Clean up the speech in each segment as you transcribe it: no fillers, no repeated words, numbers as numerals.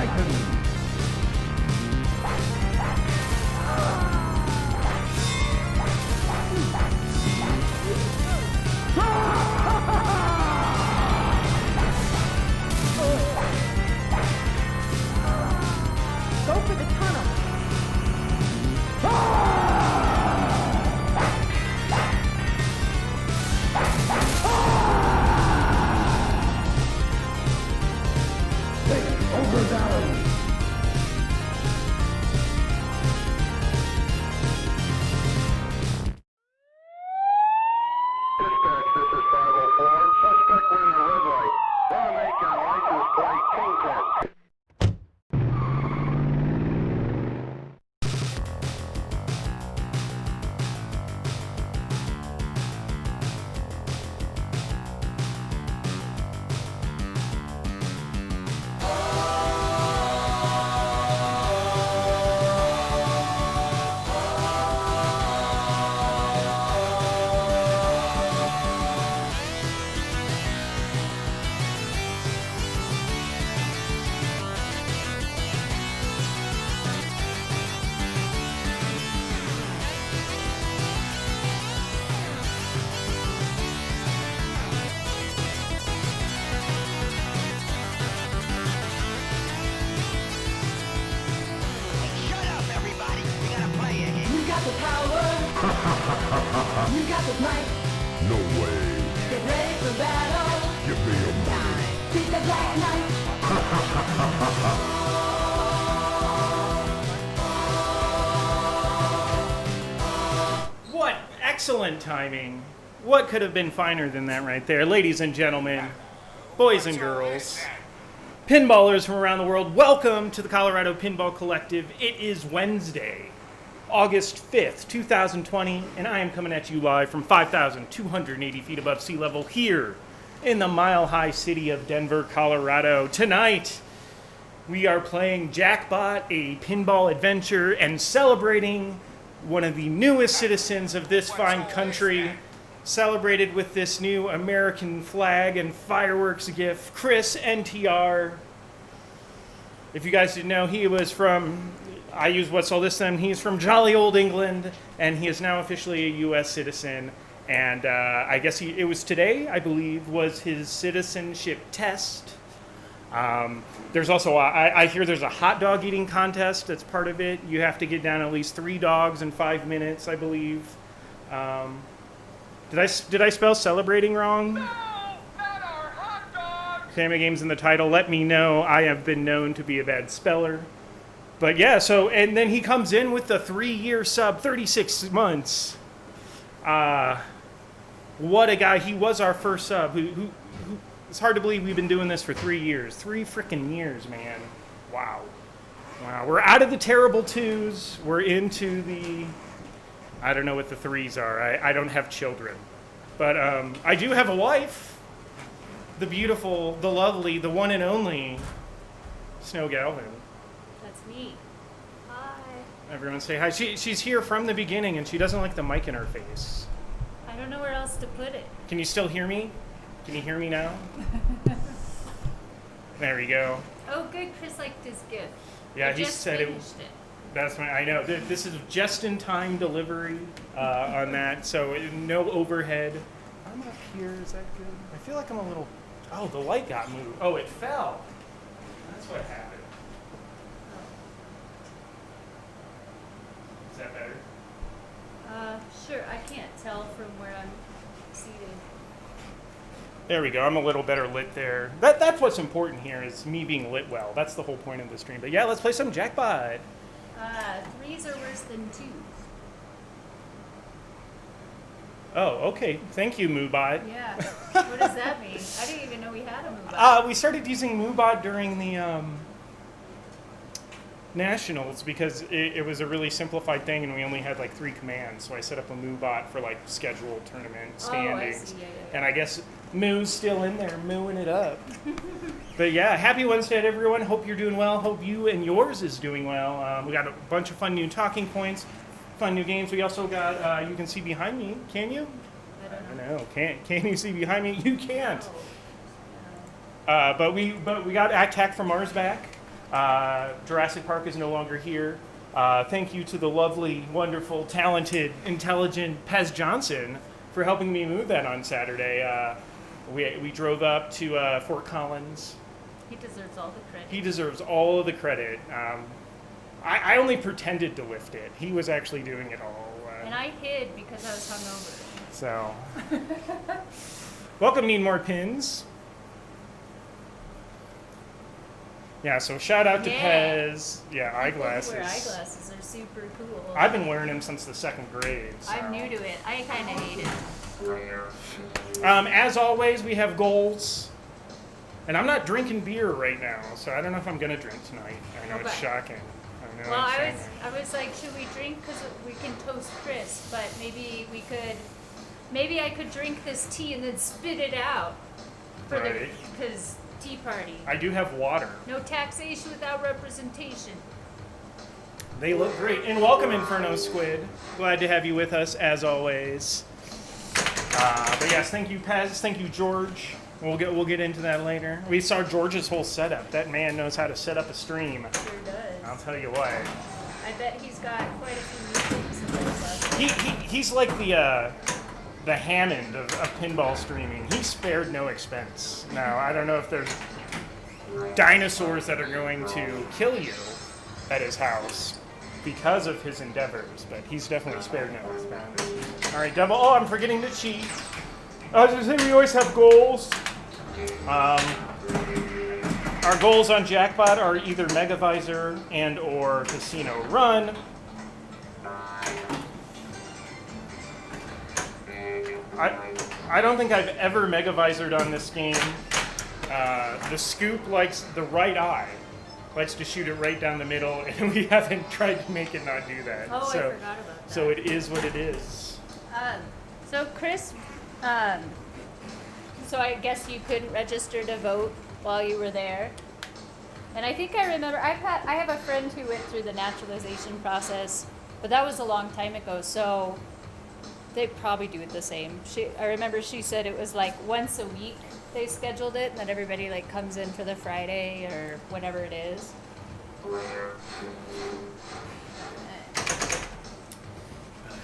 Titan. Go for the tunnel. Take over Valley. Dispatch, this is 504. Suspect wearing a red light. Raw make and license plate Kingpin. Shut up, everybody. We gotta play a game. You got the power. You got the might. No way. Get ready for battle. Give me a money. Beat the Black Knight. What excellent timing. What could have been finer than that right there? Ladies and gentlemen, boys and girls, pinballers from around the world, welcome to the Colorado Pinball Collective. It is Wednesday, August 5th, 2020, and I am coming at you live from 5,280 feet above sea level here in the mile-high city of Denver, Colorado. Tonight, we are playing Jackpot, a pinball adventure, and celebrating one of the newest citizens of this fine country, celebrated with this new American flag and fireworks gift, Chris NTR. If you guys didn't know, he was from, I use What's All This Then, he's from jolly old England, and he is now officially a U.S. citizen. And I guess it was today, I believe, was his citizenship test. There's also, I hear there's a hot dog eating contest that's part of it. You have to get down at least 3 dogs in 5 minutes, I believe. Did I spell celebrating wrong? No, not our hot dog. Family Games in the title. Let me know. I have been known to be a bad speller. But yeah, so, and then he comes in with the 3-year sub, 36 months. What a guy. He was our first sub. It's hard to believe we've been doing this for 3 years. 3 freaking years, man. Wow. Wow. We're out of the terrible 2s. We're into the, I don't know what the 3s are. I don't have children. But I do have a wife. The beautiful, the lovely, the one and only Snow Galvin. That's me. Hi. Everyone say hi. She's here from the beginning, and she doesn't like the mic in her face. I don't know where else to put it. Can you still hear me? Can you hear me now? There we go. Oh, good. Chris liked his gift. Yeah, I he just said it. finished it. That's my. I know. This is just-in-time delivery on that, so no overhead. I'm up here. Is that good? I feel like I'm a little. Oh, the light got moved. Oh, it fell. That's what happened. Is that better? Sure. I can't tell from where I'm seated. There we go. I'm a little better lit there. That's what's important here is me being lit well. That's the whole point of the stream. But yeah, let's play some Jackpot. 3s are worse than 2s. Oh, okay. Thank you, Moobot. Yeah. What does that mean? I didn't even know we had a move. We started using Moobot during the Nationals because it was a really simplified thing and we only had like 3 commands. So I set up a Moobot for like scheduled tournament standings. I see. Yeah. And I guess Moo's still in there, mooing it up. But yeah, happy Wednesday to everyone. Hope you're doing well. Hope you and yours is doing well. We got a bunch of fun new talking points, fun new games. We also got, you can see behind me. Can you? I don't know. Can you see behind me? You can't. But we got Attack from Mars back. Jurassic Park is no longer here. Thank you to the lovely, wonderful, talented, intelligent Pez Johnson for helping me move that on Saturday. We drove up to Fort Collins. He deserves all the credit. He deserves all of the credit. I only pretended to lift it. He was actually doing it all. And I hid because I was hungover. So, welcome, Need More Pins. Yeah, so shout out to Pez. Yeah, eyeglasses. People who wear eyeglasses are super cool. I've been wearing them since the 2nd grade. So. I'm new to it. I kind of hate it. As always, we have goals. And I'm not drinking beer right now, so I don't know if I'm going to drink tonight. I know it's shocking. I know Well, it's I shocking. was like, should we drink? Because we can toast Chris, but maybe we could. Maybe I could drink this tea and then spit it out for Right. because tea party. I do have water. No taxation without representation. They look great. And welcome, Inferno Squid. Glad to have you with us, as always. But yes, thank you, Pez. Thank you, George. We'll get into that later. We saw George's whole setup. That man knows how to set up a stream. Sure does. I'll tell you what. I bet he's got quite a few new things in there. He's like the Hammond of pinball streaming. He spared no expense. Now, I don't know if there's dinosaurs that are going to kill you at his house because of his endeavors, but he's definitely spared no expense. All right, Devil. Oh, I'm forgetting to cheat. I was going to say we always have goals. Our goals on Jackpot are either Megavisor and or Casino Run. I don't think I've ever Megavisored on this game. The Scoop likes the right eye. Likes to shoot it right down the middle, and we haven't tried to make it not do that. Oh, so, I forgot about that. So it is what it is. So Chris, so I guess you couldn't register to vote while you were there. And I think I remember, I have a friend who went through the naturalization process, but that was a long time ago, so they probably do it the same. I remember she said it was like once a week they scheduled it, and then everybody like comes in for the Friday or whatever it is.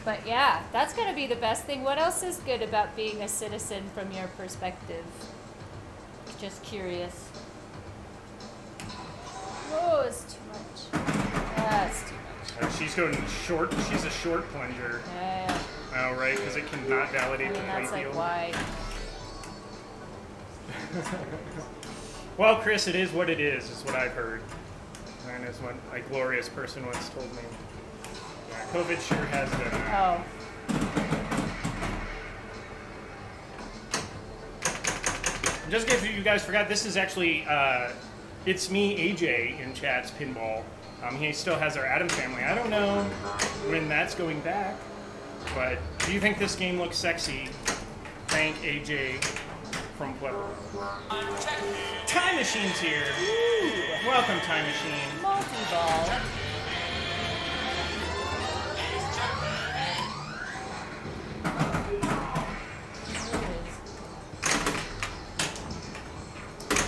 But yeah, that's gonna be the best thing. What else is good about being a citizen from your perspective? Just curious. Oh, it's too much. That's too much. She's going short. She's a short plunger. Yeah. Oh, right, because it cannot validate the That's playfield. like wide. Well, Chris, it is what it is what I've heard. And is what a glorious person once told me. Yeah, COVID sure has been. Oh. Just in case you guys forgot, this is actually, it's me, AJ, in chat's pinball. He still has our Adam family. I don't know when that's going back, but do you think this game looks sexy? Thank AJ from Pueblo. Time Machine's here. Woo! Welcome, Time Machine. Multi-ball.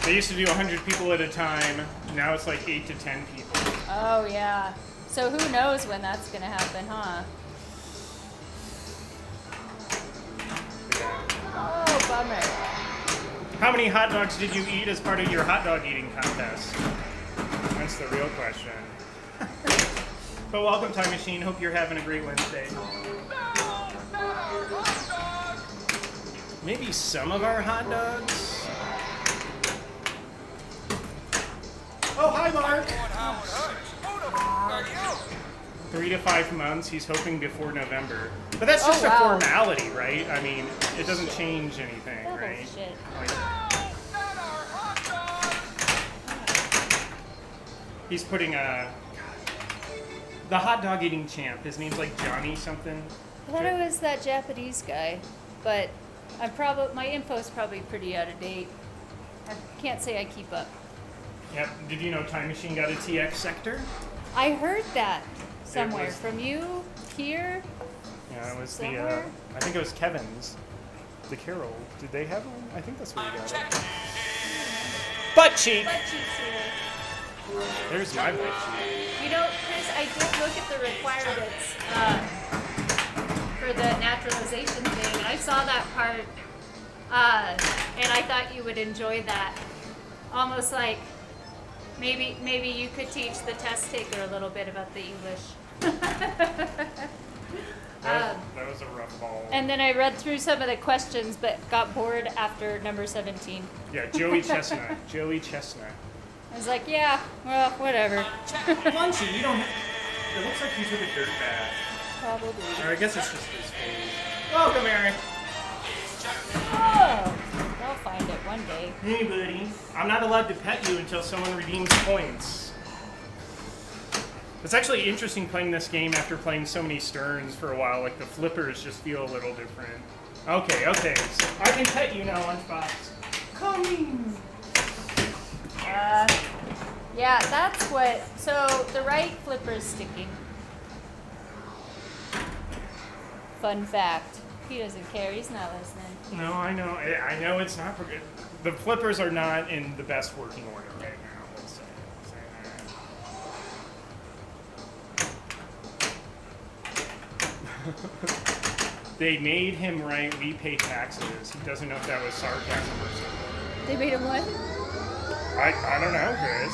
They used to do 100 people at a time. Now it's like 8 to 10 people. Oh, yeah. So who knows when that's going to happen, huh? Oh, bummer. How many hot dogs did you eat as part of your hot dog eating contest? That's the real question. But welcome, Time Machine. Hope you're having a great Wednesday. Maybe some of our hot dogs? Oh, hi, Mark! 3 to 5 months. He's hoping before November. But that's just a formality, right? I mean, it doesn't change anything, Double right? shit. Like, he's putting the hot dog eating champ. His name's like Johnny something. I thought it was that Japanese guy, but my info's probably pretty out of date. I can't say I keep up. Yep. Did you know Time Machine got a TX sector? I heard that somewhere was- from you here. Yeah, it was Somewhere? I think it was Kevin's. The Carol. Did they have one? I think that's where he got it. Butt cheek! Butt cheeks here. There's my bit sheet. You know, Chris, I did look at the requirements for the naturalization thing, and I saw that part, and I thought you would enjoy that. Almost like maybe you could teach the test taker a little bit about the English. That was a rough ball. And then I read through some of the questions, but got bored after number 17. Yeah, Joey Chestnut. Joey Chestnut. I was like, yeah, well, whatever. Lunchy, you don't. It looks like you took a dirt bath. Probably. Or I guess it's just his face. Welcome, Eric. Oh, they'll find it one day. Hey, buddy. I'm not allowed to pet you until someone redeems points. It's actually interesting playing this game after playing so many Sterns for a while. Like, the flippers just feel a little different. Okay. So I can pet you now, Lunchbox. Coming. Yeah, that's what. So the right flipper's sticking. Fun fact. He doesn't care. He's not listening. No, I know. I know it's not for good. The flippers are not in the best working order right now. Let's say that. They made him write, "We pay taxes." He doesn't know if that was sarcasm or something. They made him what? I don't know, Chris.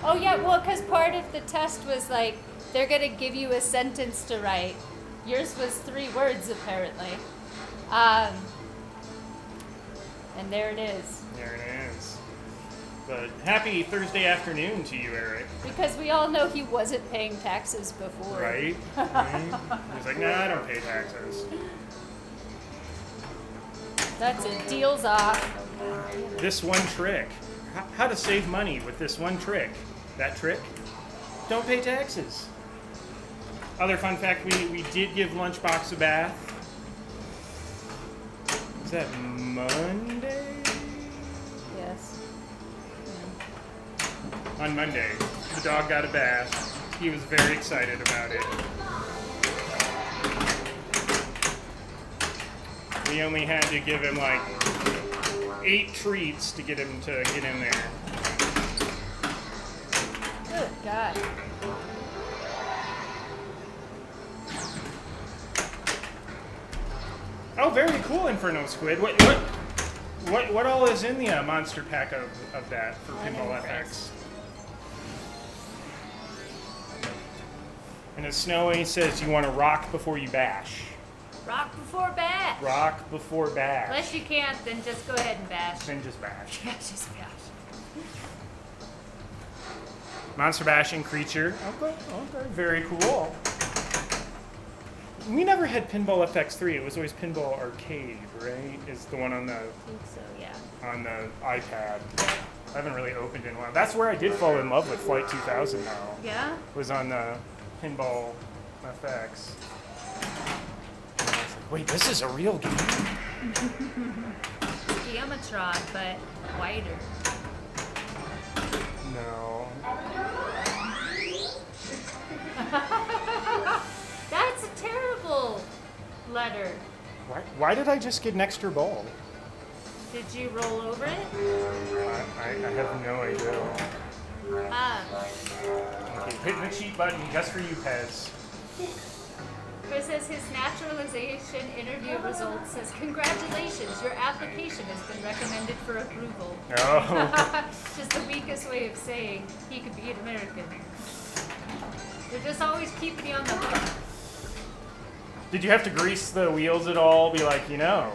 Oh yeah, well, because part of the test was like they're gonna give you a sentence to write. Yours was 3 words apparently, and there it is. There it is. But happy Thursday afternoon to you, Eric. Because we all know he wasn't paying taxes before. Right? He's like, nah, I don't pay taxes. That's it. Deals off. This one trick. How to save money with this one trick. That trick? Don't pay taxes. Other fun fact, we did give Lunchbox a bath. Is that Monday? Yes. On Monday, the dog got a bath. He was very excited about it. We only had to give him like 8 treats to get him to get in there. Good God. Oh, very cool, Inferno Squid. What all is in the monster pack of that for Pinball FX? And as Snowy says, you want to rock before you bash. Rock before bash. Rock before bash. Unless you can't, then just go ahead and bash. Then just bash. Yeah, just bash. Monster bashing creature. Okay, very cool. We never had Pinball FX3. It was always Pinball Arcade, right? Is the one on the I think so, yeah. on the iPad. I haven't really opened in a while. That's where I did fall in love with Flight 2000 now. Yeah? Was on the Pinball FX. And I was like, wait, this is a real game? Geometron, but wider. No. That's a terrible letter. Why did I just get an extra ball? Did you roll over it? I have no idea. Okay, hitting the cheat button just for you, Pez. Chris says his naturalization interview results says, congratulations, your application has been recommended for approval. Oh. Just the weakest way of saying he could be an American. They're just always keeping you on the hook. Did you have to grease the wheels at all? Be like, you know,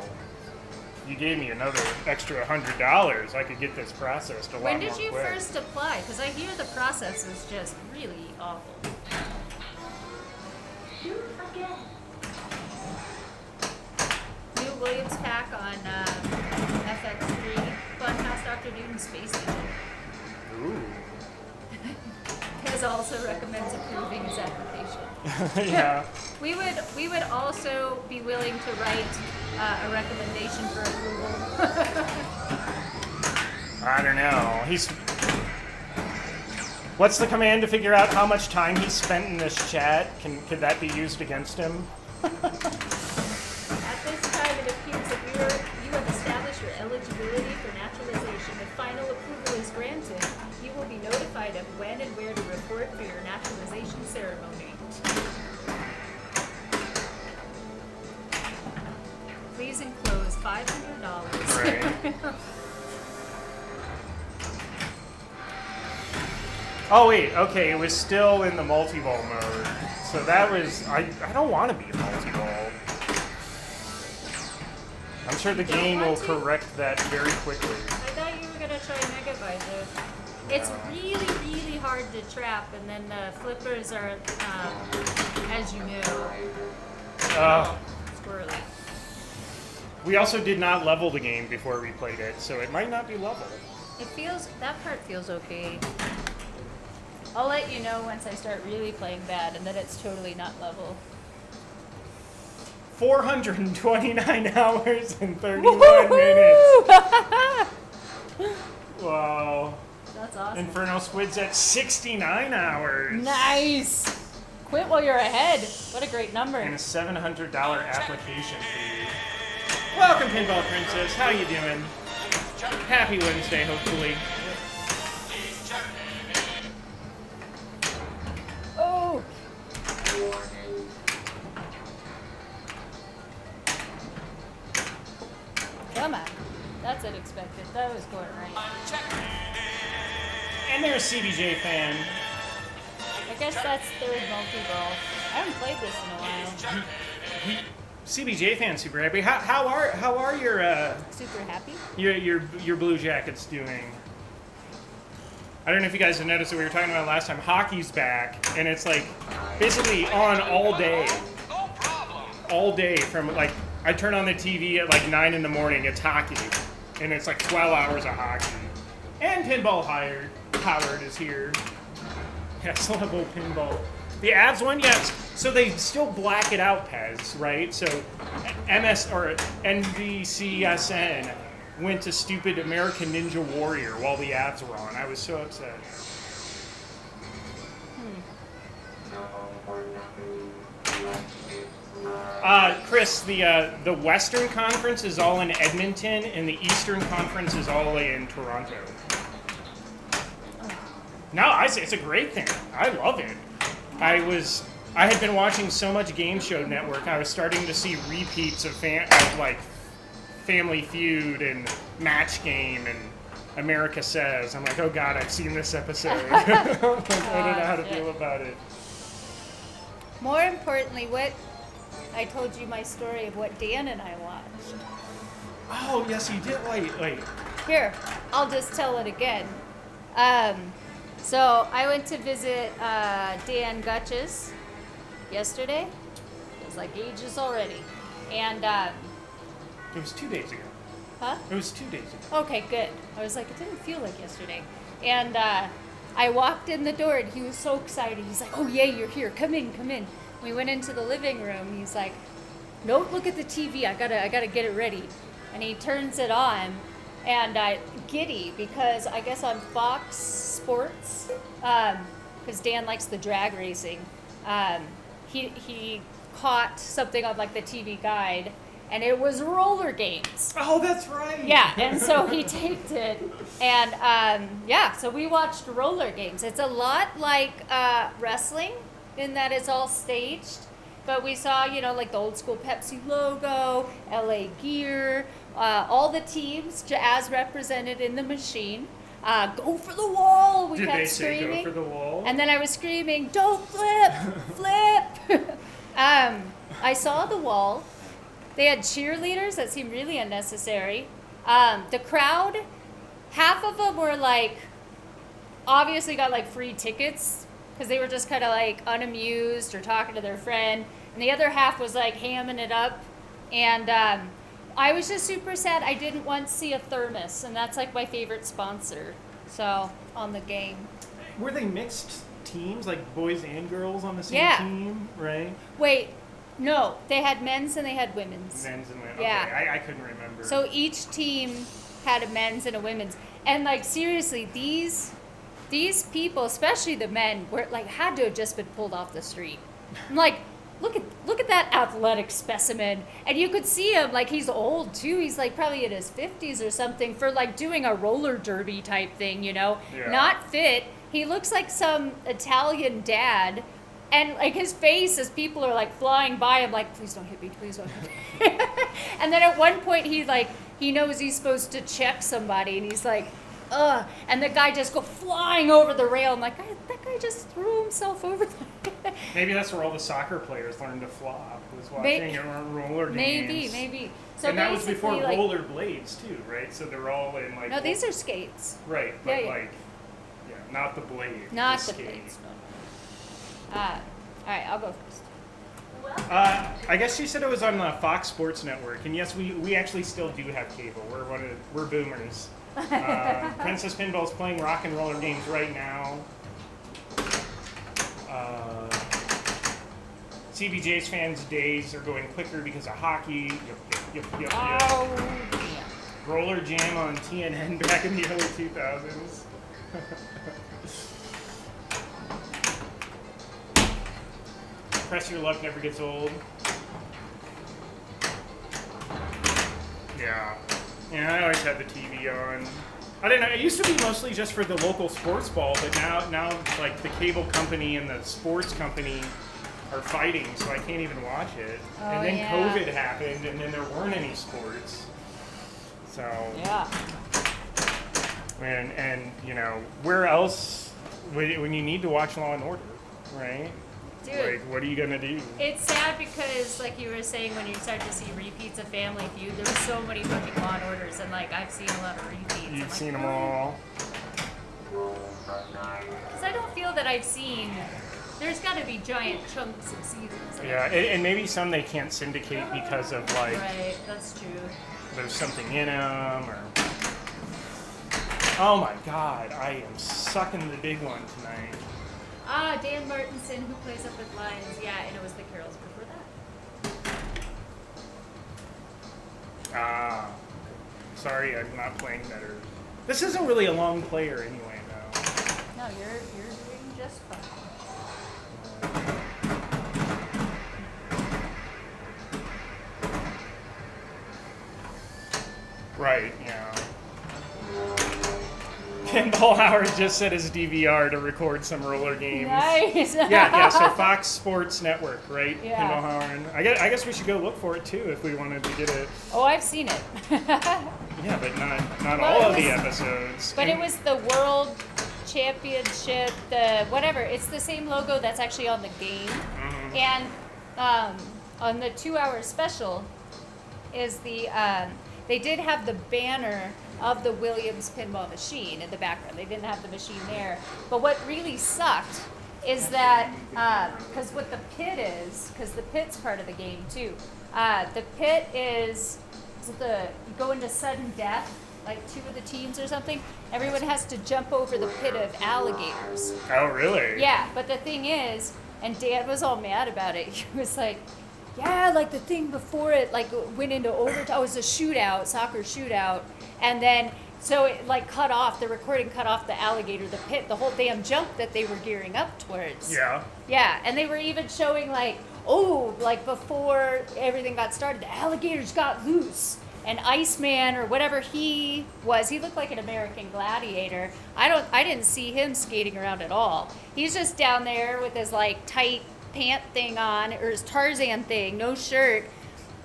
you gave me another extra $100. I could get this processed a lot more When did you quick. first apply? Because I hear the process is just really awful. New Williams pack on FX3. Funhouse Dr. Newton Space Station. Ooh. Pez also recommends approving his application. Yeah. We would also be willing to write a recommendation for approval. I don't know. What's the command to figure out how much time he spent in this chat? Could that be used against him? At this time, it appears that you have established your eligibility for naturalization. If final approval is granted, you will be notified passport for your naturalization ceremony. Please enclose $500. Right. Oh wait, okay, it was still in the multi-ball mode. So that was, I don't want to be a multi-ball. I'm sure the game will correct that very quickly. I thought you were gonna try Megavisor. It's really, really hard to trap, and then the flippers are, as you know, squirrely. We also did not level the game before we played it, so it might not be level. That part feels okay. I'll let you know once I start really playing bad, and then it's totally not level. 429 hours and 31 minutes. Wow. That's awesome. Inferno Squid's at 69 hours. Nice! Quit while you're ahead. What a great number. And a $700 application fee. Welcome, Pinball Princess. How you doing? Happy Wednesday, hopefully. Oh! Come on. That's unexpected. That was going right. And they're a CBJ fan. I guess that's third multi-ball. I haven't played this in a while. CBJ fan, super happy. How are your Super happy? your Blue Jackets doing? I don't know if you guys have noticed that we were talking about last time. Hockey's back, and it's like basically on all day. All day from like I turn on the TV at like 9 in the morning. It's hockey, and it's like 12 hours of hockey. And Pinball Howard is here. Yes, level Pinball. The Avs one, yes. So they still black it out, Pez, right? So MS or NBCSN went to stupid American Ninja Warrior while the Avs were on. I was so upset. Chris, the Western Conference is all in Edmonton, and the Eastern Conference is all in Toronto. No, I say it's a great thing. I love it. I had been watching so much Game Show Network. I was starting to see repeats of like Family Feud and Match Game and America Says. I'm like, oh God, I've seen this episode. I don't know how to feel about it. More importantly, I told you my story of what Dan and I watched. Oh yes, you did. Wait. Here, I'll just tell it again. So I went to visit Dan Gutches yesterday. It was like ages already. And It was 2 days ago. huh? It was 2 days ago. Okay, good. I was like, it didn't feel like yesterday. And I walked in the door and he was so excited. He's like, oh yay, you're here. Come in, come in. We went into the living room. He's like, don't look at the TV. I gotta get it ready. And he turns it on, and giddy because I guess on Fox Sports, because Dan likes the drag racing. He caught something on like the TV guide, and it was roller games. Oh, that's right. Yeah, and so he taped it, and so we watched roller games. It's a lot like wrestling in that it's all staged, but we saw, like the old school Pepsi logo, LA gear, all the teams as represented in the machine. Go for the wall, we Did kept they screaming. say go for the wall? And then I was screaming, don't flip, flip. I saw the wall. They had cheerleaders that seemed really unnecessary. The crowd, half of them were like, obviously got like free tickets because they were just kind of like unamused or talking to their friend. And the other half was like hamming it up. And I was just super sad. I didn't once see a thermos, and that's like my favorite sponsor. So on the game. Were they mixed teams, like boys and girls on the same Yeah. team, right? Wait, no, they had men's and they had women's. Men's and women's. Yeah. Okay, I couldn't remember. So each team had a men's and a women's. And like seriously, these people, especially the men, were like had to have just been pulled off the street. I'm like, look at that athletic specimen. And you could see him, like he's old too. He's like probably in his 50s or something for like doing a roller derby type thing, Yeah. Not fit. he looks like some Italian dad. And like his face as people are like flying by him, like, please don't hit me, please don't hit me. And then at one point he knows he's supposed to check somebody, and he's like, ugh. And the guy just go flying over the rail. I'm like, that guy just threw himself over there. Maybe that's where all the soccer players learned to flop, was watching roller games. Maybe. So and that was before like, roller blades too, right? So they're all in like. No, these are skates. Right, but Yeah. like, yeah, not the blade. Not the the skate. blades. No. All right, I'll go first. I guess she said it was on the Fox Sports Network, and yes, we actually still do have cable. We're boomers. Princess Pinball's playing rock and roller games right now. CBJ's fans' days are going quicker because of hockey. Yep. Oh, yeah. Roller Jam on TNN back in the early 2000s. Press Your Luck never gets old. Yeah, I always had the TV on. I don't know. It used to be mostly just for the local sports ball, but now like the cable company and the sports company are fighting, so I can't even watch it. Oh, and then yeah. COVID happened, and then there weren't any sports. So Yeah. and you know, where else when you need to watch Law and Order, right? Dude. Like, what are you gonna do? It's sad because, like you were saying, when you start to see repeats of Family Feud, there's so many fucking Law and Orders, and like I've seen a lot of repeats. You've I'm seen like, them all. Because I don't feel that I've seen. There's got to be giant chunks of seasons. Yeah, and maybe some they can't syndicate because of like Right, that's true. there's something in them or. Oh my God, I am sucking the big one tonight. Dan Martinson, who plays up with Lions. Yeah, and it was the Carols before that. Sorry, I'm not playing better. This isn't really a long player anyway, though. No, you're doing just fine. Right, yeah. Pinball Howard just set his DVR to record some roller games. Nice. Yeah, so Fox Sports Network, right? Yeah. Pinball Howard. I guess we should go look for it too if we wanted to get it. Oh, I've seen it. Yeah, but not Well, all it of the was- episodes. But it was the World Championship, the whatever. It's the same logo that's actually on the game. Mhm. And on the 2-hour special is the they did have the banner of the Williams pinball machine in the background. They didn't have the machine there. But what really sucked is that because what the pit is, because the pit's part of the game too. The pit is you go into sudden death, like 2 of the teams or something. Everyone has to jump over the pit of alligators. Oh, really? Yeah, but the thing is, and Dan was all mad about it. He was like, yeah, like the thing before it like went into overtime. It was a shootout, soccer shootout. And then, so it like cut off, the recording cut off the alligator, the pit, the whole damn jump that they were gearing up towards. Yeah. Yeah, and they were even showing like, oh, like before everything got started, the alligators got loose. And Iceman or whatever he was, he looked like an American gladiator. I didn't see him skating around at all. He's just down there with his like tight pant thing on, or his Tarzan thing, no shirt.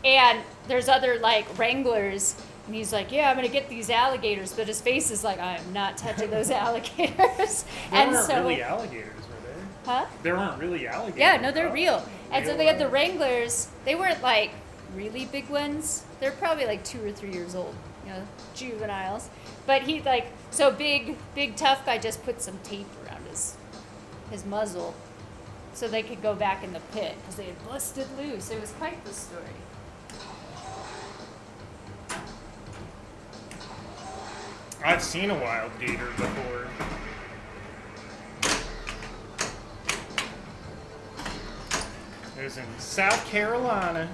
And there's other like wranglers, and he's like, yeah, I'm gonna get these alligators, but his face is like, I'm not touching those alligators. There And weren't so, really alligators, were there? huh? There weren't really alligators. Yeah, no, they're Oh, real. And so real they had the ones. wranglers. They weren't like really big ones. They're probably like 2 or 3 years old, you know, juveniles. But he like, so big tough guy just put some tape around his muzzle so they could go back in the pit because they had busted loose. It was quite the story. I've seen a wild gator before. It was in South Carolina.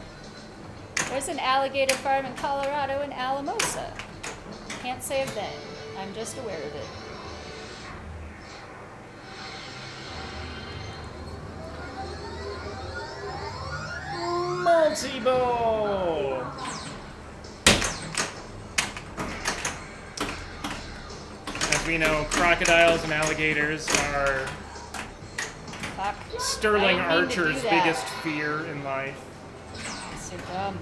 There's an alligator farm in Colorado in Alamosa. Can't say a thing. I'm just aware of it. Multi-ball! That's As we know, crocodiles and alligators are Fuck. Sterling I didn't mean to do Archer's that. biggest fear in life. So dumb.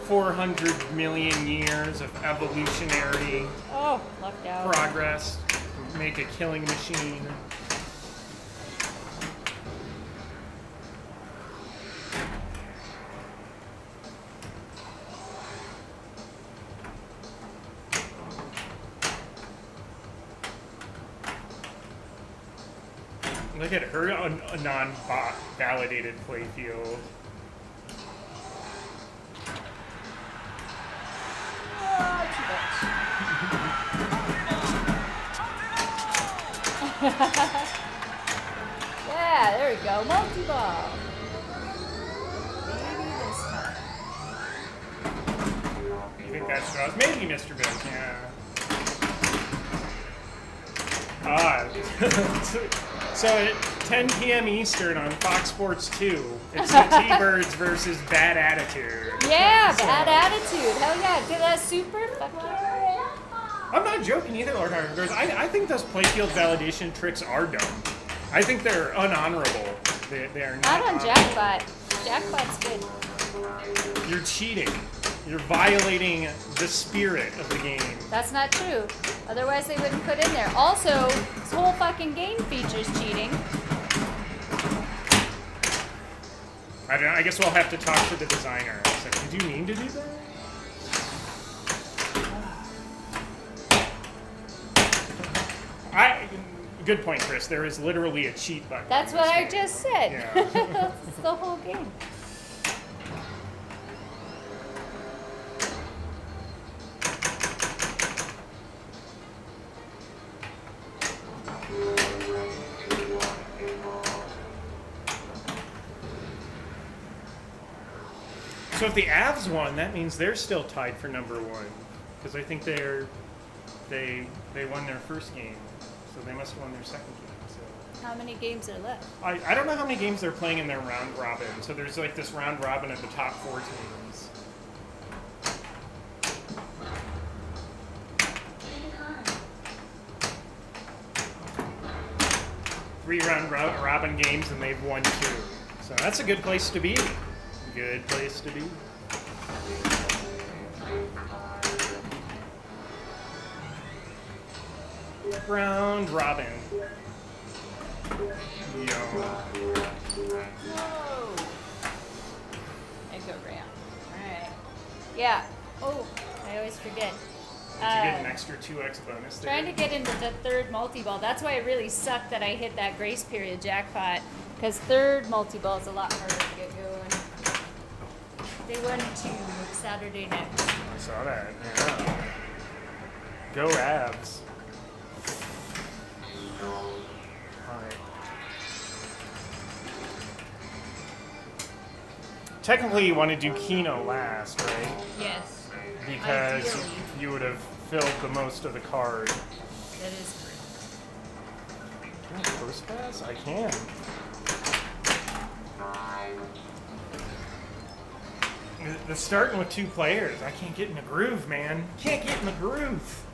400 million years of evolutionary Oh, lucked out. progress to make a killing machine. Look at her on a non-bot validated playfield. Yeah, there we go. Multi-ball. Maybe this time. You think that's Strauss? Maybe Mr. Bill, yeah. So at 10 p.m. Eastern on Fox Sports 2, it's the T-Birds versus Bad Attitude. Yeah, bad attitude. Hell yeah. Did that super fucking right. I'm not joking either, Lord Harvard. I think those playfield validation tricks are dumb. I think they're unhonorable. They are not Not on honorable. Jackpot. Jackpot's good. You're cheating. You're violating the spirit of the game. That's not true. Otherwise, they wouldn't put in there. Also, this whole fucking game features cheating. I don't know. I guess we'll have to talk to the designer. It's like, did you mean to do that? Good point, Chris. There is literally a cheat button. That's in what this I game. just said. Yeah. That's the whole game. So if the Avs won, that means they're still tied for number one, because I think they won their first game, so they must have won their second game. So How many games are left? I don't know how many games they're playing in their round robin. So there's like this round robin of the top 4 teams. Three round robin games, and they've won 2. So that's a good place to be. Good place to be. Round robin. Yo. Whoa. Echo ramp. Alright. Yeah. Oh, I always forget. Did you get an extra 2x bonus there? Trying to get into the third multi-ball. That's why it really sucked that I hit that grace period jackpot. Because third multi-ball is a lot harder to get going. They won 2 Saturday night. I saw that, yeah. Go Avs. Alright. Technically, you want to do Keno last, right? Yes. Because Ideally. you would have filled the most of the card. That is Can I first pass? I can. The starting with 2 players. I can't get in the groove, man. Can't get in the groove.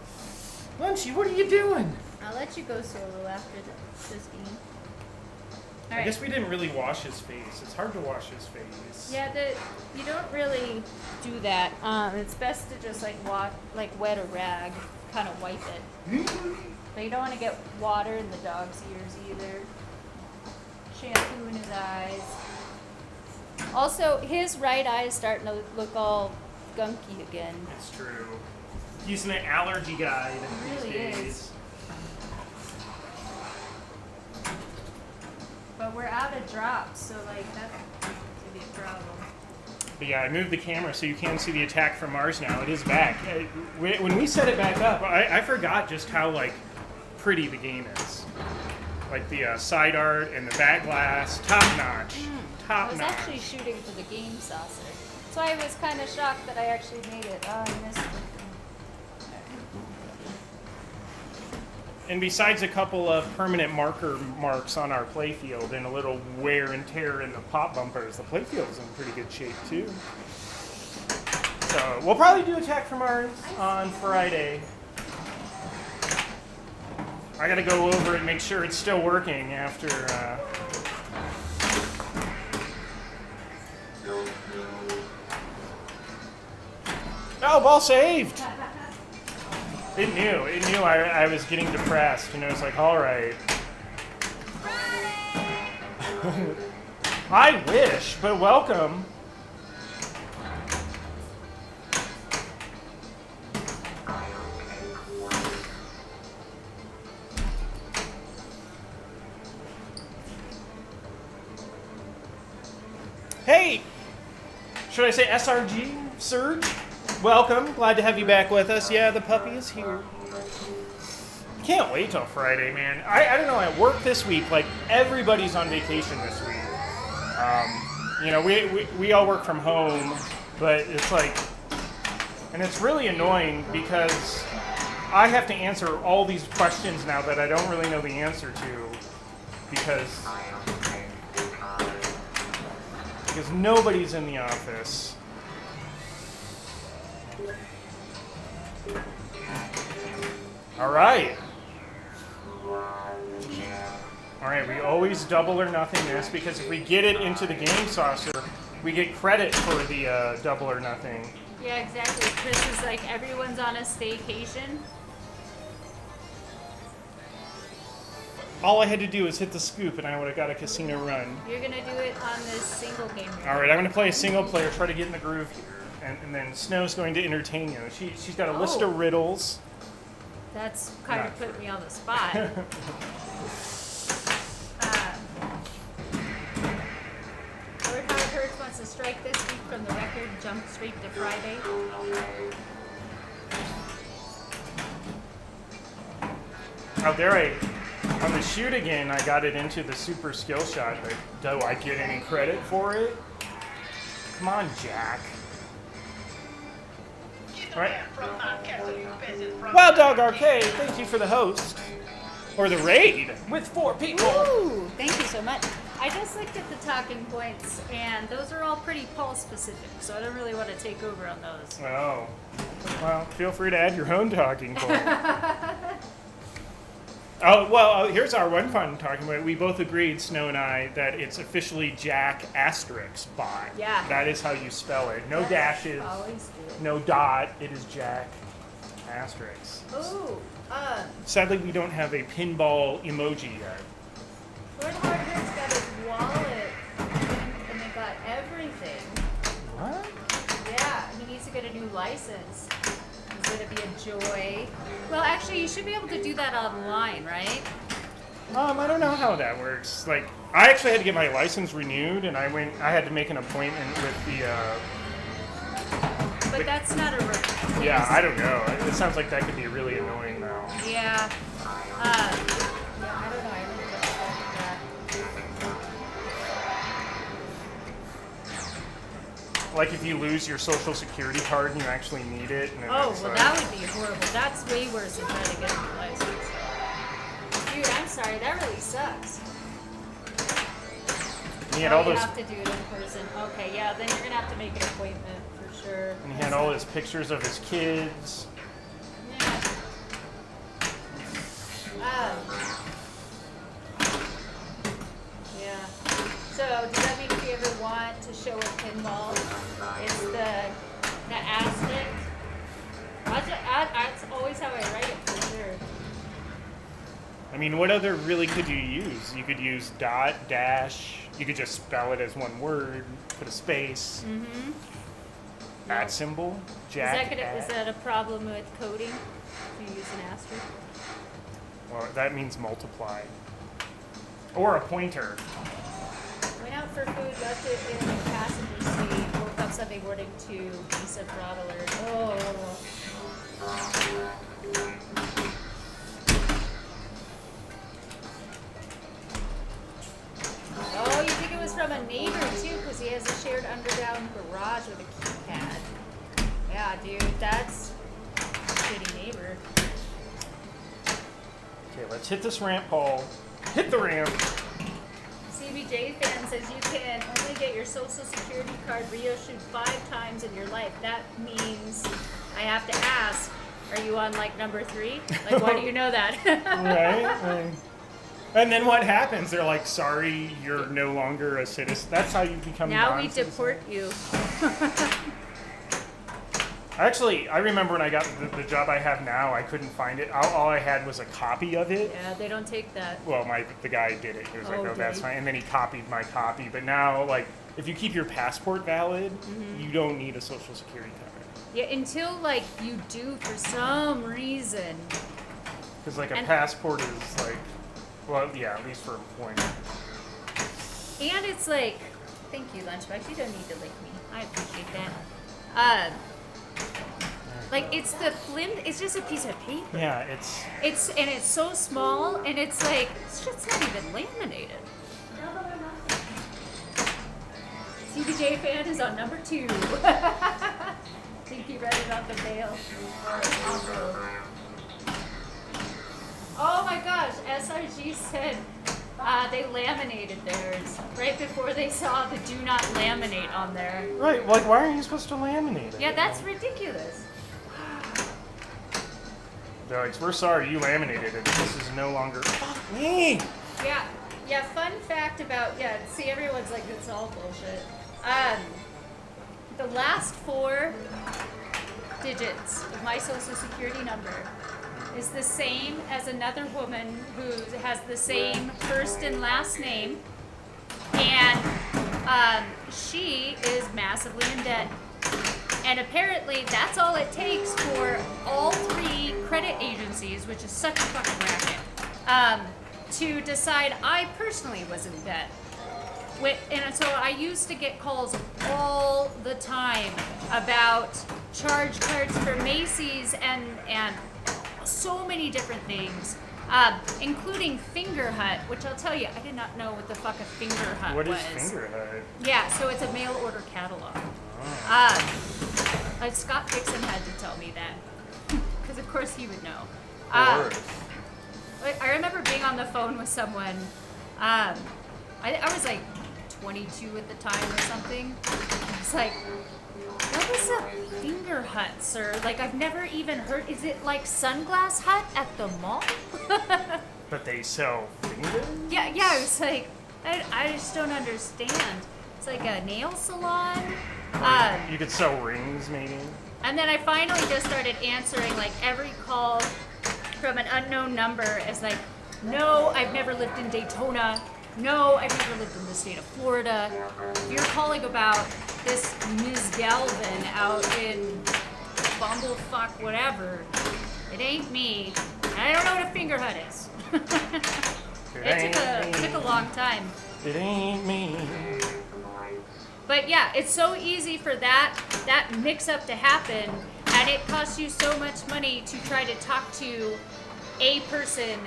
Lunchy, what are you doing? I'll let you go solo after this game. All I right. guess we didn't really wash his face. It's hard to wash his face. Yeah, you don't really do that. It's best to just like wet a rag, kind of wipe it. But you don't want to get water in the dog's ears either. Shampoo in his eyes. Also, his right eye is starting to look all gunky again. It's true. He's an allergy guy He these really days. is. But we're out of drops, so like that's gonna be a problem. But yeah, I moved the camera so you can see the attack from Mars now. It is back. When we set it back up, I forgot just how like pretty the game is. Like the side art and the back glass, top notch. I Top was notch. actually shooting for the game saucer. So I was kind of shocked that I actually made it. Oh, I missed it. And besides a couple of permanent marks on our playfield and a little wear and tear in the pop bumpers, the playfield's in pretty good shape too. So we'll probably do Attack from Mars on Friday. I gotta go over and make sure it's still working after. Oh, ball saved! It knew. It knew I was getting depressed, and it was like, all right. I wish, but welcome. Hey! Should I say SRG, Surge? Welcome. Glad to have you back with us. Yeah, the puppy is here. Can't wait till Friday, man. I don't know, at work this week, like, everybody's on vacation this week. You know, we all work from home, but it's like, and it's really annoying because I have to answer all these questions now that I don't really know the answer to because nobody's in the office. All right. All right, we always double or nothing this because if we get it into the game saucer, we get credit for the double or nothing. Yeah, exactly. Chris is like, everyone's on a staycation. All I had to do was hit the scoop and I would have got a casino run. You're going to do it on this single game. All right, I'm going to play a single player, try to get in the groove here. And then Snow's going to entertain you. She's got a list of riddles. That's kind of put me on the spot. Lord Howard Hurts wants to strike this week from the record, jump straight to Friday. Oh, there on the shoot again, I got it into the super skill shot, but do I get any credit for it? Come on, Jack. All right. Wild Dog Arcade, thank you for the host. Or the raid with 4 people. Ooh, thank you so much. I just looked at the talking points, and those are all pretty Paul specific, so I don't really want to take over on those. Oh. Well, feel free to add your own talking point. Oh, well, here's our one fun talking point. We both agreed, Snow and I, that it's officially Jack asterisk bot. Yeah. That is how you spell it. No dashes, Always do. no dot. It is Jack asterisk. Ooh, Sadly, we don't have a pinball emoji yet. Lord Howard Hurts got his wallet, and they got everything. What? Yeah, he needs to get a new license. It's going to be a joy. Well, actually, you should be able to do that online, right? I don't know how that works. Like, I actually had to get my license renewed, and I had to make an appointment with the. But that's not a request. Yeah, I don't know. It sounds like that could be really annoying now. Yeah. Yeah, I don't know. I really don't expect that. Like if you lose your social security card and you actually need it. And then Oh, it's well, like, that would be horrible. That's way worse than trying to get a new license. Dude, I'm sorry. That really sucks. and he had all you those, have to do it in person. Okay, yeah, then you're going to have to make an appointment for sure. and he had all his pictures of his kids. Yeah. Yeah. So, does that mean if you ever want to show a pinball, it's the asterisk? That's always how I write it for sure. I mean, what other really could you use? You could use dot, dash. You could just spell it as one word, put a space. Mm-hmm. At symbol, Jack. Is that a problem with coding? If you use an asterisk? Or that means multiply. Or a pointer. Went out for food, left it in the passenger seat, woke up Sunday morning to Visa fraud alert. Oh. Oh, you think it was from a neighbor too, because he has a shared underground garage with a keypad. Yeah, dude, that's a shitty neighbor. Okay, let's hit this ramp, Paul. Hit the ramp. CBJ fan says you can only get your social security card reissued 5 times in your life. That means I have to ask, Are you on like number 3? Like, why do you know that? Right? And then what happens? They're like, sorry, you're no longer a citizen. That's how you become Now we non-citizen. deport you. Actually, I remember when I got the job I have now, I couldn't find it. All I had was a copy of it. Yeah, they don't take that. Well, the guy did it. He was like, Oh, oh, that's did he? fine. And then he copied my copy. But now, like, if you keep your passport valid, you don't need a social security card. Yeah, until like you do for some reason. Because, like, a And- passport is, like, well, yeah, at least for employment. And it's like, thank you, Lunchbox. You don't need to lick me. I appreciate that. Like it's it's just a piece of paper. Yeah, It's so small, and it's like it's just not even laminated. CBJ fan is on number 2. I think he read it on the mail. Oh my gosh, SRG said they laminated theirs right before they saw the do not laminate on there. Right, like, why are you supposed to laminate it? Yeah, that's ridiculous. They're like, we're sorry, you laminated it. This is no longer... Fuck me! Yeah, fun fact about, see, everyone's like, it's all bullshit. The last 4 digits of my social security number is the same as another woman who has the same first and last name, and she is massively in debt. And apparently that's all it takes for all 3 credit agencies, which is such a fucking racket, to decide I personally was in debt. And so I used to get calls all the time about charge cards for Macy's and so many different things, including Finger Hut, which I'll tell you, I did not know what the fuck a Finger Hut was. What is Finger Hut? Yeah, so it's a mail order catalog. Scott Dixon had to tell me that, because of course he would know. I remember being on the phone with someone. I was like 22 at the time or something. I was like, what is a Finger Hut, sir? Like, I've never even heard. Is it like Sunglass Hut at the mall? But they sell fingers? Yeah, I was like, I just don't understand. It's like a nail salon. You could sell rings, maybe? And then I finally just started answering like every call from an unknown number as like, no, I've never lived in Daytona. No, I've never lived in the state of Florida. If you're calling about this Ms. Galvin out in Bumblefuck whatever, it ain't me. And I don't know what a Finger Hut is. It took a long time. It ain't me. But yeah, it's so easy for that mix-up to happen, and it costs you so much money to try to talk to a person.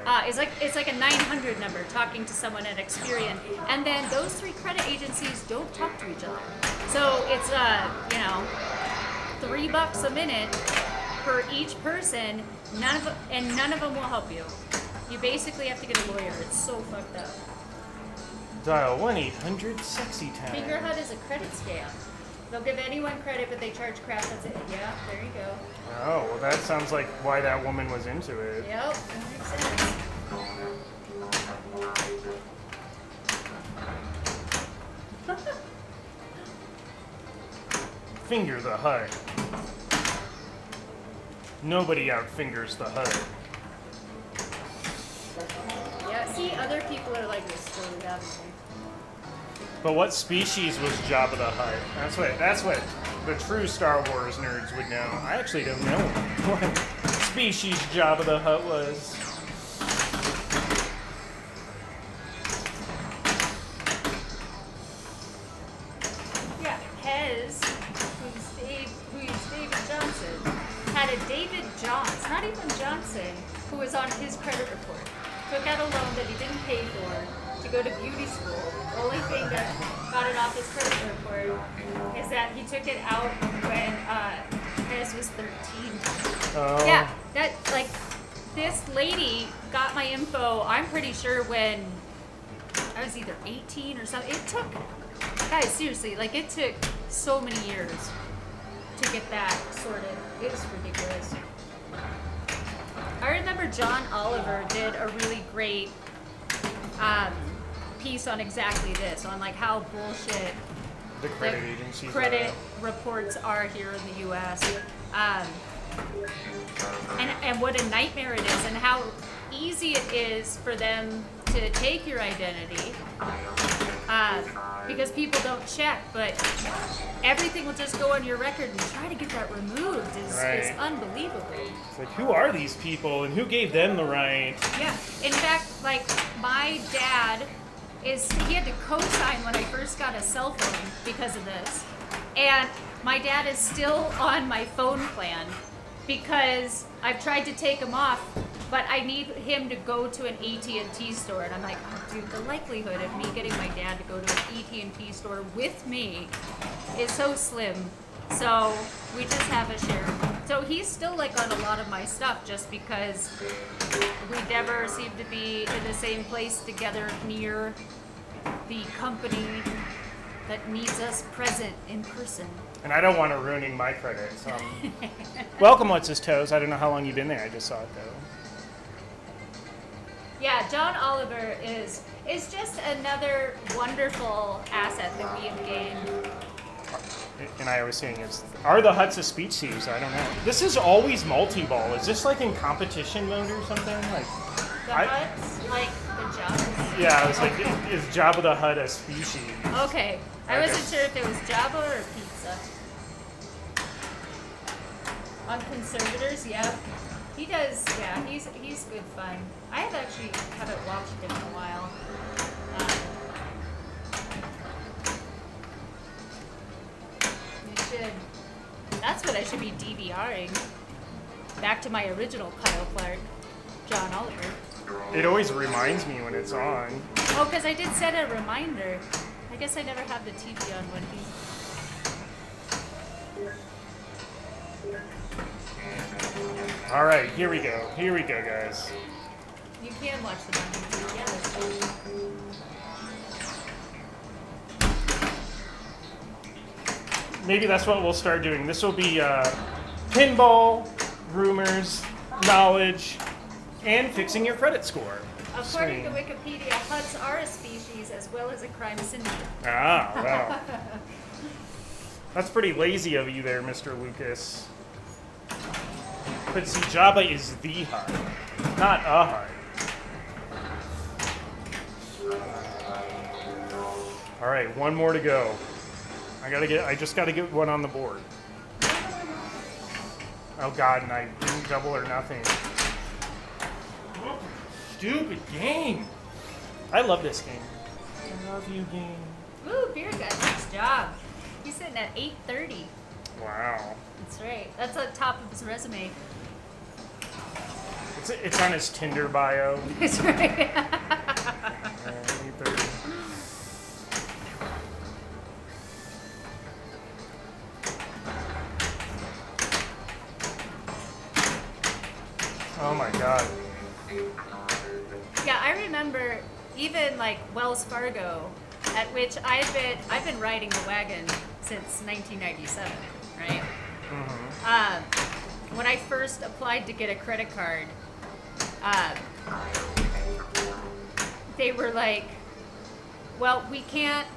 Right. It's like a 900 number talking to someone at Experian, and then those 3 credit agencies don't talk to each other. So it's $3 a minute for each person. None of them will help you. You basically have to get a lawyer. It's so fucked up. Dial 1-800-SEXY-TIME. Finger Hut is a credit scam. They'll give anyone credit, but they charge crap. That's it. Yeah, there you go. Oh, well, that sounds like why that woman was into it. Yep, that makes sense. Finger the Hut. Nobody outfingers the Hut. Yeah, see, other people are like this totally happening. But what species was Jabba the Hutt? That's what the true Star Wars nerds would know. I actually don't know what species Jabba the Hutt was. Yeah, Hez, who's David Johnson, had a David Johns, not even Johnson, who was on his credit report. Took out a loan that he didn't pay for to go to beauty school. The only thing that got it off his credit report is that he took it out when Hez was 13. Oh. Yeah, that, like, this lady got my info, I'm pretty sure when I was either 18 or something. It took, guys, seriously, like, it took so many years to get that sorted. It's ridiculous. I remember John Oliver did a really great piece on exactly this, on like how bullshit The credit agencies. credit reports are here in the U.S. And what a nightmare it is, and how easy it is for them to take your identity because people don't check, but everything will just go on your record, and try to get that removed is unbelievable. It's like, who are these people and who gave them the right? Yeah. In fact, like, my dad he had to co-sign when I first got a cell phone because of this. And my dad is still on my phone plan because I've tried to take him off, but I need him to go to an AT&T store. And I'm like, oh, dude, the likelihood of me getting my dad to go to an AT&T store with me is so slim. So we just have a share. So he's still like on a lot of my stuff just because we never seem to be in the same place together near the company that needs us present in person. And I don't want to ruining my credit. So welcome, What's His Toes. I don't know how long you've been there. I just saw it though. Yeah, John Oliver is just another wonderful asset that we have gained. And I was saying, are the huts a species? I don't know. This is always multi-ball. Is this like in competition mode or something? Like The huts, like the Jabba. Yeah, I was like, is Jabba the Hutt a species? Okay, I wasn't sure if it was Jabba or pizza. On Conservators, yeah. He does, yeah, he's good fun. I haven't watched him in a while. You should. That's what I should be DVRing. Back to my original Kyle Clark, John Oliver. It always reminds me when it's on. Oh, because I did set a reminder. I guess I never have the TV on when All right, here we go. Here we go, guys. you can watch them on YouTube. Yeah, that's cool. Maybe that's what we'll start doing. This will be pinball, rumors, knowledge, and fixing your credit score. According to Wikipedia, huts are a species as well as a crime syndicate. Ah, wow. That's pretty lazy of you there, Mr. Lucas. But see, Jabba is the hut, not a hut. All right, one more to go. I just gotta get one on the board. Oh God, and I didn't double or nothing. Stupid game. I love this game. I love you, game. Ooh, Beer Gut, nice job. He's sitting at 830. Wow. That's right. That's on top of his resume. It's on his Tinder bio. That's right. 8:30. Oh my God. Yeah, I remember even like Wells Fargo, at which I've been riding the wagon since 1997, right? Mm-hmm. When I first applied to get a credit card, they were like, "Well, we can't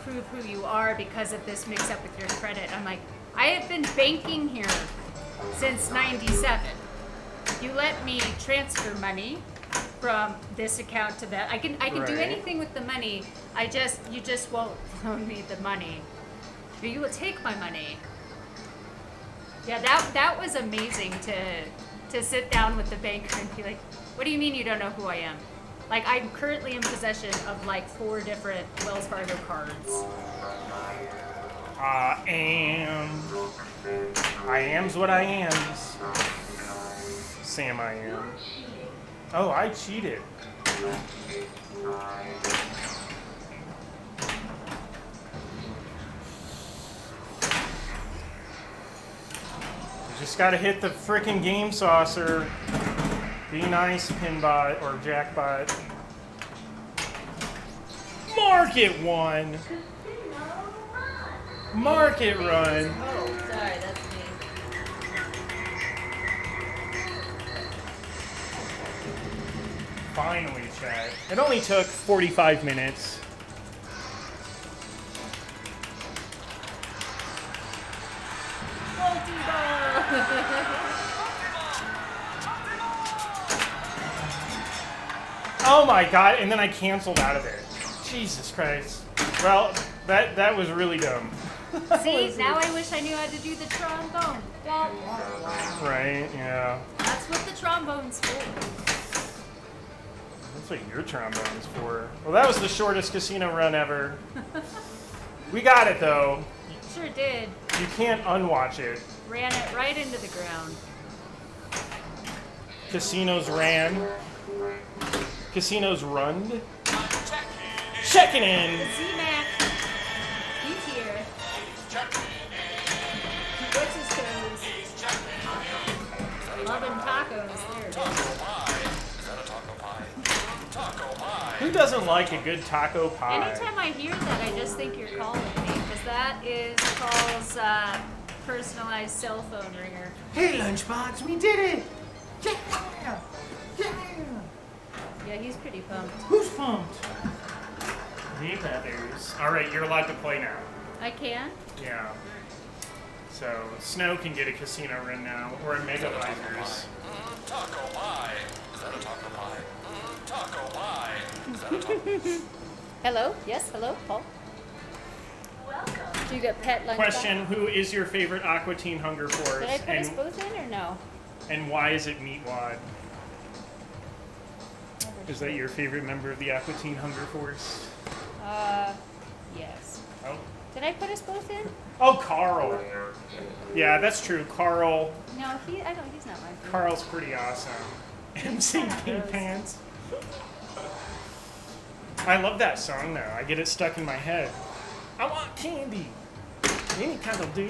prove who you are because of this mix-up with your credit." I'm like, "I have been banking here since '97. You let me transfer money from this account to that. I can do Right. anything with the money. You just won't loan me the money. But you will take my money." Yeah, that was amazing to sit down with the banker and be like, "What do you mean you don't know who I am?" Like, I'm currently in possession of like 4 different Wells Fargo cards. I am's what I am's. Sam I am. Oh, I cheated. You just gotta hit the frickin' game saucer. Be nice, Pinbot or Jackbot. Market one. Market run. Oh, sorry, that's me. Finally, chat. It only took 45 minutes. Oh my god, and then I canceled out of it. Jesus Christ. Well, that was really dumb. See, now I wish I knew how to do the trombone. Wah, wah, wah. Right, yeah. That's what the trombone's for. That's what your trombone's for. Well, that was the shortest casino run ever. We got it, though. Sure did. You can't unwatch it. Ran it right into the ground. Casinos ran. Casinos runned. Checking in. Z-Mac. He's here. What's his toes? Loving tacos. There it is. Who doesn't like a good taco pie? Anytime I hear that, I just think you're calling me, because that is Paul's personalized cell phone ringer. Hey, Lunchbox, we did it! Yeah! Yeah! Yeah, he's pretty pumped. Who's pumped? The feathers. Alright, you're allowed to play now. I can? Yeah. So, Snow can get a casino run now, or a Mega Visors. Taco pie. Is that a taco pie? Taco pie. Is that a taco Hello? Yes, hello, Paul. Do you get pet lunch? Question, who is your favorite Aqua Teen Hunger Force? Did I put us both in or no? And why is it Meatwad? Is that your favorite member of the Aqua Teen Hunger Force? Yes. Oh. Did I put us both in? Oh, Carl. Yeah, that's true. Carl. No, he's not my favorite. Carl's pretty awesome. MC Pink Pants. I love that song though. I get it stuck in my head. I want candy. Any kind will do.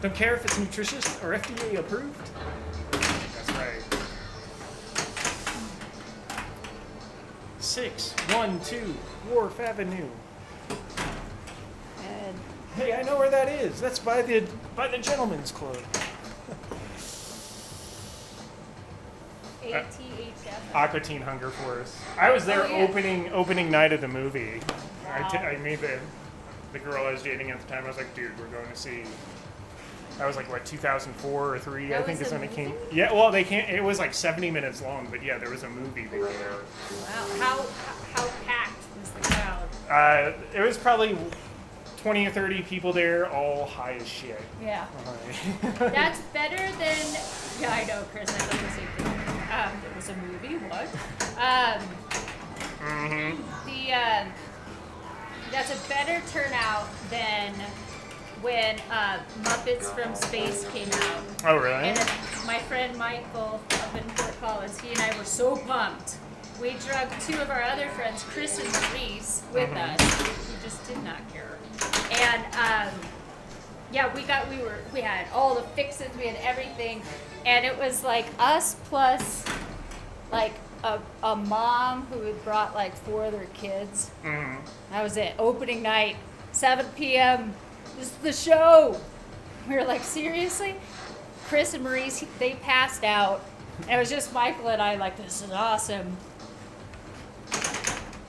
Don't care if it's nutritious or FDA approved. That's right. 612 Wharf Avenue. Good. Hey, I know where that is. That's by the Gentleman's Club. ATHF. Aqua Teen Hunger Force. I was there Oh, yeah. opening night of the movie. Wow. I made the girl I was dating at the time. I was like, dude, we're going to see. That was like what 2004 or 3, That I think, was is a when it came. movie? Yeah, well, they can't. It was like 70 minutes long, but yeah, there was a movie they did. Wow. How packed was the crowd? It was probably 20 or 30 people there, all high as shit. Yeah. Alright. That's better than. Yeah, I know, Chris. I thought the same thing. It was a movie. What? That's a better turnout than when Muppets from Space came out. Oh, really? And my friend Michael up in Fort Collins, he and I were so pumped. We drug 2 of our other friends, Chris and Maurice, with us. We just did not care. And yeah, we had all the fixins, we had everything, and it was like us plus like a mom who had brought like 4 of their kids. That was it. Opening night, 7 p.m. This is the show. We were like, seriously? Chris and Maurice, they passed out. And it was just Michael and I, like, this is awesome.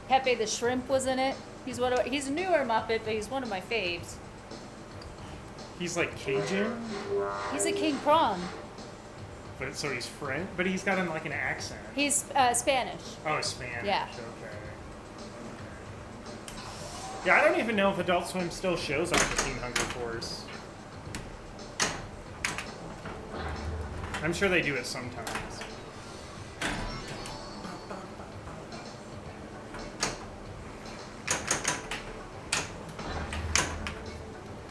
Pepe the Shrimp was in it. He's a newer Muppet, but he's one of my faves. He's like Cajun, He's a King Prawn. but so he's French, but he's got like an accent. He's Spanish. Oh, Spanish. Yeah. Okay. Yeah, I don't even know if Adult Swim still shows Aqua Teen Hunger Force. I'm sure they do it sometimes.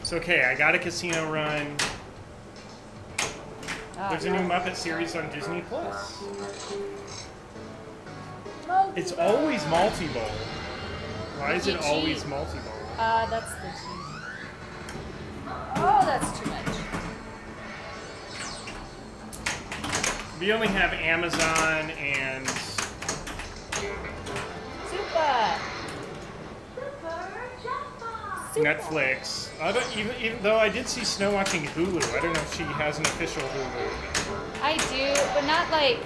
It's okay, I got a casino run. There's a new Muppet series on Disney Plus. It's always multi-bowl. Why is it always multi-bowl? That's the cheese. Oh, that's too much. We only have Amazon and Super. Netflix. I don't even though I did see Snow watching Hulu. I don't know if she has an official Hulu. I do, but not like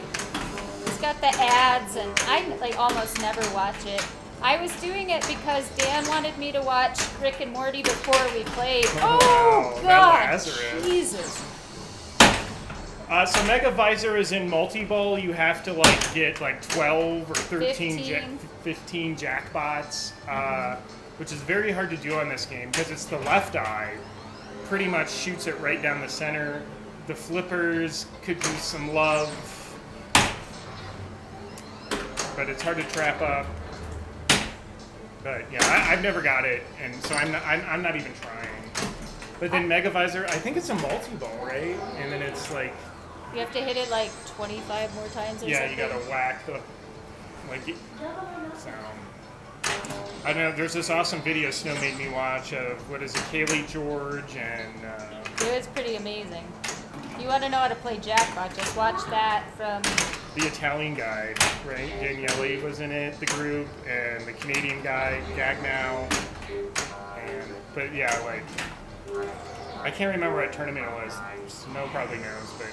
It's got the ads, and I like almost never watch it. I was doing it because Dan wanted me to watch Rick and Morty before we played. Oh, wow, that God, Lazarus. Jesus. So Mega Visor is in multi-ball. You have to like get like 12 or 13, 15 jackpots, which is very hard to do on this game because it's the left eye. Pretty much shoots it right down the center. The flippers could use some love, but it's hard to trap up. But yeah, I've never got it, and so I'm not even trying. But then Mega Visor, I think it's a multi-ball, right? And then it's like, You have to hit it like 25 more times or yeah, something. you gotta whack the so. I don't know. There's this awesome video Snow made me watch of what is it, Kaylee George and. It was pretty amazing. If you want to know how to play jackpot, just watch that from. The Italian guy, right? Daniele was in it, the group, and the Canadian guy, Gagnow. But yeah, like, I can't remember what tournament it was. Snow probably knows, but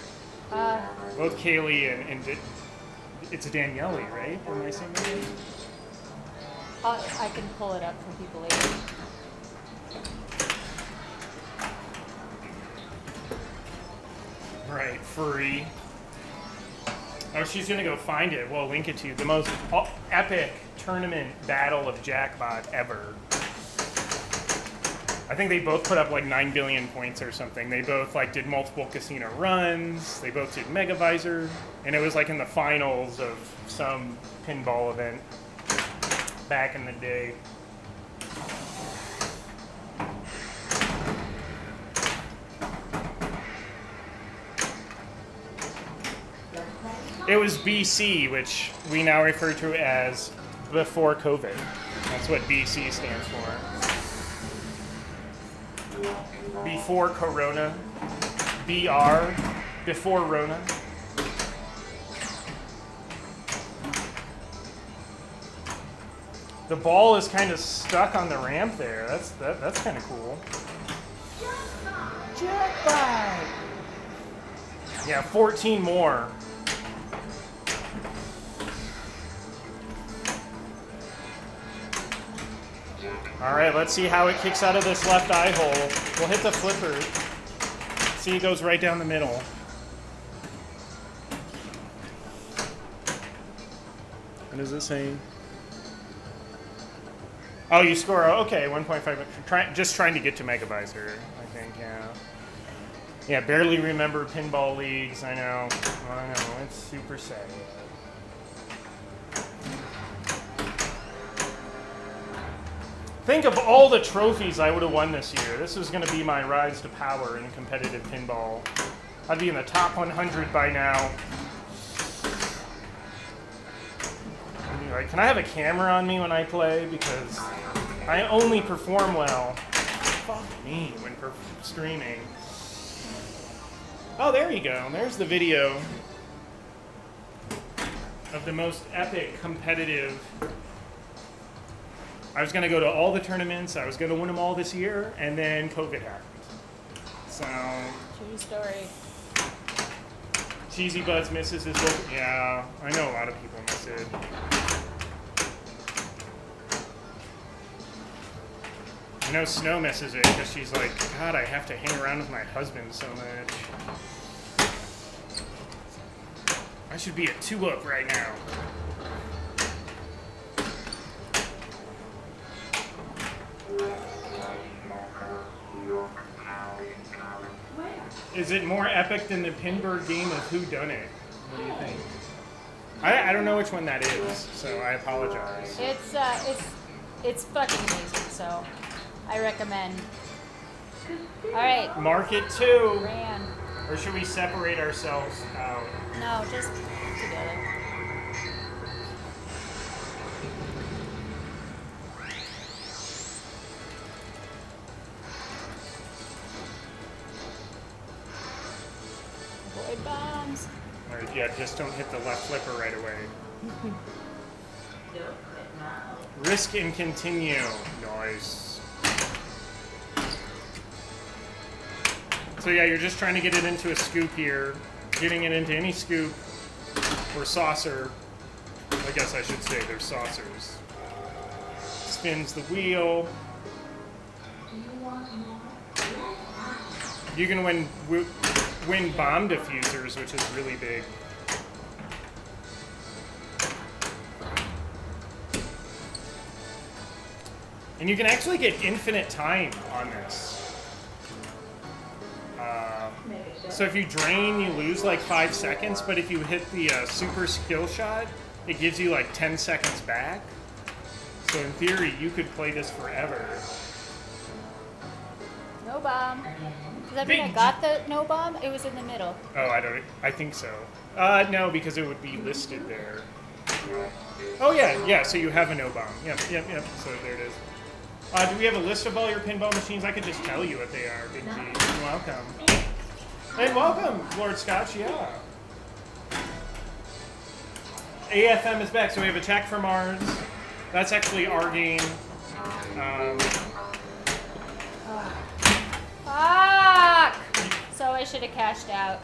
both Kaylee and it's Daniele, right? Am I saying that right? I can pull it up for people later. Right, free. Oh, she's gonna go find it. We'll link it to you. The most epic tournament battle of Jackbot ever. I think they both put up like 9 billion points or something. They both like did multiple casino runs. They both did Mega Visor, and it was like in the finals of some pinball event back in the day. It was BC, which we now refer to as before COVID. That's what BC stands for. Before Corona. BR. Before Rona. The ball is kind of stuck on the ramp there. That's kind of cool. Jackpot! Yeah, 14 more. All right, let's see how it kicks out of this left eye hole. We'll hit the flipper. See, it goes right down the middle. What is it saying? Oh, you score, okay, 1.5. Just trying to get to Mega Visor, I think, yeah. Yeah, barely remember pinball leagues, I know, it's super sad. Think of all the trophies I would have won this year. This was going to be my rise to power in competitive pinball. I'd be in the top 100 by now. Like, can I have a camera on me when I play? Because I only perform well. Fuck me when streaming. Oh, there you go. There's the video of the most epic competitive. I was going to go to all the tournaments. I was going to win them all this year, and then COVID happened. So. True story. Cheesy Butts misses his book. Yeah, I know a lot of people miss it. I know Snow misses it because she's like, God, I have to hang around with my husband so much. I should be at 2-up right now. Is it more epic than the Pinbird game of Who Done It? What do you think? I don't know which one that is, so I apologize. It's fucking amazing, so I recommend. All right. Mark it too. Ran. Or should we separate ourselves out? No, just together. Avoid bombs. Or yeah, just don't hit the left flipper right away. Risk and continue. Nice. So yeah, you're just trying to get it into a scoop here. Getting it into any scoop or saucer. I guess I should say they're saucers. Spins the wheel. You can win bomb diffusers, which is really big. And you can actually get infinite time on this. So if you drain, you lose like 5 seconds, but if you hit the super skill shot, it gives you like 10 seconds back. So in theory, you could play this forever. No bomb. Does that mean I got the no bomb? It was in the middle. Oh, I think so. No, because it would be listed there. Oh yeah, so you have a no bomb. Yep. So there it is. Do we have a list of all your pinball machines? I could just tell you what they are, Big G. Welcome. And welcome, Lord Scotch, yeah. AFM is back, so we have Attack from Mars. That's actually our game. Fuck! So I should have cashed out.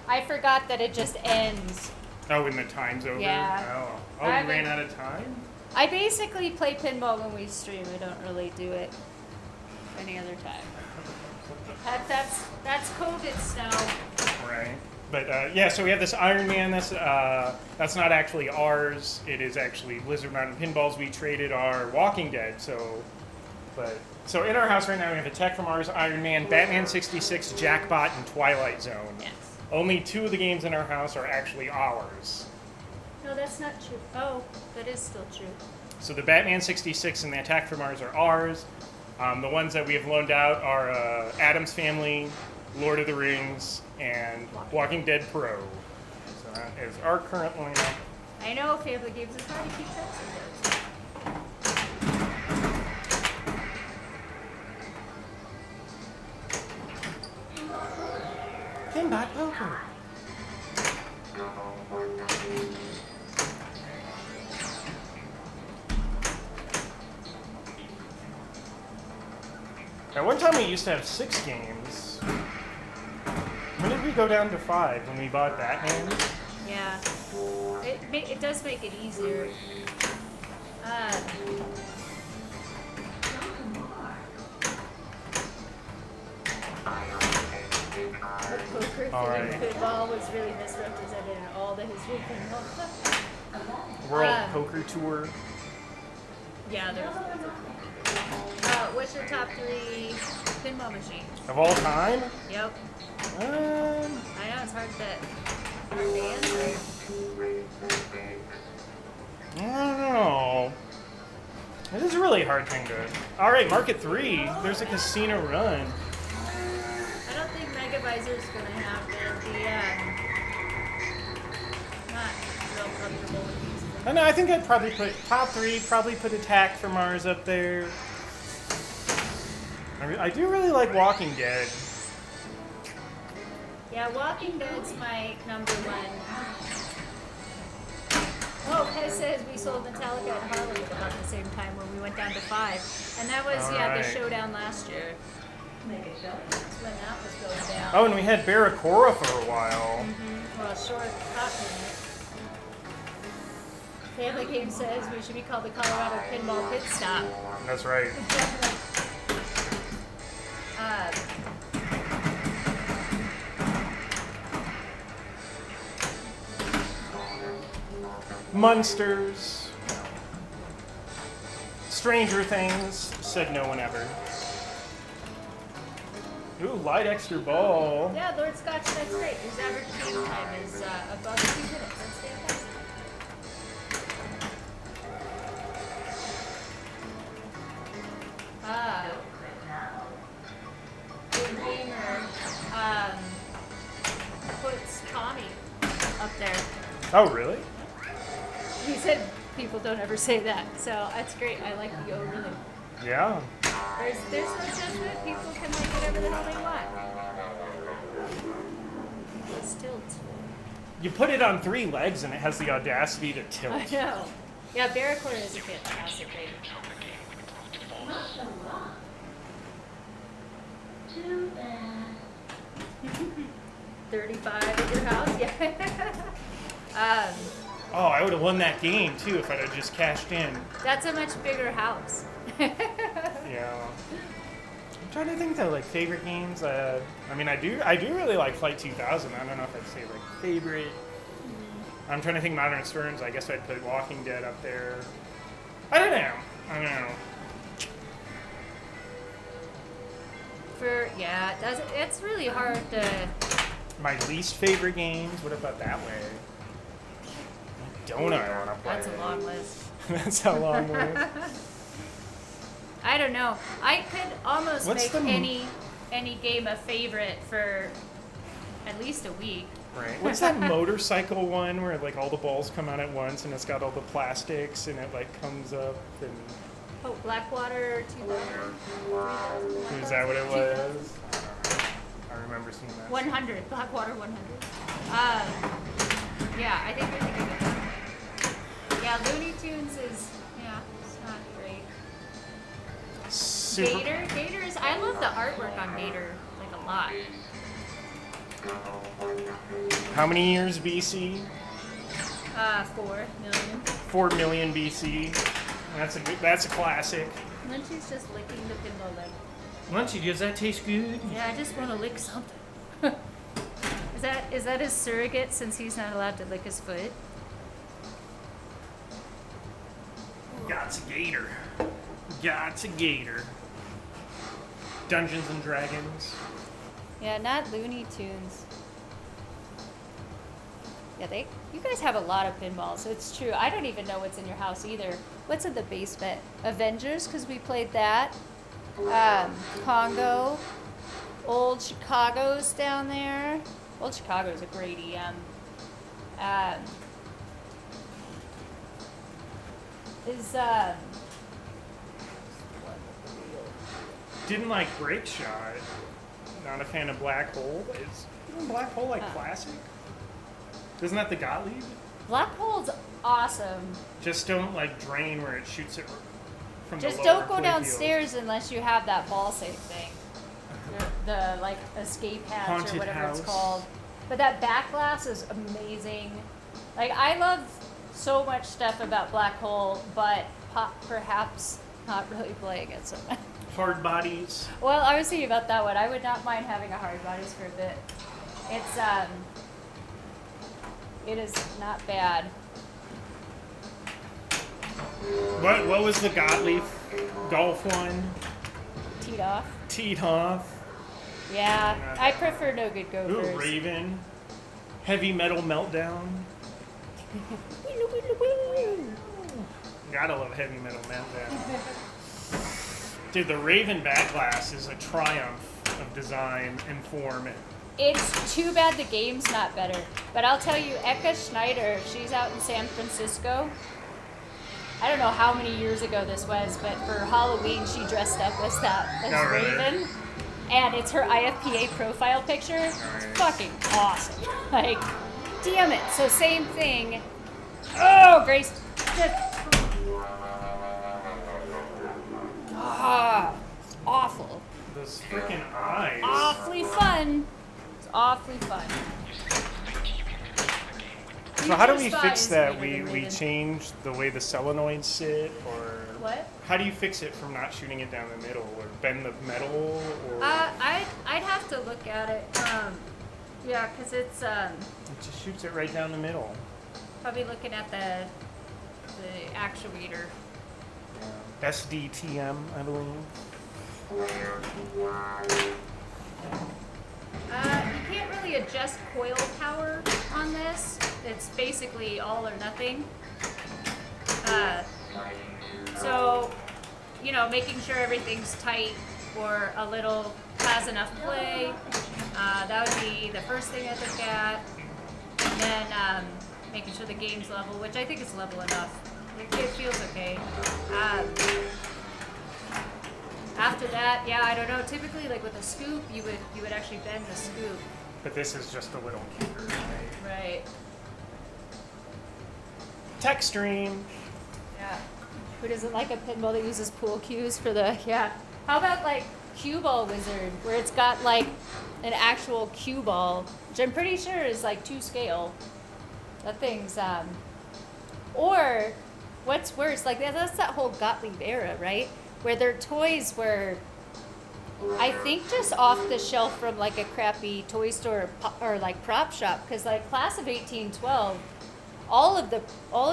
I forgot that it just ends. Oh, when the time's over? Yeah. Oh, you ran out of time? I basically play pinball when we stream. I don't really do it any other time. That's COVID snow. Right. But yeah, so we have this Iron Man. That's not actually ours. It is actually Blizzard Mountain Pinballs. We traded our Walking Dead. So in our house right now we have Attack from Mars, Iron Man, Batman 66, Jackbot, and Twilight Zone. Yes. Only 2 of the games in our house are actually ours. No, that's not true. Oh, that is still true. So the Batman 66 and the Attack from Mars are ours. The ones that we have loaned out are Addams Family, Lord of the Rings, and Walking Dead Pro. So that is our current lineup. I know family games is hard to keep track of those. Pinball Poker. At one time we used to have 6 games. When did we go down to 5? When we bought Batman? Yeah. It does make it easier. The poker Alright. pinball was really misrepresented in all the history of pinball. World Poker Tour. Yeah, there's. What's your top 3 pinball machines? Of all time? Yep. Um, I know it's hard to answer. I don't know. This is a really hard thing to... Alright, Market 3. There's a casino run. I don't think Megavisor's gonna happen. Not real comfortable with these. I know, I think I'd probably put top 3, probably put Attack from Mars up there. I do really like Walking Dead. Yeah, Walking Dead's my number 1. Oh, Pez says we sold Metallica and Harley at about the same time when we went down to 5. And that was, the Alright. showdown last year. That's when that was going down. Oh, and we had Barracuda for a while. Well, short, hot minute. Family Game says we should be called the Colorado Pinball Pit Stop. That's right. Munsters. Stranger Things. Said no one ever. Ooh, light extra ball. Yeah, Lord Scotch, that's great. His average game time is above 2 minutes. That's fantastic. Good gamer puts Tommy up there. Oh, really? He said people don't ever say that, so that's great. I like the overlay. Yeah. There's no judgment. People can like whatever the hell they want. Let's tilt. You put it on 3 legs and it has the audacity to tilt. I know. Yeah, Barracuda is a fantastic thing. Too bad. 35 at your house? Yeah. Oh, I would have won that game too if I'd have just cashed in. That's a much bigger house. Yeah. I'm trying to think though, like favorite games. I mean, I do really like Flight 2000. I don't know if I'd say like favorite. I'm trying to think Modern Returns. I guess I'd put Walking Dead up there. I don't know. It's really hard to. My least favorite games. What about that way? Don't I want to play? That's a long list. That's a long list. I don't know. I could almost What's make the- any game a favorite for at least a week. Right. What's that motorcycle one where like all the balls come out at once and it's got all the plastics and it like comes up and Oh, Blackwater 2000. is that what it was? I remember seeing that. 100. Blackwater 100. Yeah, I think we're thinking of that. Yeah, Looney Tunes is, it's not great. Gator is, I love the artwork on Gator, like a lot. How many years BC? 4 million. 4 million BC. That's a classic. Munchie's just licking the pinball leg. Munchie, does that taste good? Yeah, I just want to lick something. Is that his surrogate since he's not allowed to lick his foot? Got's a gator. Got's a gator. Dungeons and Dragons. Yeah, not Looney Tunes. Yeah, you guys have a lot of pinballs. It's true. I don't even know what's in your house either. What's in the basement? Avengers, because we played that. Congo. Old Chicago's down there. Old Chicago's a great EM. Didn't like Break Shot. Not a fan of Black Hole. Isn't Black Hole like classic? Isn't that the Gottlieb? Black Hole's awesome. Just don't like drain where it shoots it from Just the lower don't go playfield. downstairs unless you have that ball safe thing. The like escape hatch Haunted or whatever house. it's called. But that back glass is amazing. Like I love so much stuff about Black Hole, but perhaps not really playing it so much. Hard bodies. Well, I was thinking about that one. I would not mind having a hard bodies for a bit. It is not bad. What was the Gottlieb golf one? Teed off. Teed off. Yeah, I prefer No Good Gophers. Ooh, Raven. Heavy Metal Meltdown. Gotta love Heavy Metal Meltdown. Dude, the Raven back glass is a triumph of design and form. It's too bad the game's not better. But I'll tell you, Eka Schneider, she's out in San Francisco. I don't know how many years ago this was, but for Halloween she dressed up as Oh, really? Raven. And it's her IFPA profile picture. It's fucking awesome. Like, damn it. So same thing. Oh, Grace. It's awful. Those freaking eyes. Awfully fun. It's awfully fun. So how do we Future fix Spy that? is We better than Raven. change the way the solenoids sit, or What? how do you fix it from not shooting it down the middle, or bend the metal, or I'd have to look at it. Yeah, because it's it just shoots it right down the middle? probably looking at the actuator. SDTM, I believe. You can't really adjust coil power on this. It's basically all or nothing. So, making sure everything's tight or a little has enough play. That would be the first thing I'd look at. And then making sure the game's level, which I think is level enough. It feels okay. After that, yeah, I don't know. Typically, like with a scoop, you would actually bend the scoop. But this is just a little kicker, right? Right. Tech stream. Yeah. Who doesn't like a pinball that uses pool cues for the, yeah. How about like Cue Ball Wizard, where it's got like an actual cue ball, which I'm pretty sure is like 2 scale. That thing's or what's worse, like that's that whole Gottlieb era, right? Where their toys were, I think, just off the shelf from like a crappy toy store or like prop shop. Because like Class of 1812, all of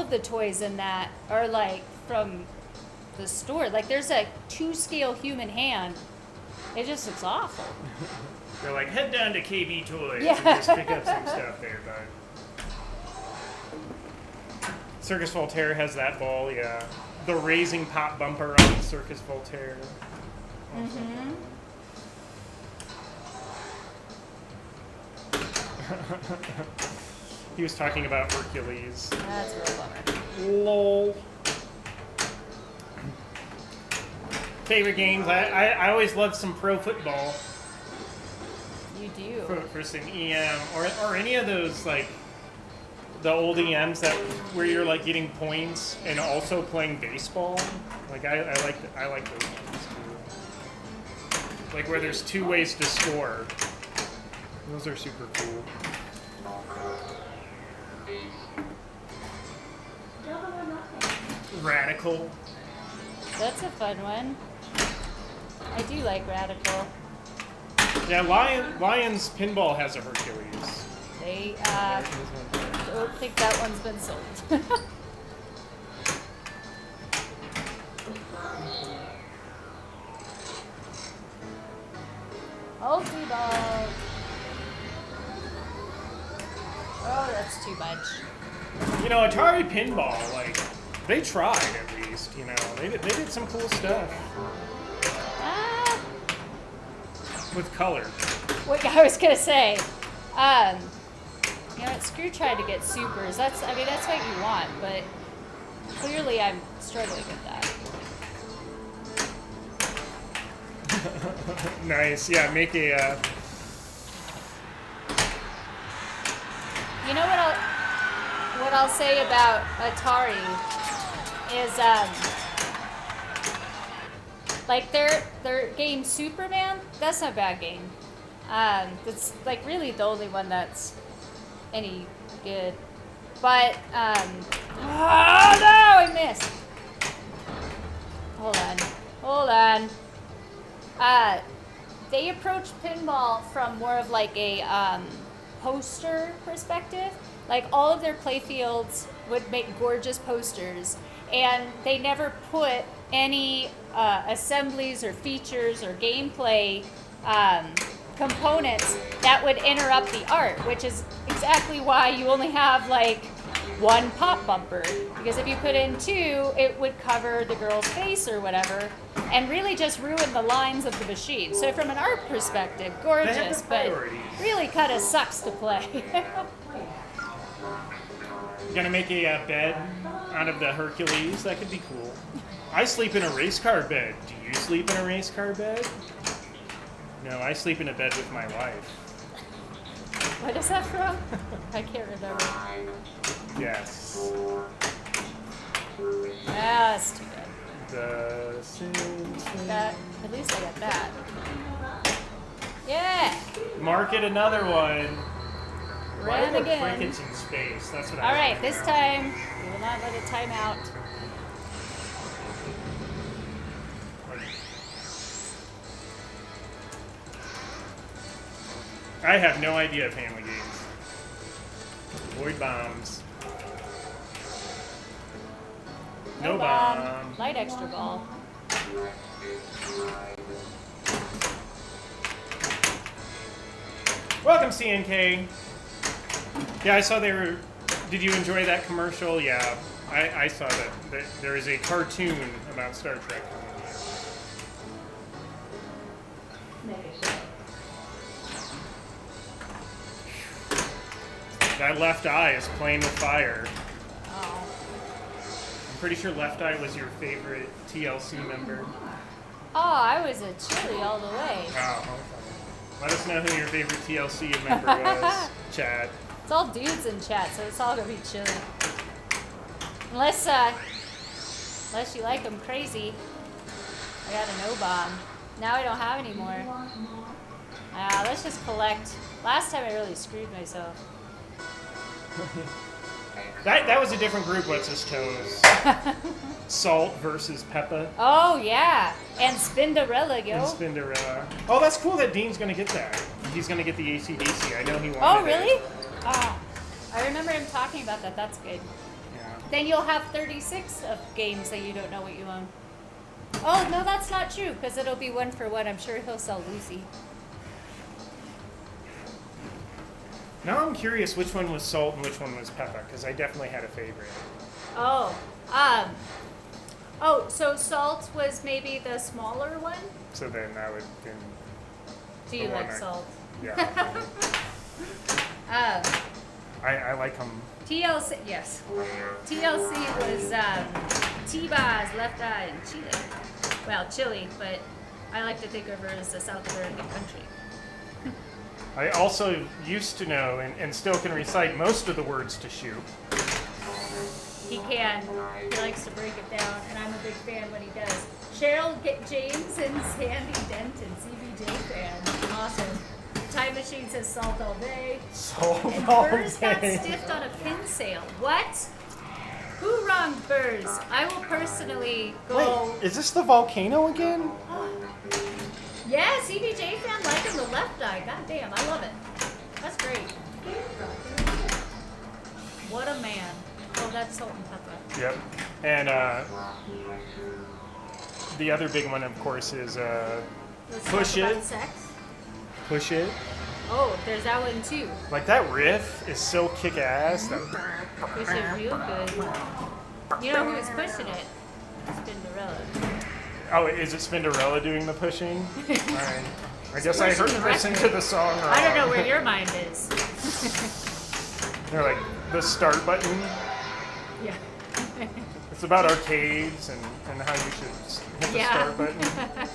the toys in that are like from the store. Like there's a 2-scale human hand. It just looks awful. They're like, head down to KB Toys Yeah. and just pick up some stuff there, bud. Circus Voltaire has that ball, yeah. The raising pop bumper on the Circus Voltaire. Mm-hmm. He was talking about Hercules. That's a real bummer. Lol. Favorite games? I always loved some pro football You do. for some EM or any of those like the old EMs that where you're like getting points and also playing baseball. Like I like those ones too. Like where there's 2 ways to score. Those are super cool. Radical. That's a fun one. I do like Radical. Yeah, Lions Pinball has a Hercules. They don't think that one's been sold. Multi-ball. Oh, that's too much. You know, Atari Pinball, like, they tried at least, you know. They did some cool stuff Ah, with color. what I was gonna say. You know, Screw tried to get supers. That's what you want, but clearly I'm struggling with that. Nice, yeah, make a, You know what I'll say about Atari is like their game Superman, that's not a bad game. That's like really the only one that's any good. But oh no, I missed. Hold on. They approached pinball from more of like a poster perspective. Like all of their playfields would make gorgeous posters, and they never put any assemblies or features or gameplay components that would interrupt the art, which is exactly why you only have like 1 pop bumper, because if you put in 2, it would cover the girl's face or whatever, and really just ruin the lines of the machine. So from an art perspective, gorgeous, but really kind of sucks to play. gonna make a bed out of the Hercules. That could be cool. I sleep in a race car bed. Do you sleep in a race car bed? No, I sleep in a bed with my wife. What is that from? I can't remember. Yes. Ah, that's too bad. The Simpsons. At least I got that. Yeah! Market another one. Why Ran are there again. crickets in space? That's what I Alright, want to this know. time we will not let it time out. I have no idea of Family Games. Void bombs. No bomb. Light extra ball. Welcome, CNK. Yeah, I saw they were. Did you enjoy that commercial? Yeah, I saw that. There is a cartoon about Star Trek. That left eye is playing with fire. Oh. I'm pretty sure Left Eye was your favorite TLC member. Oh, I was a chili all the way. Oh, okay. Let us know who your favorite TLC member was, Chad. It's all dudes in chat, so it's all gonna be chili. Unless you like them crazy. I got a no bomb. Now I don't have any more. Let's just collect. Last time I really screwed myself. That was a different group. What's his toes? Salt versus Peppa Oh, yeah. And Spinderella, and yo. Spinderella. Oh, that's cool that Dean's gonna get that. He's gonna get the AC/DC. I know he wanted Oh, it. really? Oh, I remember him talking about that. That's good. Yeah. Then you'll have 36 of games that you don't know what you own. Oh, no, that's not true, because it'll be 1 for 1. I'm sure he'll sell Lucy. Now I'm curious which one was Salt and which one was Peppa, because I definitely had a favorite. Oh, so Salt was maybe the smaller one? So then I would been Do you The one like I- Salt? yeah. I like them. TLC, yes. TLC was T-Baz, Left Eye, and Chile. Well, Chile, but I like to think of her as a South American country. I also used to know and still can recite most of the words to Shoop. He can. He likes to break it down, and I'm a big fan when he does. Cheryl James and Sandy Denton, CBJ fan. Awesome. Time Machine says Salt all day. Salt And all Burrs got day. stiffed on a pin sale. What? Who wronged Burrs? I will personally go. Wait, is this the volcano again? Yeah, CBJ fan liking the left eye. God damn, I love it. That's great. What a man. Oh, that's Salt and Pepper. Yep. And the other big one, of course, is Let's Push talk It. about sex. Push It. Oh, there's that one too. Like that riff is so kick-ass. That, Push it real good. You know who's pushing it? Spinderella. oh, is it Spinderella doing the pushing? Alright. I guess I pushing heard the listened to record. the song wrong. I don't know where your mind is. They're like the start button. Yeah. It's about arcades and how you should hit the Yeah. start button.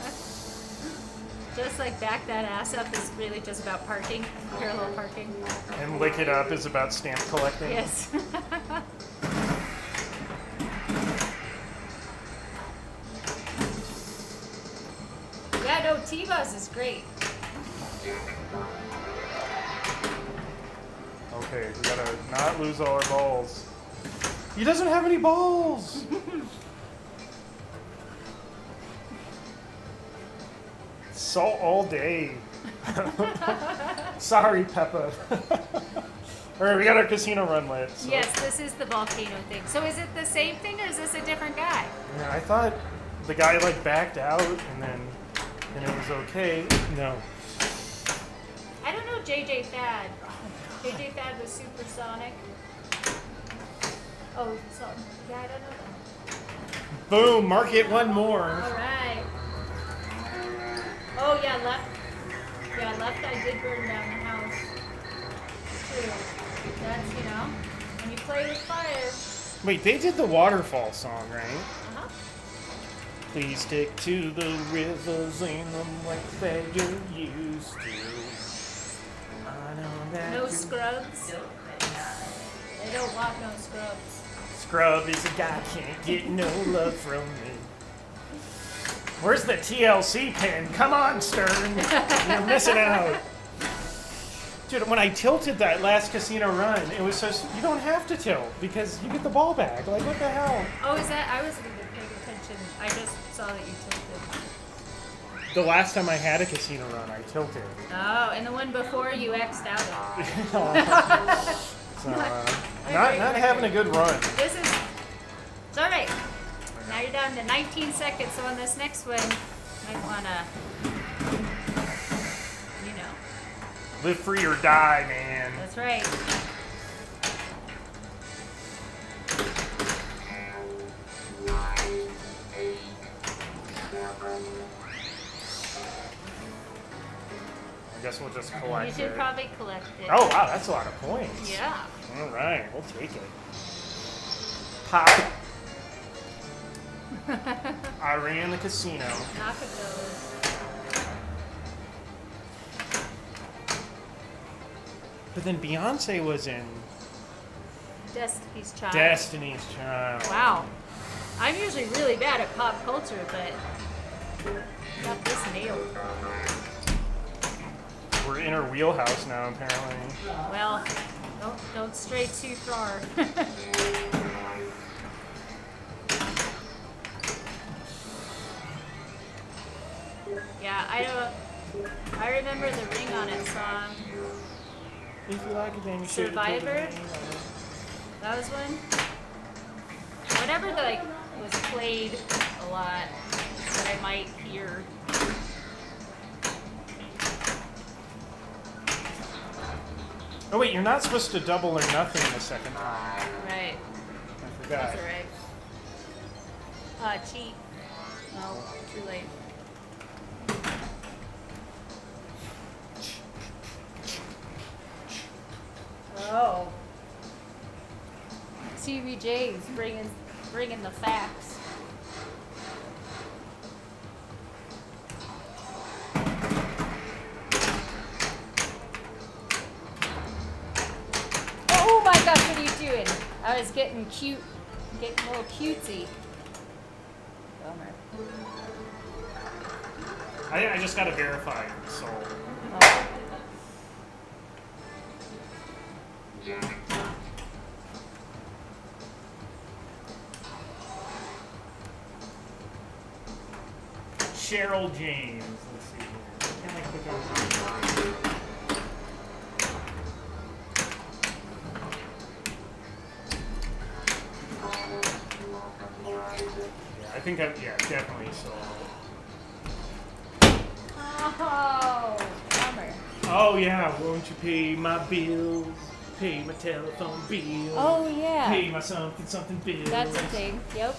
Just like back that ass up is really just about parking, parallel parking. And Lick It Up is about stamp collecting. Yes. Yeah, no, T-Buzz is great. Okay, we gotta not lose all our balls. He doesn't have any balls! Salt all day. Sorry, Peppa. Alright, we got our casino run lit. So. Yes, this is the volcano thing. So is it the same thing or is this a different guy? Yeah, I thought the guy like backed out and it was okay. No. I don't know JJ Fad. JJ Fad was supersonic. Oh, so, yeah, I don't know that. Boom, mark it one more. All right. Oh yeah, left eye did burn down the house. True. That's, you know, when you play with fire. Wait, they did the waterfall song, right? Uh-huh. Please stick to the rivers in them like that you used to. I know that No you- scrubs. They don't want no scrubs. Scrub is a guy can't get no love from me. Where's the TLC pin? Come on, Stern. You're missing out. Dude, when I tilted that last casino run, it was so... You don't have to tilt because you get the ball back. Like, what the hell? Oh, is that? I wasn't even paying attention. I just saw that you tilted. The last time I had a casino run, I tilted. Oh, and the one before you X'd out of. So, not having a good run. This is. It's all right. Now you're down to 19 seconds. So on this next one, you might wanna, you know. Live free or die, man. That's right. I guess we'll just You collect should it. probably collect it. Oh, wow, that's a lot of points. Yeah. All right, we'll take it. Pop. I ran the casino. Knock-a-does. But then Beyonce was in Destiny's Child. Destiny's Child. Wow. I'm usually really bad at pop culture, but got this nailed. We're in her wheelhouse now, apparently. Well, Don't stray too far. Yeah, I remember the Ring on It song. If you like it, then you should. Survivor? That was one? Whatever like was played a lot that I might hear. Oh wait, you're not supposed to double or nothing the second time. Right. I forgot. That's alright. Cheat. No, too late. Oh. CBJ's bringing the facts. Oh my gosh, what are you doing? I was getting cute, getting a little cutesy. Bummer. I just gotta verify, so. Oh. Cheryl James. Let's see here. Can I click on Yeah, I think definitely so. Oh, bummer. Oh yeah, won't you pay my bills? Pay my telephone bill. Oh yeah. Pay my something bills. That's a thing. Yep.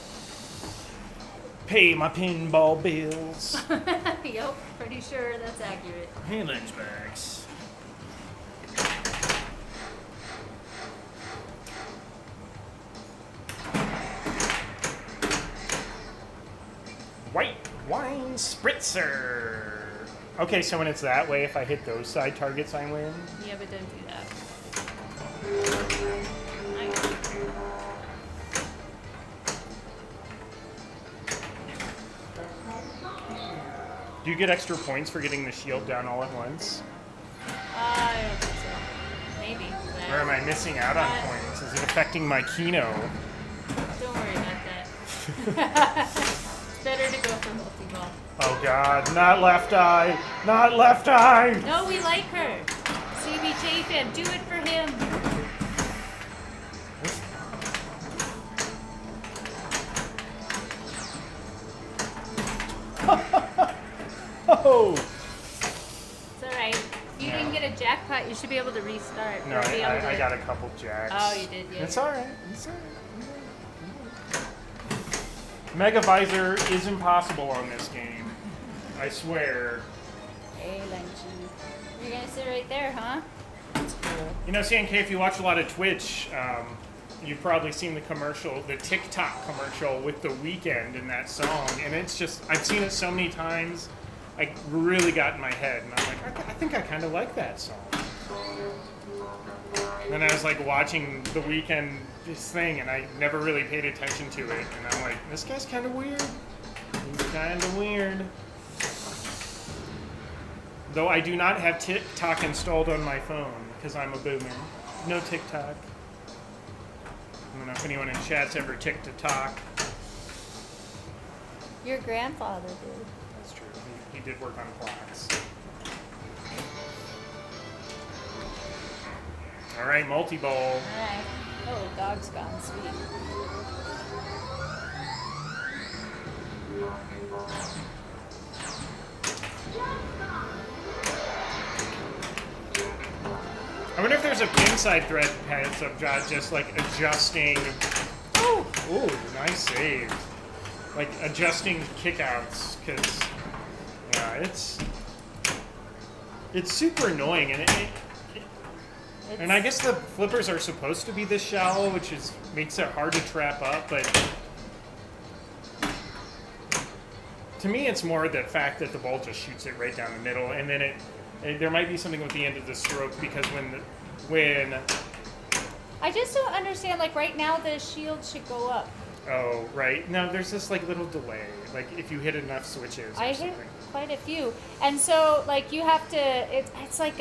Pay my pinball bills. Yep. Pretty sure that's accurate. Hey, lunchbox. White wine spritzer. Okay, so when it's that way, if I hit those side targets, I win. Yeah, but don't do that. Nice. Do you get extra points for getting the shield down all at once? I don't think so. Maybe. But Or am I missing out on points? Is it affecting my Kino? don't worry about that. It's better to go for multi-ball. Oh god, not left eye! Not left eye! No, we like her. CBJ fan, do it for him. Oh! It's alright. If you didn't get a jackpot, you should be able to restart. No, Or be able to... I got a couple jacks. Oh, you did, yeah. It's alright. It's alright. Mega Visor is impossible on this game. I swear. Hey, Lunchy. You're gonna sit right there, huh? You know, CNK, if you watch a lot of Twitch, you've probably seen the commercial, the TikTok commercial with The Weeknd in that song, and it's just, I've seen it so many times, I really got in my head, and I'm like, I think I kind of like that song. And then I was like watching The Weeknd, this thing, and I never really paid attention to it, and I'm like, this guy's kind of weird. He's kind of weird. Though I do not have TikTok installed on my phone, because I'm a boomer. No TikTok. I don't know if anyone in chat's ever ticked a talk. Your grandfather did. That's true. He did work on clocks. All right, multi-ball. Alright. Oh, dog's gone sweet. I wonder if there's a pinside thread pads of just like adjusting. Ooh, nice save. Like adjusting kickouts, because yeah, it's super annoying, and I guess the flippers are supposed to be this shallow, which makes it hard to trap up, but to me it's more the fact that the ball just shoots it right down the middle, and then there might be something with the end of the stroke, because when I just don't understand, like right now the shield should go up. oh right, no, there's this like little delay, like if you hit enough switches or I something. hit quite a few. And so like you have to it's a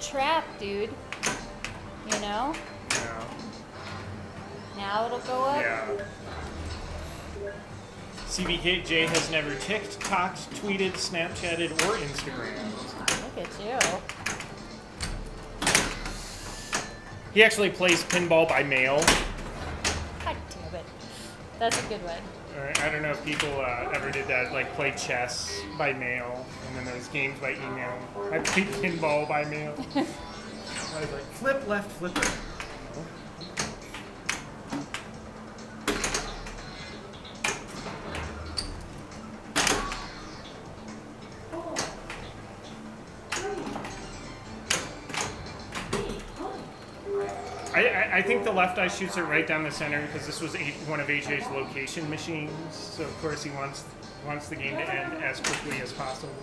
trap, dude. You know? Yeah. Now it'll go up. Yeah. CBKJ has never TikToked, tweeted, Snapchatted, or Instagrammed. Look at you. He actually plays pinball by mail. God damn it. That's a good one. I don't know if people ever did that, like play chess by mail, and then those games by email. I played pinball by mail. I was like, flip left, flip right. I think the left eye shoots it right down the center because this was one of AJ's location machines. So of course he wants the game to end as quickly as possible.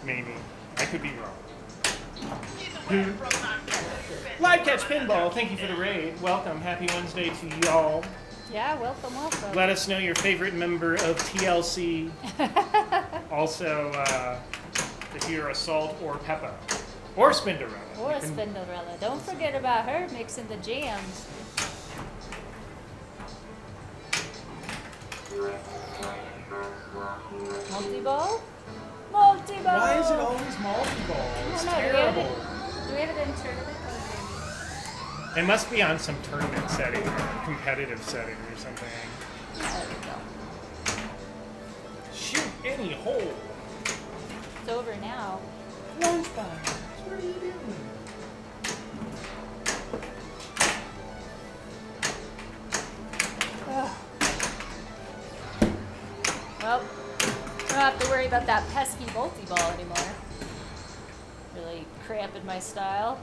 Maybe. I could be wrong. Live Catch Pinball, thank you for the raid. Welcome. Happy Wednesday to y'all. Yeah, welcome, welcome. Let us know your favorite member of TLC. Also, if you're a Salt or Peppa. Or Spinderella. Or Spinderella. Don't forget about her mixing the jams. Multi-ball? Multi-ball! Why is it always multi-ball? It's terrible. Do we have it in tournament? It must be on some tournament setting or competitive setting or something. There we go. Shoot any hole. It's over now. Lunchbox. What are you doing? Ugh. Well, I don't have to worry about that pesky multi-ball anymore. Really cramping my style.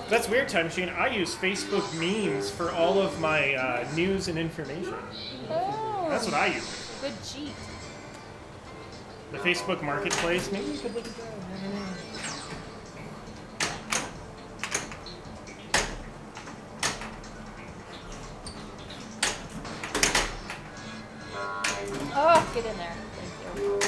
That's weird, Time Machine. I use Facebook memes for all of my news and information. Oh, That's what I use. good cheat. The Facebook Marketplace. Maybe you could look at that. I don't know. Oh, get in there. Thank you.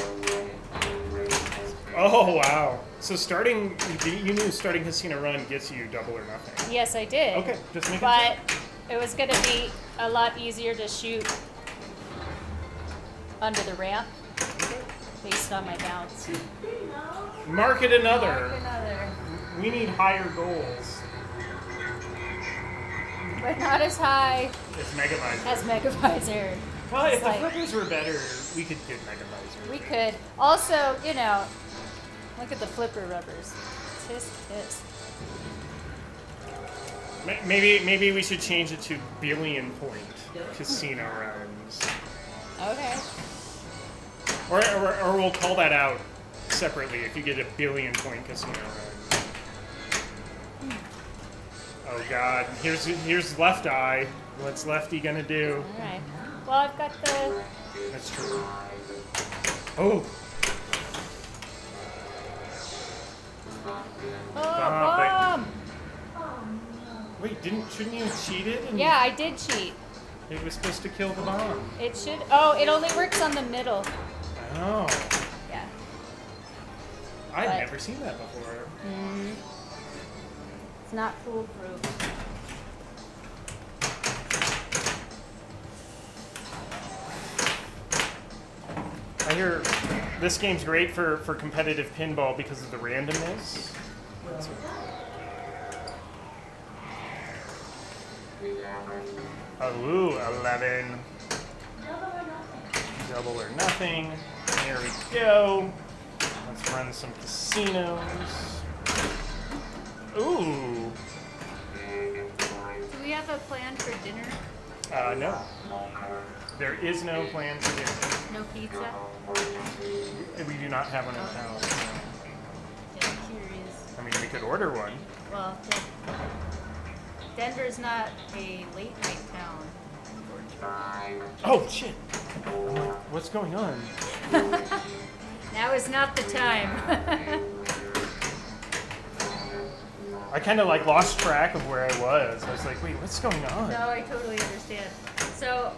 Oh, wow. So you knew starting Casino Run gets you double or nothing. Yes, I did. Okay, just making But sure. it was going to be a lot easier to shoot under the ramp based on my bounce. Market another. Another. We need higher goals. But not as high It's Megavisor. as Megavisor. Well, if It's the like- flippers were better, we could get Megavisor. We could. Also, you know, look at the flipper rubbers. Tisk, tisk. Maybe we should change it to billion point casino runs. Okay. Or we'll call that out separately if you get a billion point casino run. Oh god, here's Left Eye. What's Lefty gonna do? Alright. Well, I've got the... That's true. Oh! Oh, Bomb. bomb! Wait, shouldn't you have cheated? And Yeah, I did cheat. It was supposed to kill the bomb. It should... Oh, it only works on the middle. Oh. Yeah. I've But- never seen that before. It's not foolproof. I hear this game's great for competitive pinball because of the randomness. Oh, ooh, 11. Double or nothing. There we go. Let's run some casinos. Ooh. Do we have a plan for dinner? No. There is no plan for dinner. No pizza? We do not have one in town. Just curious. I mean, we could order one. Well, Denver's not a late night town. Oh, shit. I'm like, what's going on? Now is not the time. I kind of like lost track of where I was. I was like, wait, what's going on? No, I totally understand. So,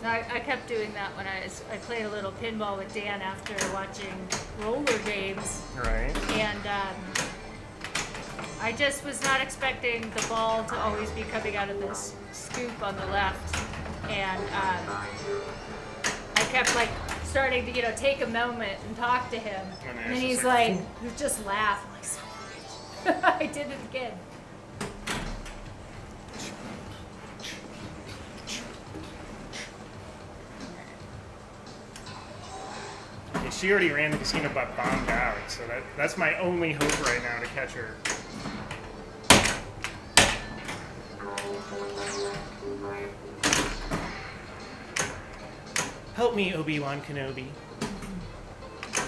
I kept doing that when I played a little pinball with Dan after watching roller games. Right. And I just was not expecting the ball to always be coming out of this scoop on the left. And I kept like starting to, take a moment and talk to him. And then he's like, he just laugh. I'm like, son of a bitch. I did it again. Yeah, she already ran the casino but bombed out, so that's my only hope right now to catch her. Help me, Obi-Wan Kenobi.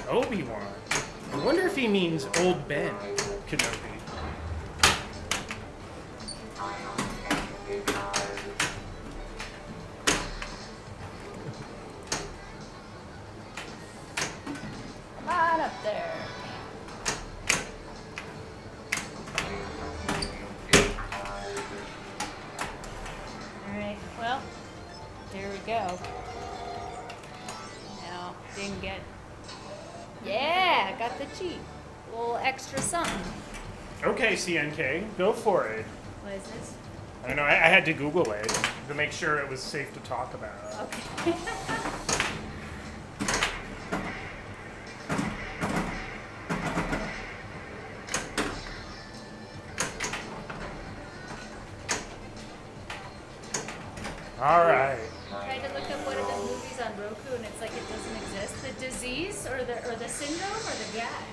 Obi-Wan? I wonder if he means Old Ben Kenobi. Come on up there. Alright, well, there we go. Now, didn't get... Yeah, got the cheat. A little extra something. Okay, CNK, go for it. What is this? I don't know, I had to Google it to make sure it was safe to talk about. Okay. Alright. Tried to look up one of the movies on Roku and it's like it doesn't exist. The disease or the syndrome or the guy?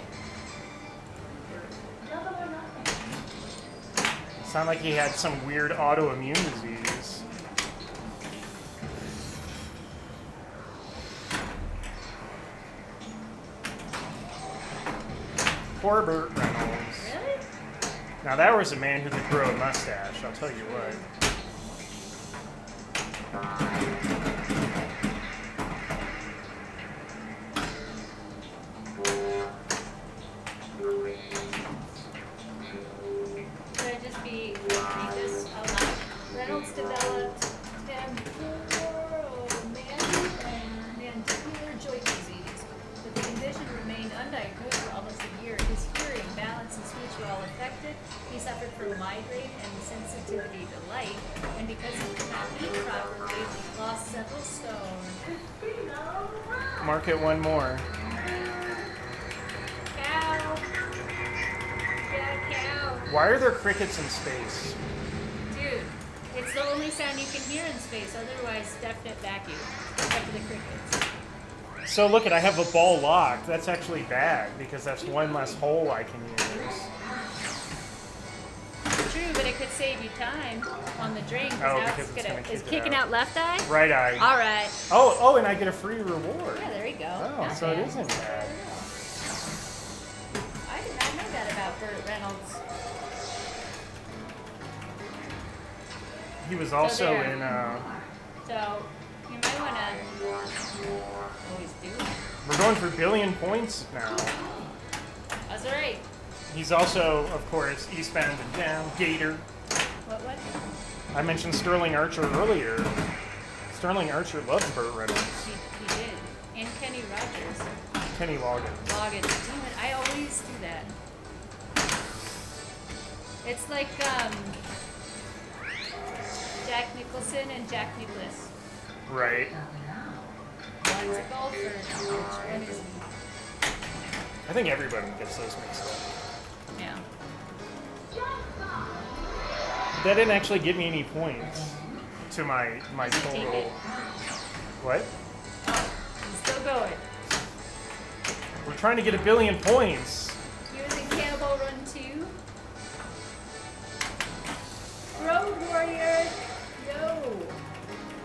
None or nothing. Sound like he had some weird autoimmune disease. Poor Burt Reynolds. Really? Now that was a man who could grow a mustache, I'll tell you what. Should I just read this out loud? Reynolds developed temporal mandibular joint disease, but the condition remained undiagnosed for almost a year. His hearing, balance, and speech were all affected. He suffered from migraine and sensitivity to light, and because he could not eat properly, he lost several stone. Mark it one more. Cow. Yeah, cow. Why are there crickets in space? Dude, it's the only sound you can hear in space, otherwise definite vacuum, except for the crickets. So look I have a ball locked. That's actually bad because that's one less hole I can use. True, but it could save you time on the drain. Oh, Now because it's gonna is kick it kicking out. out left eye? Right eye. All right. Oh, and I get a free reward. Yeah, there you go. Oh, Not so it bad. isn't bad. I did not know that about Burt Reynolds. He was also there. in, So you might want to always do it. we're going for billion points now. That's all right. He's also, of course, Eastbound and Down, Gator. What? I mentioned Sterling Archer earlier. Sterling Archer loves Burt Reynolds. He did. And Kenny Rogers. Kenny Loggins. Loggins. Damn it, I always do that. It's like Jack Nicholson and Jack Nicklaus. Right. One's a golfer. Which one is he? I think everybody gets those mixed up. Yeah. That didn't actually give me any points to my Take total. it. What? He's still going. We're trying to get a billion points. He was in Cannibal Run 2. Road Warrior. Yo.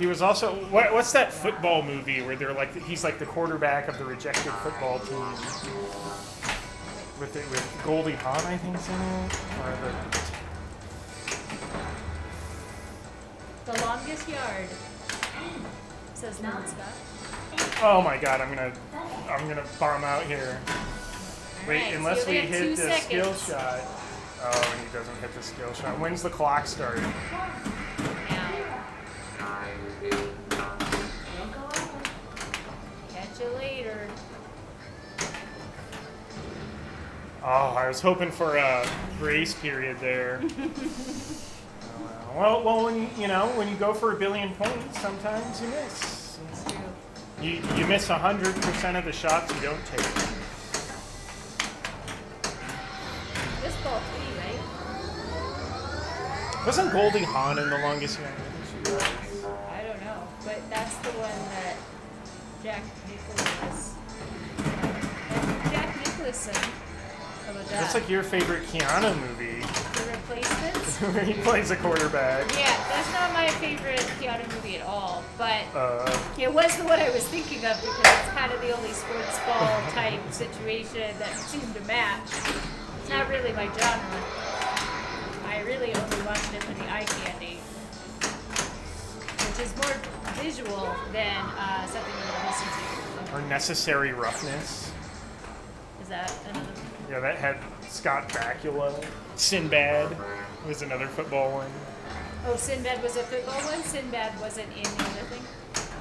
He was also what's that football movie where they're like he's like the quarterback of the rejected football team with Goldie Hawn I think's in it or The Longest Yard. Says non-stop. oh my god I'm gonna bomb out here. Wait, Alright, unless so we you have hit 2 the seconds. skill shot. Oh, and he doesn't hit the skill shot. When's the clock start? Now. weird. Oh, I was hoping for a grace period there. Well, when you go for 1 billion points, sometimes you miss. It's true. You miss 100% of the shots you don't take. This ball 3, right? Wasn't Goldie Hawn in The Longest Yard? I don't know, but that's the one that Jack Nicholson. Jack Nicholson. How about that? That's like your favorite Keanu movie, The Replacements. where he plays a quarterback. Yeah, that's not my favorite Keanu movie at all, but Uh, it was the one I was thinking of because it's kind of the only sports ball type situation that seemed to match. It's not really my genre. I really only watched it for the eye candy, which is more visual than something you would listen to. or Necessary Roughness. Is that another? Yeah, that had Scott Bakula. Sinbad was another football one. Oh, Sinbad was a football one? Sinbad wasn't in the other thing?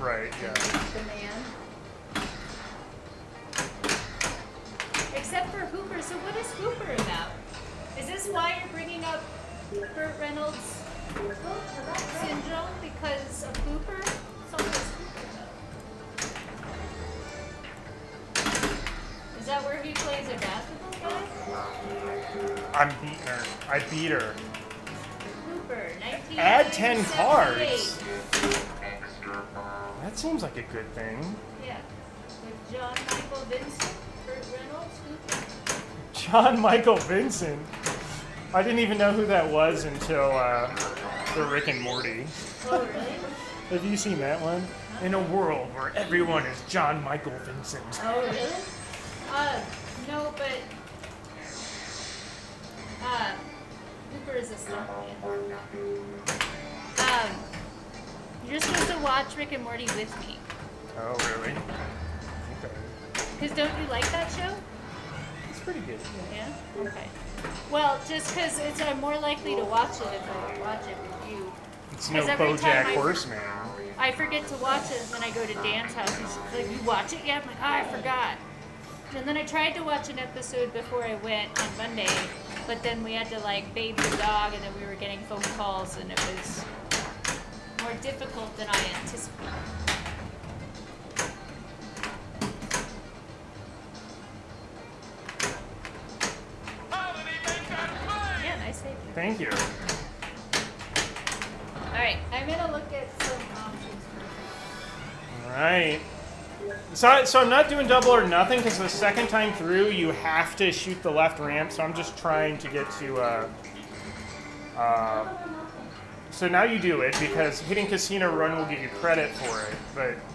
Right, yeah. The man. Except for Hooper. So what is Hooper about? Is this why you're bringing up Burt Reynolds' syndrome? Because of Hooper? So what is Hooper about? Is that where he plays a basketball guy? I'm beating her. I beat her. Hooper, 1978. Add 10 cards. That seems like a good thing. Yeah. With John Michael Vincent, Burt Reynolds, Hooper. John Michael Vincent. I didn't even know who that was until the Rick and Morty. Oh, really? Have you seen that one? In a world where everyone is John Michael Vincent. Oh, really? No, but Hooper is a stunt man. You're supposed to watch Rick and Morty with me. Oh, really? Okay. Because don't you like that show? It's pretty good. Yeah? Okay. Well, just because I'm more likely to watch it if I watch it with you. It's no 'Cause every time Bojack I- Horseman. I forget to watch it, and then I go to Dan's house, and she's like, you watch it yet? I'm like, I forgot. And then I tried to watch an episode before I went on Monday, but then we had to, like, bathe the dog, and then we were getting phone calls, and it was more difficult than I anticipated. Yeah, nice save. Thank you. Alright, I'm gonna look at some options for Alright. So I'm not doing double or nothing because the second time through you have to shoot the left ramp, so I'm just trying to get to so now you do it because hitting Casino Run will give you credit for it,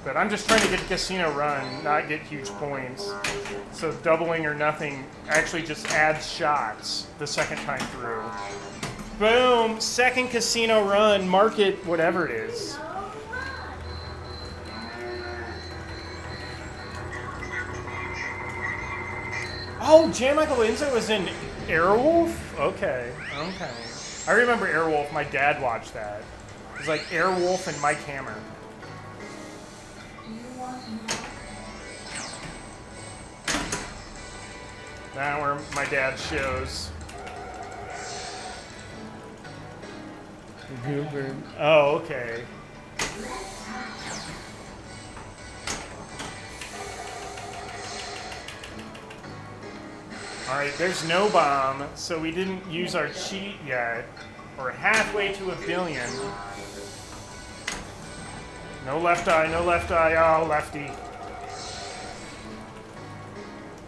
but I'm just trying to get Casino Run, not get huge points. So doubling or nothing actually just adds shots the second time through. Boom! Second Casino Run, mark it whatever it is. Oh, Jan Michael Vincent was in Airwolf? Okay. I remember Airwolf. My dad watched that. It was like Airwolf and Mike Hammer. Now where my dad shows. Oh, okay. Alright, there's no bomb, so we didn't use our cheat yet. We're halfway to 1 billion. No left eye, no left eye. Oh, lefty.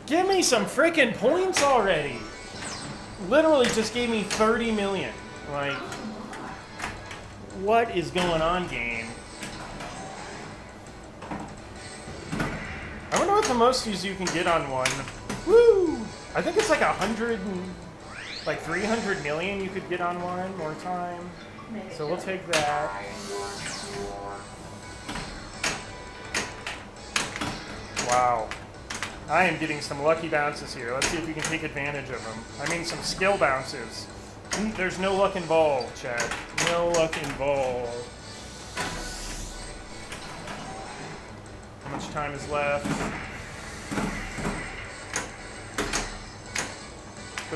Give me some freaking points already. Literally just gave me 30 million. Like, what is going on, game? I wonder what the most views you can get on one. Woo! I think it's like 100 and like 300 million you could get on one more time. So we'll take that. Wow. I am getting some lucky bounces here. Let's see if we can take advantage of them. I mean some skill bounces. There's no luck involved, Chad. No luck involved. How much time is left?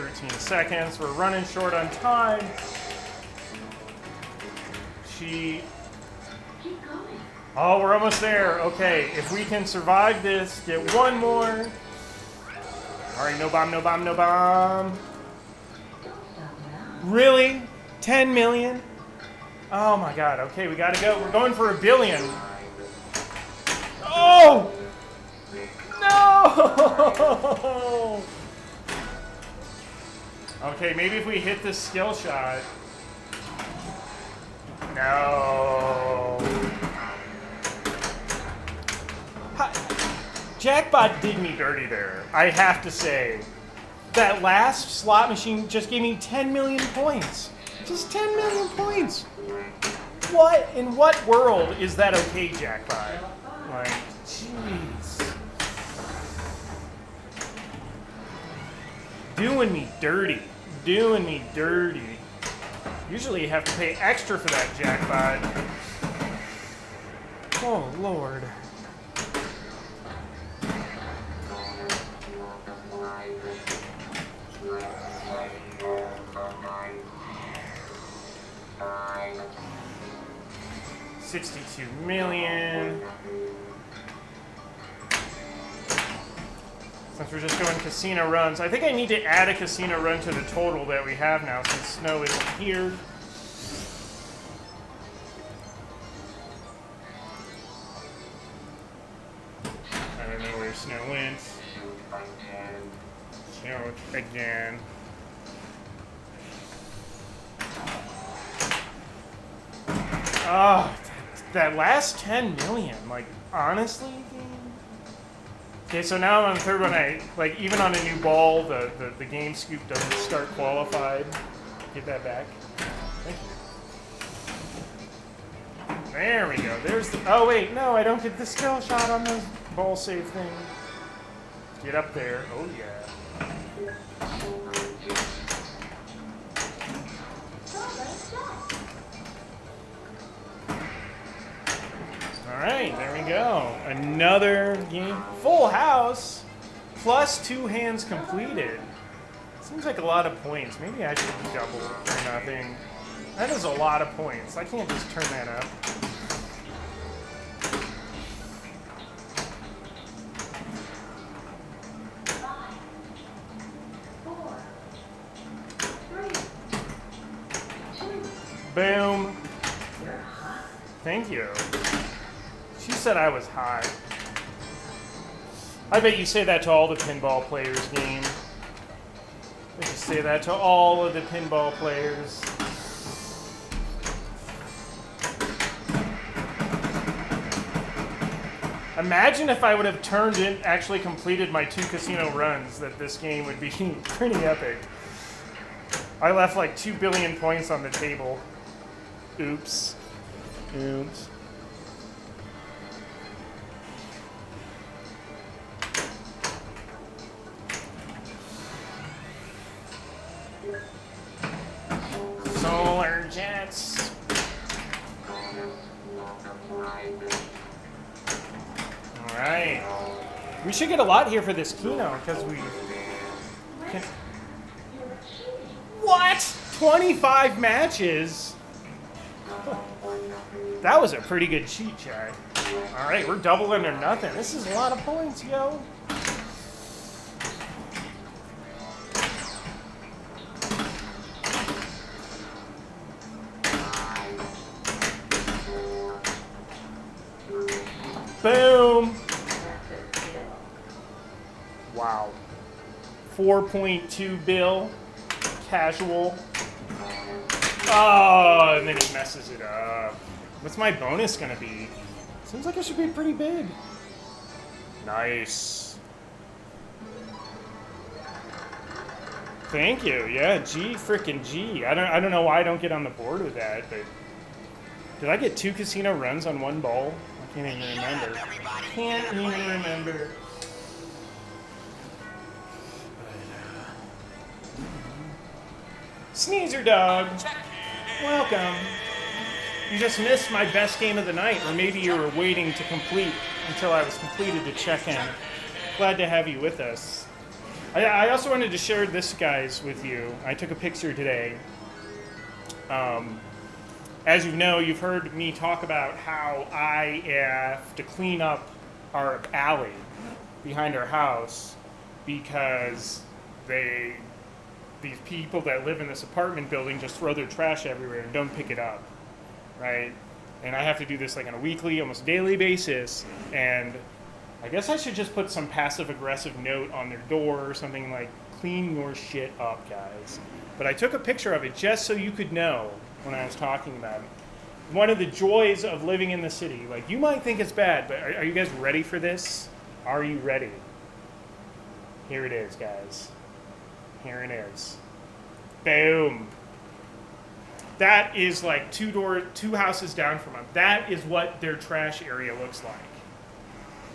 13 seconds. We're running short on time. Keep going. Oh, we're almost there. Okay, if we can survive this, get one more. All right, no bomb, no bomb, no bomb. Don't stop now. Really? 10 million? Oh my god, okay, we gotta go. We're going for $1 billion. Oh! No! Okay, maybe if we hit this skill shot. No. Jackpot did me dirty there, I have to say. That last slot machine just gave me 10 million points. Just 10 million points. What, in what world is that okay, Jackpot? Like, jeez. Doing me dirty. Doing me dirty. Usually you have to pay extra for that Jackpot. Oh, Lord. $62 million. Since we're just going casino runs, I think I need to add a casino run to the total that we have now since Snow isn't here. I don't know where Snow went. Snow again. Oh, that last 10 million, like, honestly, game? Okay, so now I'm on the third one. Like, even on a new ball, the game scoop doesn't start qualified. Get that back. Thank you. There we go. There's the, oh wait, no, I don't get the skill shot on the ball save thing. Get up there. Oh yeah. All right, there we go. Another game. Full house, plus 2 hands completed. Seems like a lot of points. Maybe I should double or nothing. That is a lot of points. I can't just turn that up. Boom. Thank you. She said I was high. I bet you say that to all the pinball players, game. I bet you say that to all of the pinball players. Imagine if I would have turned in, actually completed my 2 casino runs, that this game would be pretty epic. I left like 2 billion points on the table. Oops. Oops. Solar jets. Alright. We should get a lot here for this Keno, because we can... What? 25 matches? That was a pretty good cheat, Chad. Alright, we're doubling or nothing. This is a lot of points, yo. Boom! Wow. 4.2 bill. Casual. Oh, and then he messes it up. What's my bonus gonna be? Seems like it should be pretty big. Nice. Thank you. Yeah, G frickin' G. I don't know why I don't get on the board with that, but did I get 2 casino runs on 1 ball? I can't even remember. Can't even remember. Sneezer Dog, welcome. You just missed my best game of the night, or maybe you were waiting to complete until I was completed to check in. Glad to have you with us. I also wanted to share this, guys, with you. I took a picture today. As you know, you've heard me talk about how I have to clean up our alley behind our house because these people that live in this apartment building just throw their trash everywhere and don't pick it up, right? And I have to do this like on a weekly, almost daily basis. And I guess I should just put some passive-aggressive note on their door or something like, clean your shit up, guys. But I took a picture of it just so you could know when I was talking about it. One of the joys of living in the city. Like, you might think it's bad, but are you guys ready for this? Are you ready? Here it is, guys. Here it is. Boom. That is like two houses down from them. That is what their trash area looks like.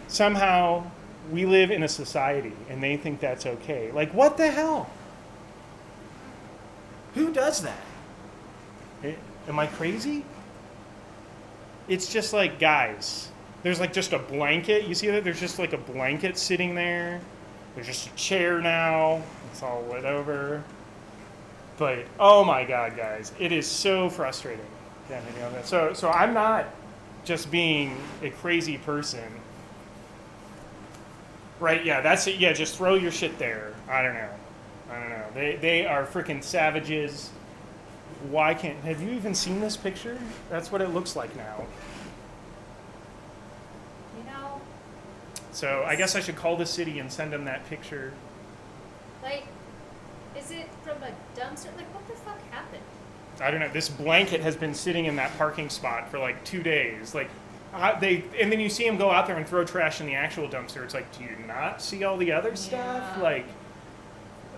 Somehow, we live in a society, and they think that's okay. Like, what the hell? Who does that? Am I crazy? It's just like, guys, there's like just a blanket. You see that? There's just like a blanket sitting there. There's just a chair now. It's all lit over. But, oh my God, guys, it is so frustrating. Yeah, you know, so I'm not just being a crazy person. Right, yeah, that's it. Yeah, just throw your shit there. I don't know. They are freaking savages. Why can't... Have you even seen this picture? That's what it looks like now. You know... So I guess I should call the city and send them that picture. Like, is it from a dumpster? Like, what the fuck happened? I don't know. This blanket has been sitting in that parking spot for like 2 days. Like, and then you see them go out there and throw trash in the actual dumpster. It's like, do you not see all the other stuff? Like,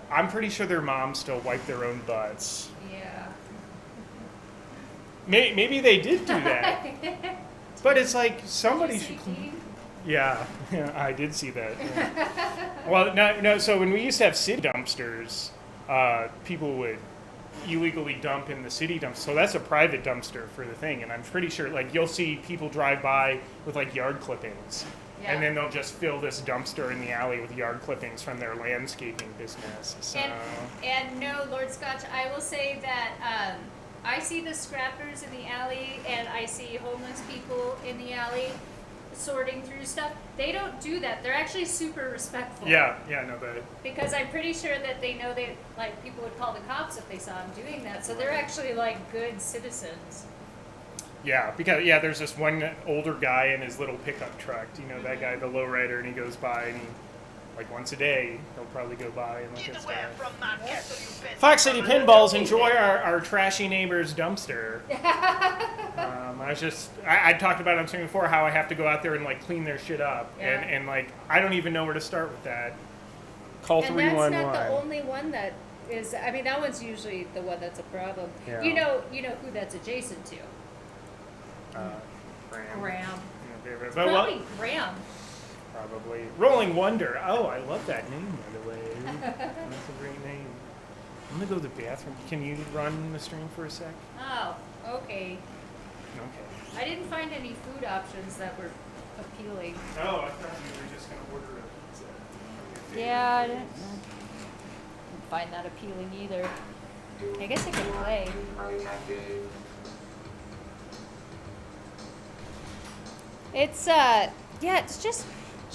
I'm pretty sure their moms still wipe their own butts. Yeah. Maybe they did do that. But it's like, somebody should... Yeah, I did see that. Yeah. Well, no. So when we used to have city dumpsters, people would illegally dump in the city dumpster. So that's a private dumpster for the thing. And I'm pretty sure, like, you'll see people drive by with, like, yard clippings. Yeah. And then they'll just fill this dumpster in the alley with yard clippings from their landscaping business. So. And no, Lord Scotch, I will say that I see the scrappers in the alley and I see homeless people in the alley sorting through stuff. They don't do that. They're actually super respectful. Yeah, no, but... Because I'm pretty sure that they know like, people would call the cops if they saw them doing that. So they're actually, like, good citizens. Yeah, because, there's this one older guy in his little pickup truck. You know, that guy, the lowrider, and he goes by, and he, like, once a day, he'll probably go by and look at stuff. Fox City Pinballs, enjoy our trashy neighbor's dumpster. I talked about it on stream before, how I have to go out there and, like, clean their shit up. Yeah. And like, I don't even know where to start with that. Call 311. And that's not the only one that is, I mean, that one's usually the one that's a problem. Yeah. You know who that's adjacent to. Graham. Probably Graham. Probably. Rolling Wonder. Oh, I love that name, by the way. That's a great name. I'm going to go to the bathroom. Can you run the stream for a sec? Oh, okay. Okay. I didn't find any food options that were appealing. Oh, I thought you were just going to order a pizza. Yeah, I didn't find that appealing either. I guess I could play. It's just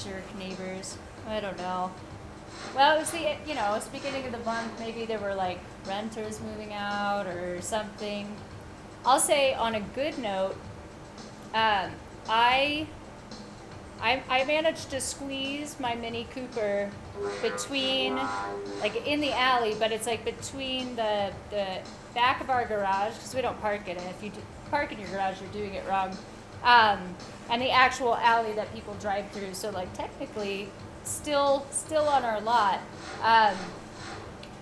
jerk neighbors. I don't know. Well, it was it's the beginning of the month. Maybe there were, like, renters moving out or something. I'll say, on a good note, I managed to squeeze my Mini Cooper between, like, in the alley, but it's, like, between the back of our garage, because we don't park in it. If you park in your garage, you're doing it wrong. And the actual alley that people drive through. So, like, technically, still on our lot.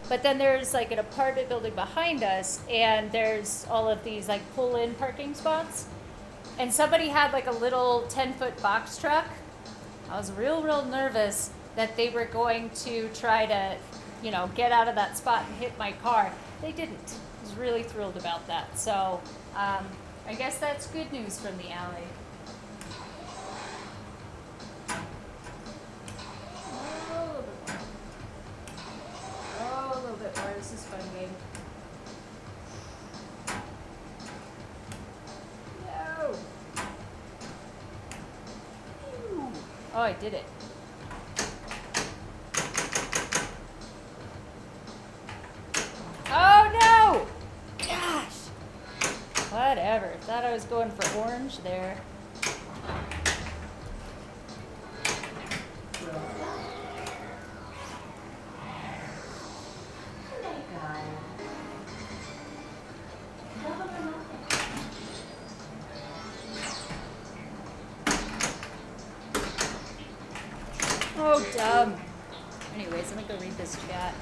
But then there's, like, an apartment building behind us, and there's all of these, like, pull-in parking spots. And somebody had, like, a little 10-foot box truck. I was real nervous that they were going to try to, get out of that spot and hit my car. They didn't. I was really thrilled about that. So, I guess that's good news from the alley. Oh, I did it. Oh no! Gosh! Whatever. Thought I was going for orange there. Oh, dumb. Anyways, let me go read this chat.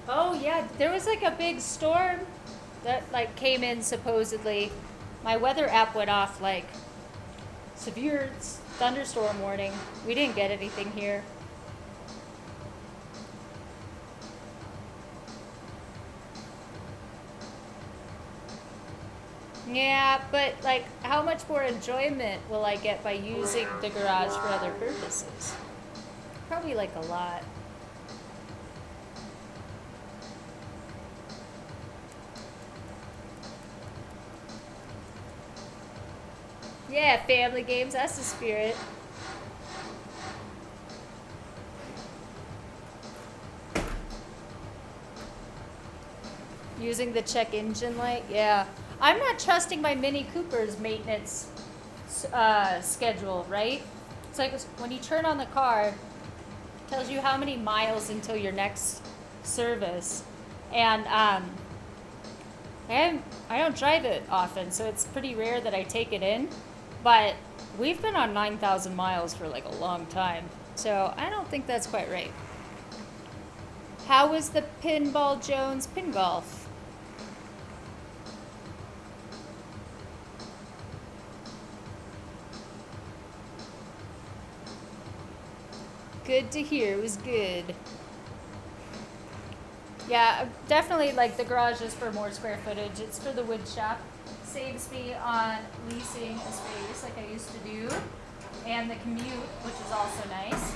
Oh yeah, there was like a big storm that like came in supposedly. My weather app went off like severe thunderstorm warning. We didn't get anything here. Yeah, but like how much more enjoyment will I get by using the garage for other purposes? Probably like a lot. Yeah, family games, that's the spirit. Using the check engine light, yeah. I'm not trusting my Mini Cooper's maintenance schedule, right? It's like when you turn on the car, it tells you how many miles until your next service. And I don't drive it often, so it's pretty rare that I take it in. But we've been on 9,000 miles for like a long time, so I don't think that's quite right. How was the Pinball Jones pin golf? Good to hear. It was good. Yeah, definitely like the garage is for more square footage. It's for the wood shop. Saves me on leasing a space like I used to do. And the commute, which is also nice.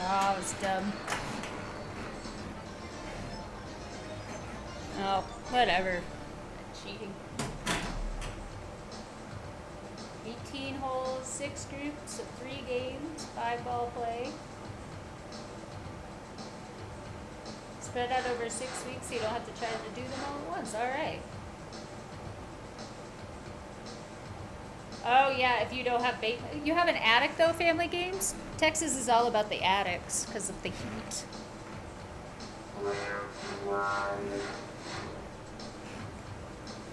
Oh, it's dumb. Oh, whatever. Cheating. 18 holes, 6 groups of 3 games, 5-ball play. Spread out over 6 weeks so you don't have to try to do them all at once. All right. Oh yeah, if you don't have you have an attic though, family games? Texas is all about the attics because of the heat.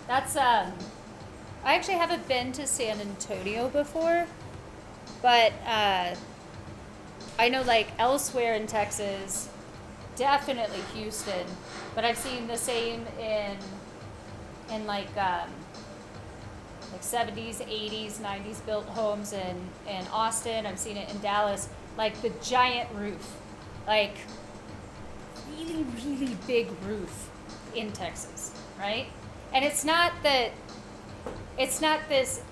That's I actually haven't been to San Antonio before, but I know like elsewhere in Texas, definitely Houston, but I've seen the same in like 70s, 80s, 90s built homes in Austin. I've seen it in Dallas, like the giant roof, like really, really big roof in Texas, right? And it's not this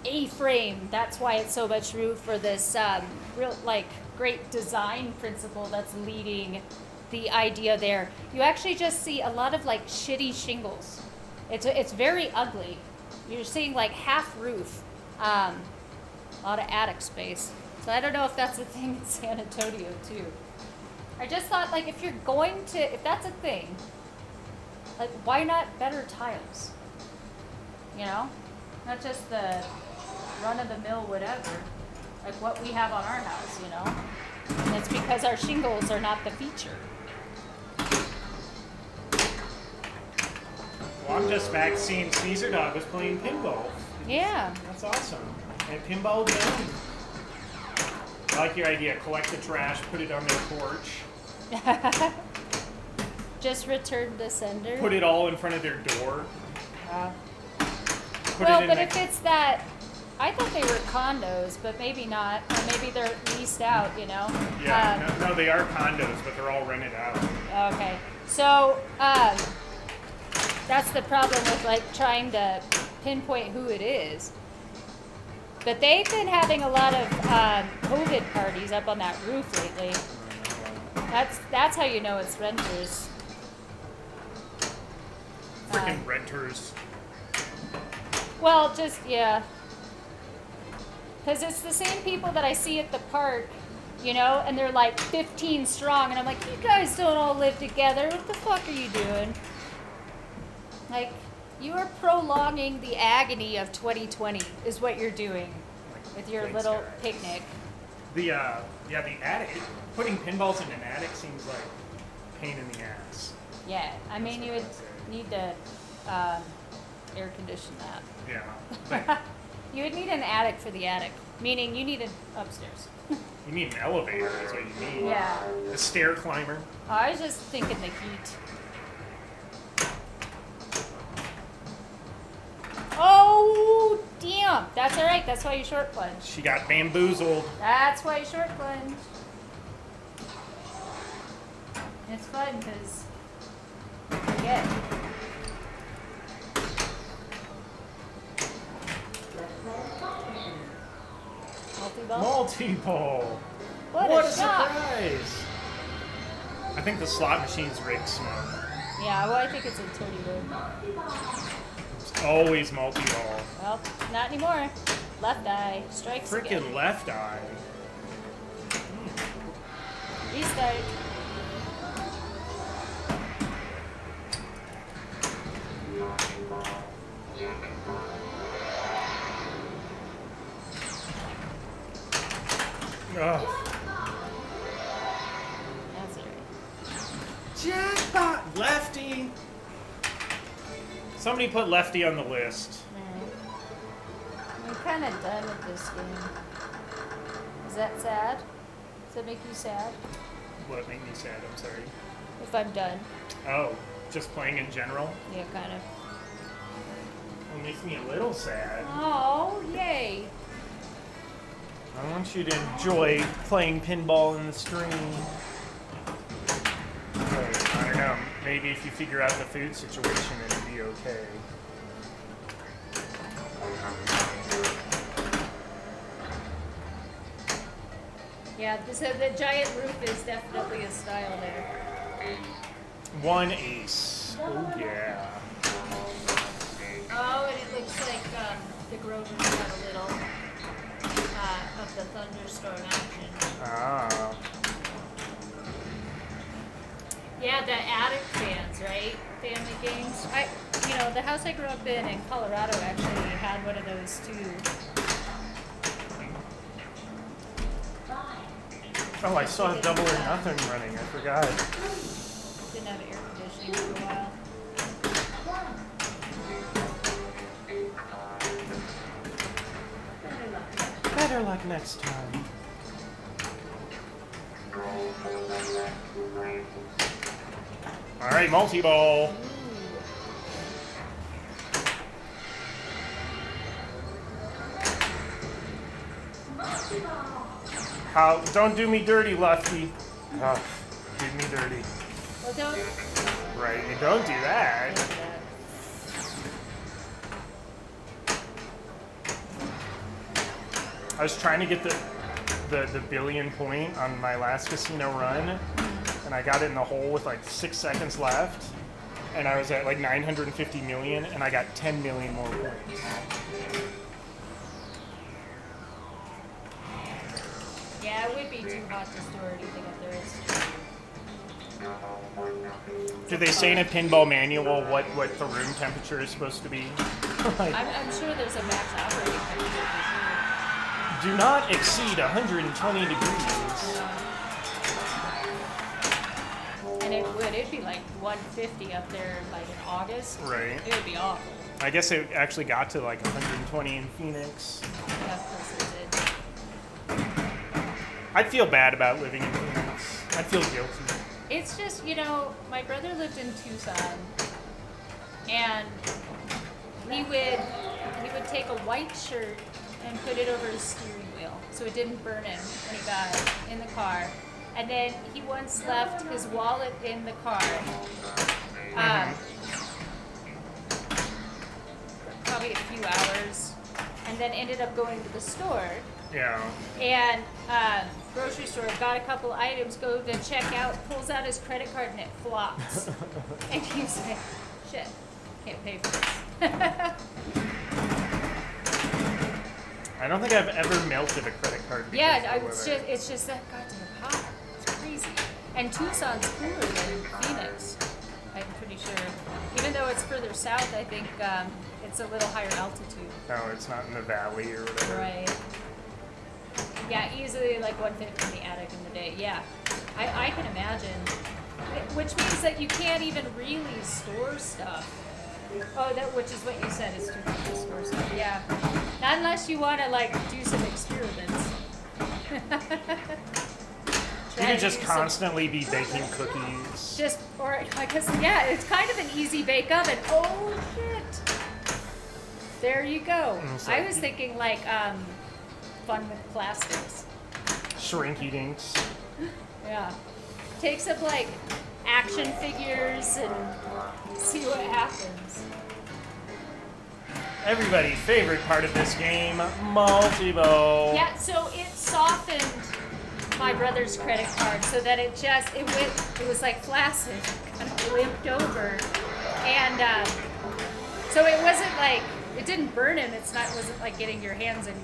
A-frame, that's why it's so much roof, or this real like great design principle that's leading the idea there. You actually just see a lot of like shitty shingles. It's very ugly. You're seeing like half roof, a lot of attic space. So I don't know if that's a thing in San Antonio too. I just thought like if that's a thing, like why not better tiles? You know, not just the run-of-the-mill whatever, like what we have on our house, you know. And it's because our shingles are not the feature. Well, I'm just back seeing Caesar Dog was playing pinball. Yeah. That's awesome. And pinball done. I like your idea. Collect the trash, put it on their porch. Just return the sender. Put it all in front of their door. Put Well, it in but the- if it's that, I thought they were condos, but maybe not, or maybe they're leased out. You know. Yeah, no, they are condos, but they're all rented out. Okay. So that's the problem with like trying to pinpoint who it is. But they've been having a lot of COVID parties up on that roof lately. That's how you know it's renters. Freaking renters. Well, just yeah. Because it's the same people that I see at the park, you know, and they're like 15 strong, and I'm like, you guys don't all live together. What the fuck are you doing? Like, you are prolonging the agony of 2020 is what you're doing with your Thanks, little guys. picnic. The attic. Putting pinballs in an attic seems like a pain in the ass. Yeah, I mean, you would need to air condition that. Yeah. But You would need an attic for the attic, meaning you need an upstairs. you need an elevator, is what you need. Yeah. A stair climber. I was just thinking the heat. Oh, damn. That's all right. That's why you short plunge. She got bamboozled. That's why you short plunge. It's fun because you forget. Multi-ball. Multi-ball. What What a a shot. surprise! I think the slot machine's rigged smart. Yeah, well, I think it's a titty rig. It's always multi-ball. Well, not anymore. Left eye. Strikes again. Frickin' left eye. Restart. Ugh. That's it. Jackpot! Lefty! Somebody put lefty on the list. Alright. I'm kind of done with this game. Is that sad? Does that make you sad? What made me sad? I'm sorry. If I'm done. Oh, just playing in general? Yeah, kind of. It makes me a little sad. Oh, yay. I want you to enjoy playing pinball in the stream. But, I don't know. Maybe if you figure out the food situation, it'll be okay. Yeah, so the giant roof is definitely a style there. One ace. Oh yeah. Oh, and it looks like the Grover's got a little of the thunderstorm action. Ah. Yeah, the attic fans, right? Family games. The house I grew up in Colorado actually had one of those too. Oh, I saw Double or Nothing running. I forgot. Didn't have air conditioning for a while. Better luck next time. All right, multi-ball. How? Don't do me dirty, Lefty. Oh, do me dirty. Well, don't Right, you don't do that. do that. I was trying to get the billion point on my last casino run, and I got it in the hole with like 6 seconds left, and I was at like 950 million, and I got 10 million more points. Yeah, it would be too hot to store anything up there. Do they say in a pinball manual what the room temperature is supposed to be? Like, I'm sure there's a max operating temperature. do not exceed 120 degrees. And it'd be like 150 up there like in August. Right. It would be awful. I guess it actually got to like 120 in Phoenix. Yeah, of course it did. I'd feel bad about living in Phoenix. I'd feel guilty. It's just, my brother lived in Tucson, and he would take a white shirt and put it over his steering wheel so it didn't burn him when he got in the car. And then he once left his wallet in the car. Probably a few hours, and then ended up going to the store. Yeah. And grocery store, got a couple items, go to check out, pulls out his credit card and it flops. And he's like, shit, can't pay for this. I don't think I've ever melted a credit card. Yeah, it's just that goddamn hot. It's crazy. And Tucson's cooler than Phoenix, I'm pretty sure. Even though it's further south, I think it's a little higher altitude. No, it's not in the valley or whatever. Right. Yeah, easily like 150 in the attic in the day. Yeah, I can imagine. Which means that you can't even really store stuff. Oh, which is what you said is too much to store stuff. Yeah, not unless you want to like do some experiments. You could just constantly be baking cookies. Or I guess, yeah, it's kind of an easy bake oven. Oh shit! There you go. I was thinking like fun with plastics. Shrinky dinks. Yeah. Take some like action figures and see what happens. Everybody's favorite part of this game, multi-bowl. Yeah, so it softened my brother's credit card so that it was like flaccid, kind of limped over. And so it wasn't like, it didn't burn him. It wasn't like getting your hands in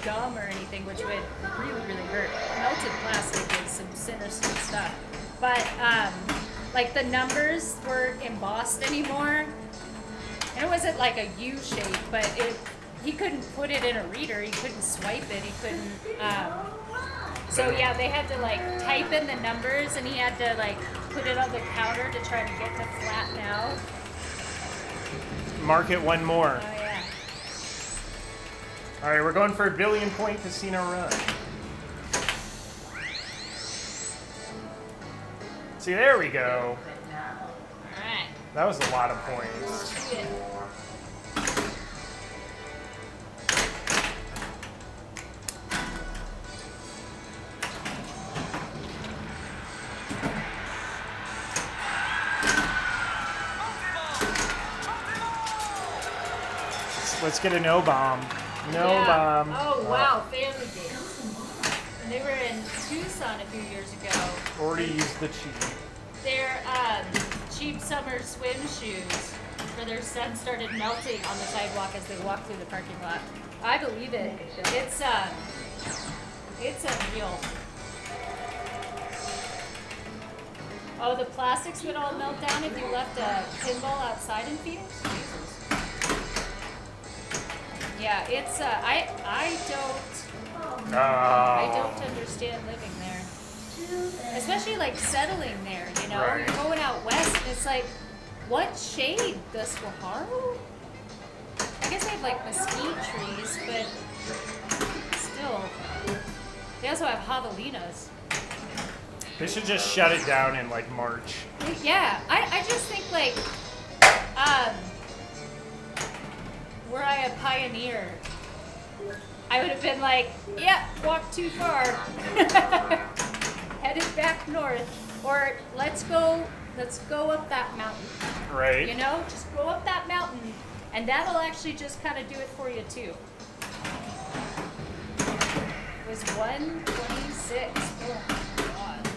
gum or anything, which would really, really hurt. Melted plastic is some sinister stuff. But like the numbers weren't embossed anymore. And it wasn't like a U shape, but he couldn't put it in a reader. He couldn't swipe it. He couldn't. So yeah, they had to like type in the numbers, and he had to like put it on the counter to try to get to flatten out. Mark it one more. Oh yeah. All right, we're going for a billion point casino run. See, there we go. All right. That was a lot of points. Good. Let's get a no bomb. No Yeah. bomb. Oh wow, family games. And they were in Tucson a few years ago. Already used the cheat. Their cheap summer swim shoes for their son started melting on the sidewalk as they walked through the parking lot. I believe it. It's unreal. Oh, the plastics would all melt down if you left a pinball outside in Phoenix? Jesus. Yeah, it's I don't understand living there. Especially like settling there, you know? Right. You're going out west and it's like, what shade? The saguaro? I guess they have like mesquite trees, but still. They also have javelinas. They should just shut it down in like March. Yeah, I just think like, were I a pioneer, I would have been like, yeah, walk too far. Headed back north. Or let's go up that mountain. Right. You know, just go up that mountain and that'll actually just kind of do it for you too. It was 126. Oh god.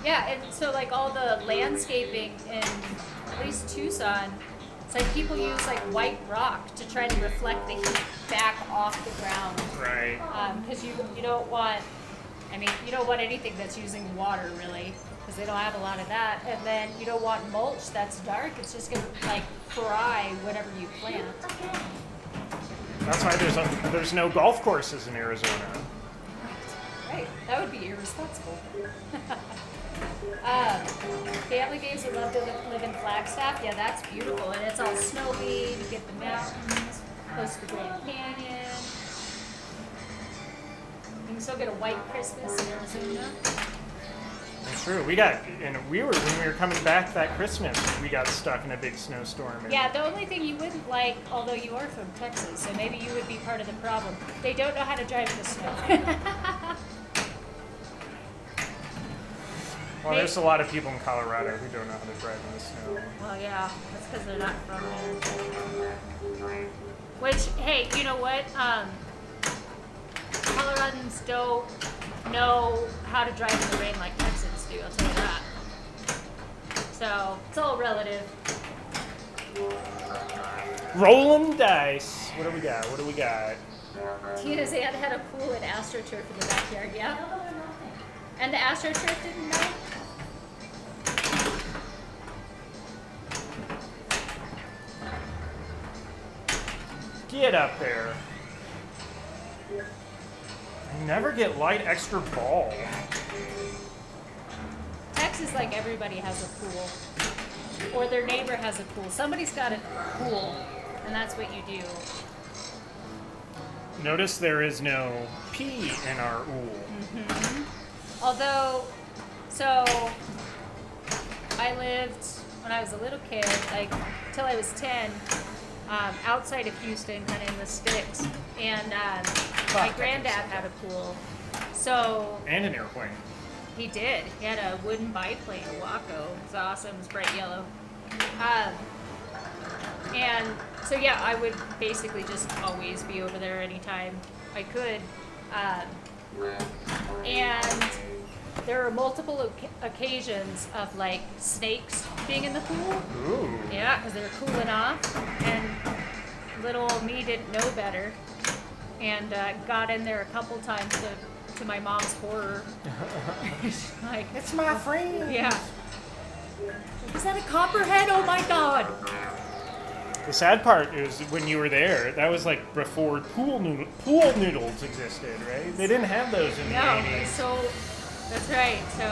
Yeah, and so like all the landscaping in at least Tucson, it's like people use like white rock to try to reflect the heat back off the ground. Right. Because you don't want, you don't want anything that's using water really, because they don't have a lot of that. And then you don't want mulch that's dark. It's just gonna like fry whatever you plant. That's why there's no golf courses in Arizona. Right. That would be irresponsible. Family games would love to live in Flagstaff. Yeah, that's beautiful. And it's all snowy. You get the mountains, close to the Grand Canyon. can still get a white Christmas in Arizona. That's true. When we were coming back that Christmas, we got stuck in a big snowstorm. And Yeah, the only thing you wouldn't like, although you are from Texas, so maybe you would be part of the problem, they don't know how to drive in the snow. Well, there's a lot of people in Colorado who don't know how to drive in the snow. Well, yeah, that's because they're not from there. Which, hey, you know what? Coloradans don't know how to drive in the rain like Texans do, I'll tell you that. So, it's all relative. Rolling dice. What do we got? Tina's aunt had a pool and AstroTurf in the backyard, yeah? And the AstroTurf didn't know? Get up there. I never get light extra ball. Texas, like everybody has a pool. Or their neighbor has a pool. Somebody's got a pool, and that's what you do. Notice there is no P in our ool. Although, so I lived when I was a little kid, like till I was 10, outside of Houston, kind of in the sticks, and my granddad had a pool. So And an airplane. he did. He had a wooden biplane, a Waco. It was awesome. It was bright yellow. And so yeah, I would basically just always be over there anytime I could. And there were multiple occasions of like snakes being in the pool. Ooh. Yeah, because they were cooling off, and little old me didn't know better, and got in there a couple times to my mom's horror. She's like, It's my friend. yeah. Is that a copperhead? Oh my god! The sad part is when you were there, that was like before pool noodles existed, right? They didn't have those in the No, 80s. so that's right. So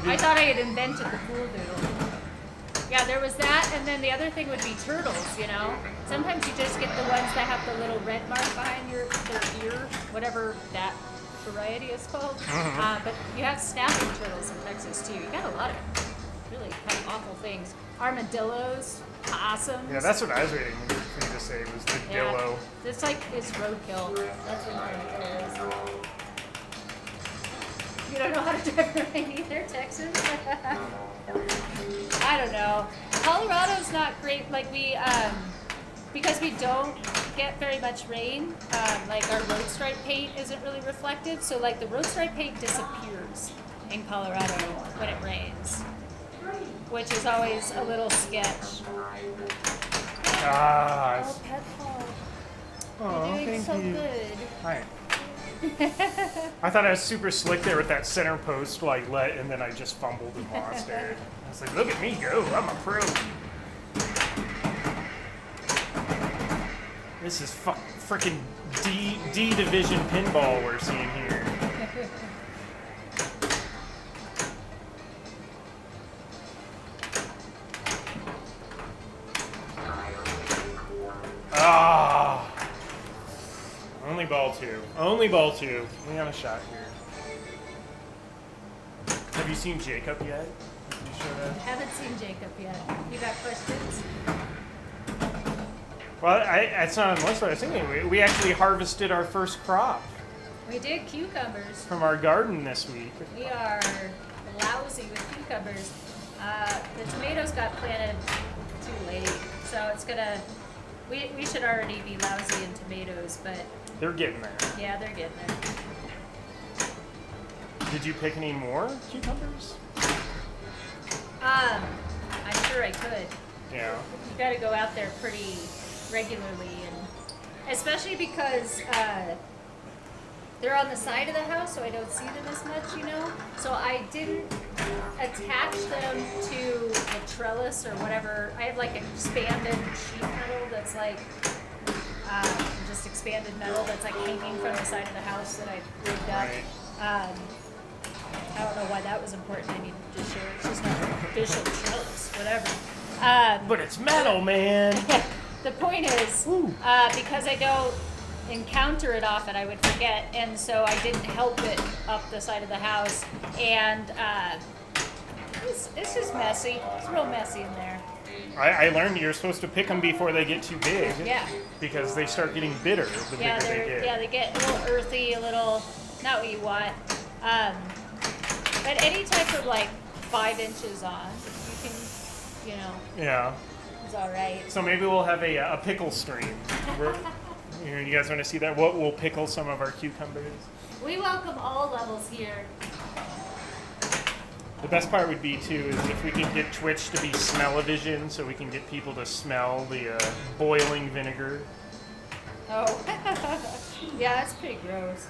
I thought I had invented the pool noodle. Yeah, there was that, and then the other thing would be turtles. You know, sometimes you just get the ones that have the little red mark behind their ear, whatever that variety is called. But you have snapping turtles in Texas too. You got a lot of really kind of awful things. Armadillos, possums. Yeah, that's what I was waiting for you to say was the dillo. It's like it's roadkill. That's what an armadillo is. You don't know how to drive the rain either, Texas? I don't know. Colorado's not great. Like we, because we don't get very much rain, like our road stripe paint isn't really reflective. So like the road stripe paint disappears in Colorado when it rains, which is always a little sketch. Ah, Oh, Pet Paul, oh, you're doing thank so you. good. Hi. I thought I was super slick there with that center post, like and then I just fumbled and lost it. I was like, look at me go! I'm a pro. This is freaking D division pinball we're seeing here. Ah. Only ball two. Only ball two. We got a shot here. Have you seen Jacob yet? You should have. Haven't seen Jacob yet. You got questions? Well, it's not on the list, but I was thinking we actually harvested our first crop We did cucumbers. from our garden this week. We are lousy with cucumbers. The tomatoes got planted too late, so it's gonna. We should already be lousy in tomatoes, but They're getting there. yeah, they're getting there. Did you pick any more cucumbers? I'm sure I could. Yeah. You got to go out there pretty regularly, and especially because they're on the side of the house, so I don't see them as much, you know. So I didn't attach them to the trellis or whatever. I have like expanded sheet metal that's like just expanded metal that's like hanging from the side of the house that I rigged up. Right. I don't know why that was important. I need to just share it. It's just not an official trellis, whatever. But it's metal, man. The point is, because I don't encounter it often, I would forget, and so I didn't help it up the side of the house, and it's just messy. It's real messy in there. I learned you're supposed to pick them before they get too big. Yeah. Because they start getting bitter the Yeah, bigger they get. they get a little earthy, a little not what you want. But any type of like 5 inches on, you can, Yeah. it's all right. So maybe we'll have a pickle stream. You guys want to see that? We'll pickle some of our cucumbers. We welcome all levels here. The best part would be too is if we can get Twitch to be smell-o-vision, so we can get people to smell the boiling vinegar. Oh, yeah, that's pretty gross.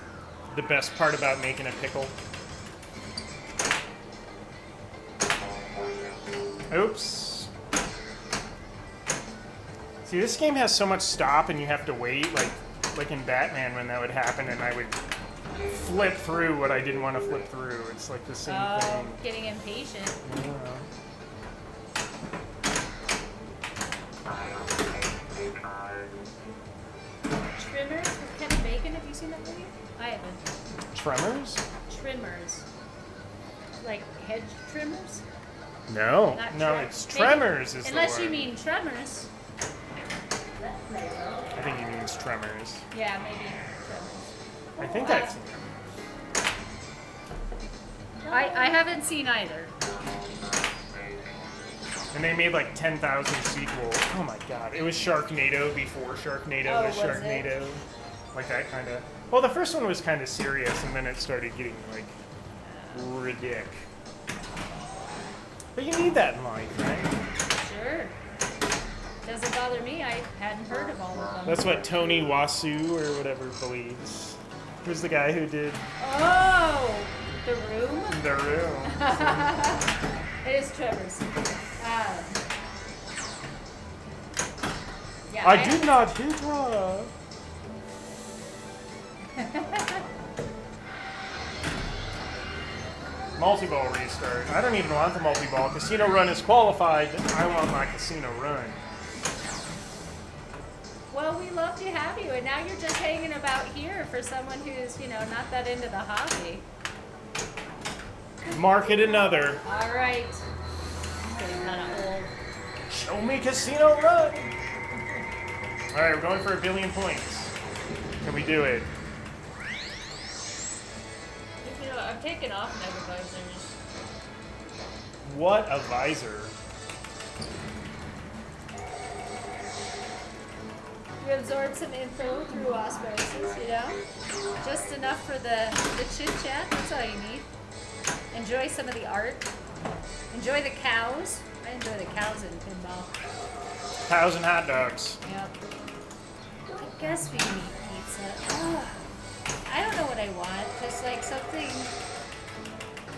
The best part about making a pickle. Oops. See, this game has so much stop, and you have to wait, like in Batman when that would happen, and I would flip through what I didn't want to flip through. It's like the same thing. Getting impatient. Yeah. Trimmers with Kevin Bacon. Have you seen that movie? I haven't. Tremors? Trimmers. Like hedge trimmers? No. Not No, Trem- it's maybe- Tremors is Unless the you word. mean tremors. I think he means Tremors. Yeah, maybe tremors. I think that's... I haven't seen either. And they made like 10,000 sequels. Oh my god. It was Sharknado before Sharknado Oh, was was Sharknado. Like that kind of... Well, the first one was kind of serious, and then it started getting like ridiculous. But you need that in life, right? Sure. Doesn't bother me. I hadn't heard of all of them. That's what Tony Wasu or whatever believes. Who's the guy who did Oh! The Room? The Room? It is Trevor's. Yeah, I did not hit her. Multi-ball restart. I don't even want the multi-ball. Casino Run is qualified. I want my Casino Run. Well, we love to have you, and now you're just hanging about here for someone who's, not that into the hobby. Market another. All right. Getting kind of old. Show me Casino Run. All right, we're going for 1 billion points. Can we do it? I'm taking off my visors. What a visor. You absorb some info through osmosis, Just enough for the chit-chat. That's all you need. Enjoy some of the art. Enjoy the cows. I enjoy the cows in pinball. Cows and hot dogs. Yep. I guess we need pizza. Ugh. I don't know what I want. Just like something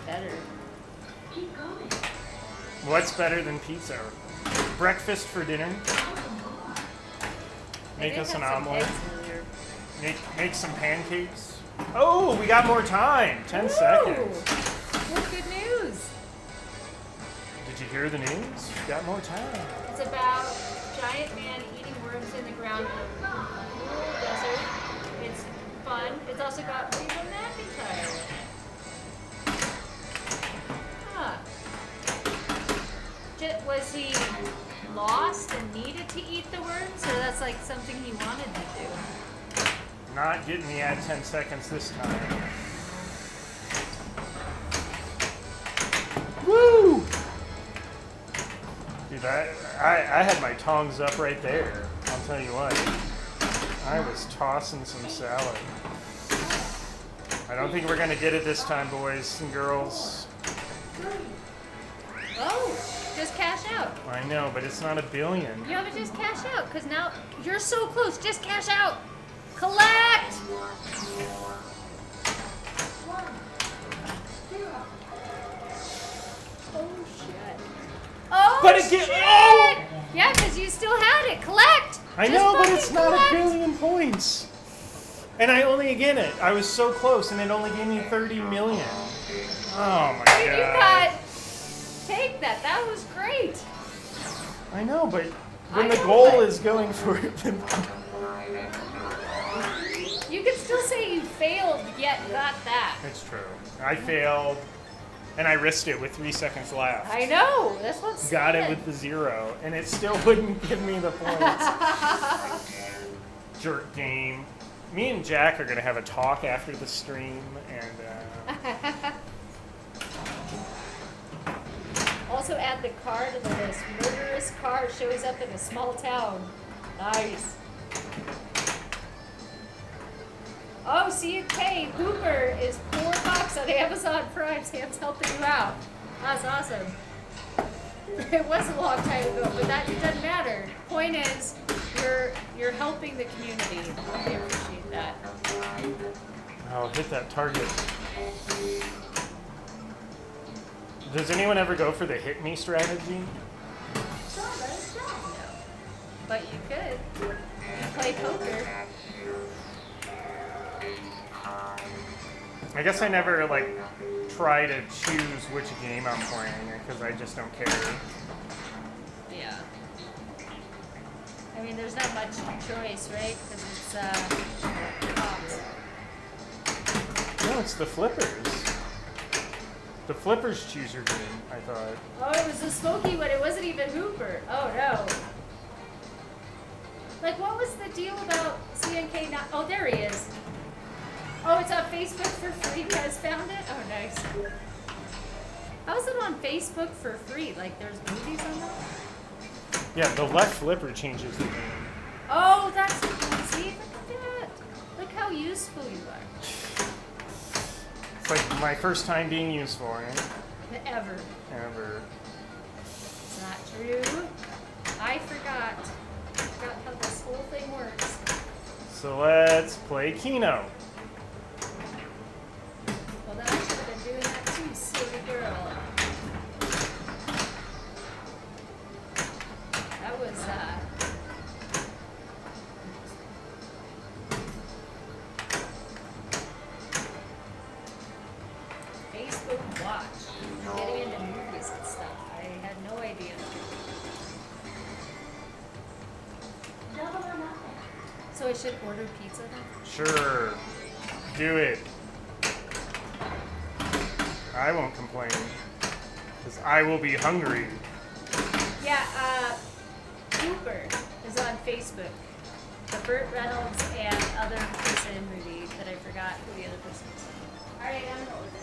better. What's better than pizza? Breakfast for dinner? Make us an omelet. Make some pancakes. Oh, we got more time. 10 seconds. What good news. Did you hear the news? Got more time. It's about giant man eating worms in the ground in a cool desert. It's fun. It's also got Reba McEntire in it. Huh. Was he lost and needed to eat the worms, or that's like something he wanted to do? Not getting the add 10 seconds this time. Woo! Dude, I had my tongs up right there. I'll tell you what. I was tossing some salad. I don't think we're gonna get it this time, boys and girls. Oh, just cash out. I know, but it's not 1 billion. You have to just cash out, because now you're so close. Just cash out. Collect! Oh, shit. Oh, But again, shit! oh! Yeah, because you still had it. Collect! I Just know, but fucking it's not collect. 1 billion points. And I only again it. I was so close, and it only gave me 30 million. Oh my Dude, god. you got... Take that. That was great. I know, but when I the know, goal but- is going for failed yet got that. It's true. I failed, and I risked it with 3 seconds left. I know. That's what's Got it with the 0, and it still wouldn't give me the points. Jerk game. Me and Jack are gonna have a talk after the stream, and Also add the car to the list. Murderous car shows up in a small town. Nice. Oh, CK Hooper is $4 on Amazon Prime. Sam's helping you out. That's awesome. It was a long time ago, but that it doesn't matter. Point is, you're helping the community. I appreciate that. I'll hit that target. Does anyone ever go for the hit me strategy? No, but you could. You play poker. I guess I never like try to choose which game I'm playing because I just don't care. Yeah. I mean, there's not much choice, right? Because it's cops. No, it's the flippers. The flippers choose your game, I thought. Oh, it was the smoky one. It wasn't even Hooper. Oh no. Like, what was the deal about CNK not? Oh, there he is. Oh, it's on Facebook for free. You guys found it? Oh, nice. How is it on Facebook for free? Like, there's movies on that? Yeah, the left flipper changes the game. Oh, that's see. Look at that. Look how useful you are. It's like my first time being useful, right? Ever. Ever. It's not true. I forgot. I forgot how this whole thing works. So let's play Keno. Well, then I should have been doing that too, silly girl. That was, Facebook Watch. Getting into movies and stuff. I had no idea. So I should order pizza then? Sure. Do it. I won't complain. Because I will be hungry. Yeah, Cooper is on Facebook. The Burt Reynolds and other person movie that I forgot who the other person is. Alright, I'm going with it.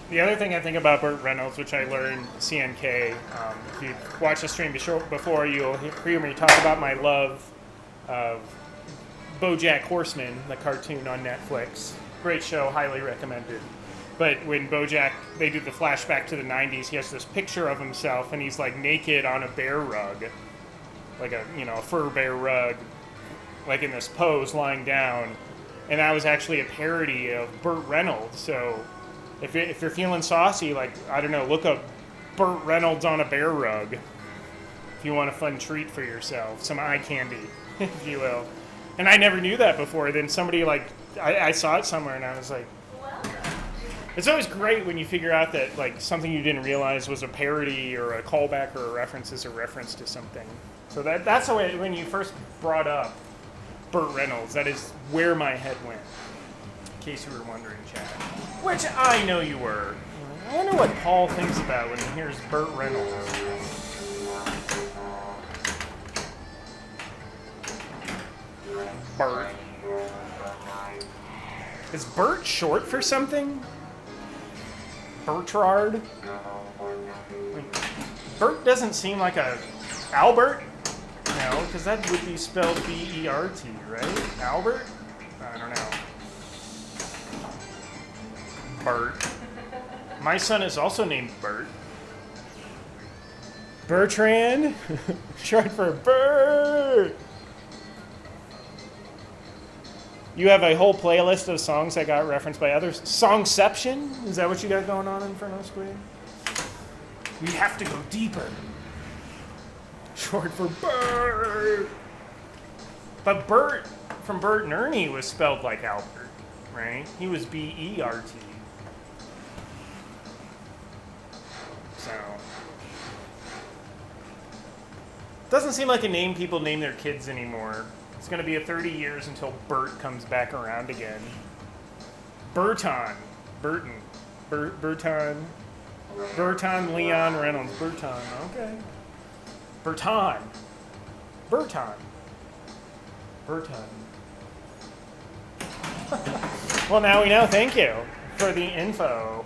The other thing I think about Burt Reynolds, which I learned CNK, if you watch the stream before, you'll hear me talk about my love of Bojack Horseman, the cartoon on Netflix. Great show, highly recommended. But when Bojack, they do the flashback to the 90s, he has this picture of himself, and he's like naked on a bear rug, like a fur bear rug, like in this pose, lying down. And that was actually a parody of Burt Reynolds. So if you're feeling saucy, like, I don't know, look up Burt Reynolds on a bear rug if you want a fun treat for yourself, some eye candy, if you will. And I never knew that before. Then somebody, like, I saw it somewhere, and I was like, it's always great when you figure out that, like, something you didn't realize was a parody or a callback or a reference is a reference to something. So that's the way, when you first brought up Burt Reynolds, that is where my head went, in case you were wondering, Chad. Which I know you were. I wonder what Paul thinks about when he hears Burt Reynolds. Burt. Is Burt short for something? Bertrard? Burt doesn't seem like a Albert? No, because that would be spelled B-E-R-T, right? Albert? I don't know. Bert. My son is also named Bert. Bertrand? Short for Bert! You have a whole playlist of songs that got referenced by others. Songception? Is that what you got going on in Inferno Squid? We have to go deeper. Short for Bert. But Bert from Bert and Ernie was spelled like Albert, right? He was B-E-R-T. So. Doesn't seem like a name people name their kids anymore. It's going to be a 30 years until Bert comes back around again. Burton. Burton Leon Reynolds. Burton. Okay. Burton. Well, now we know. Thank you for the info.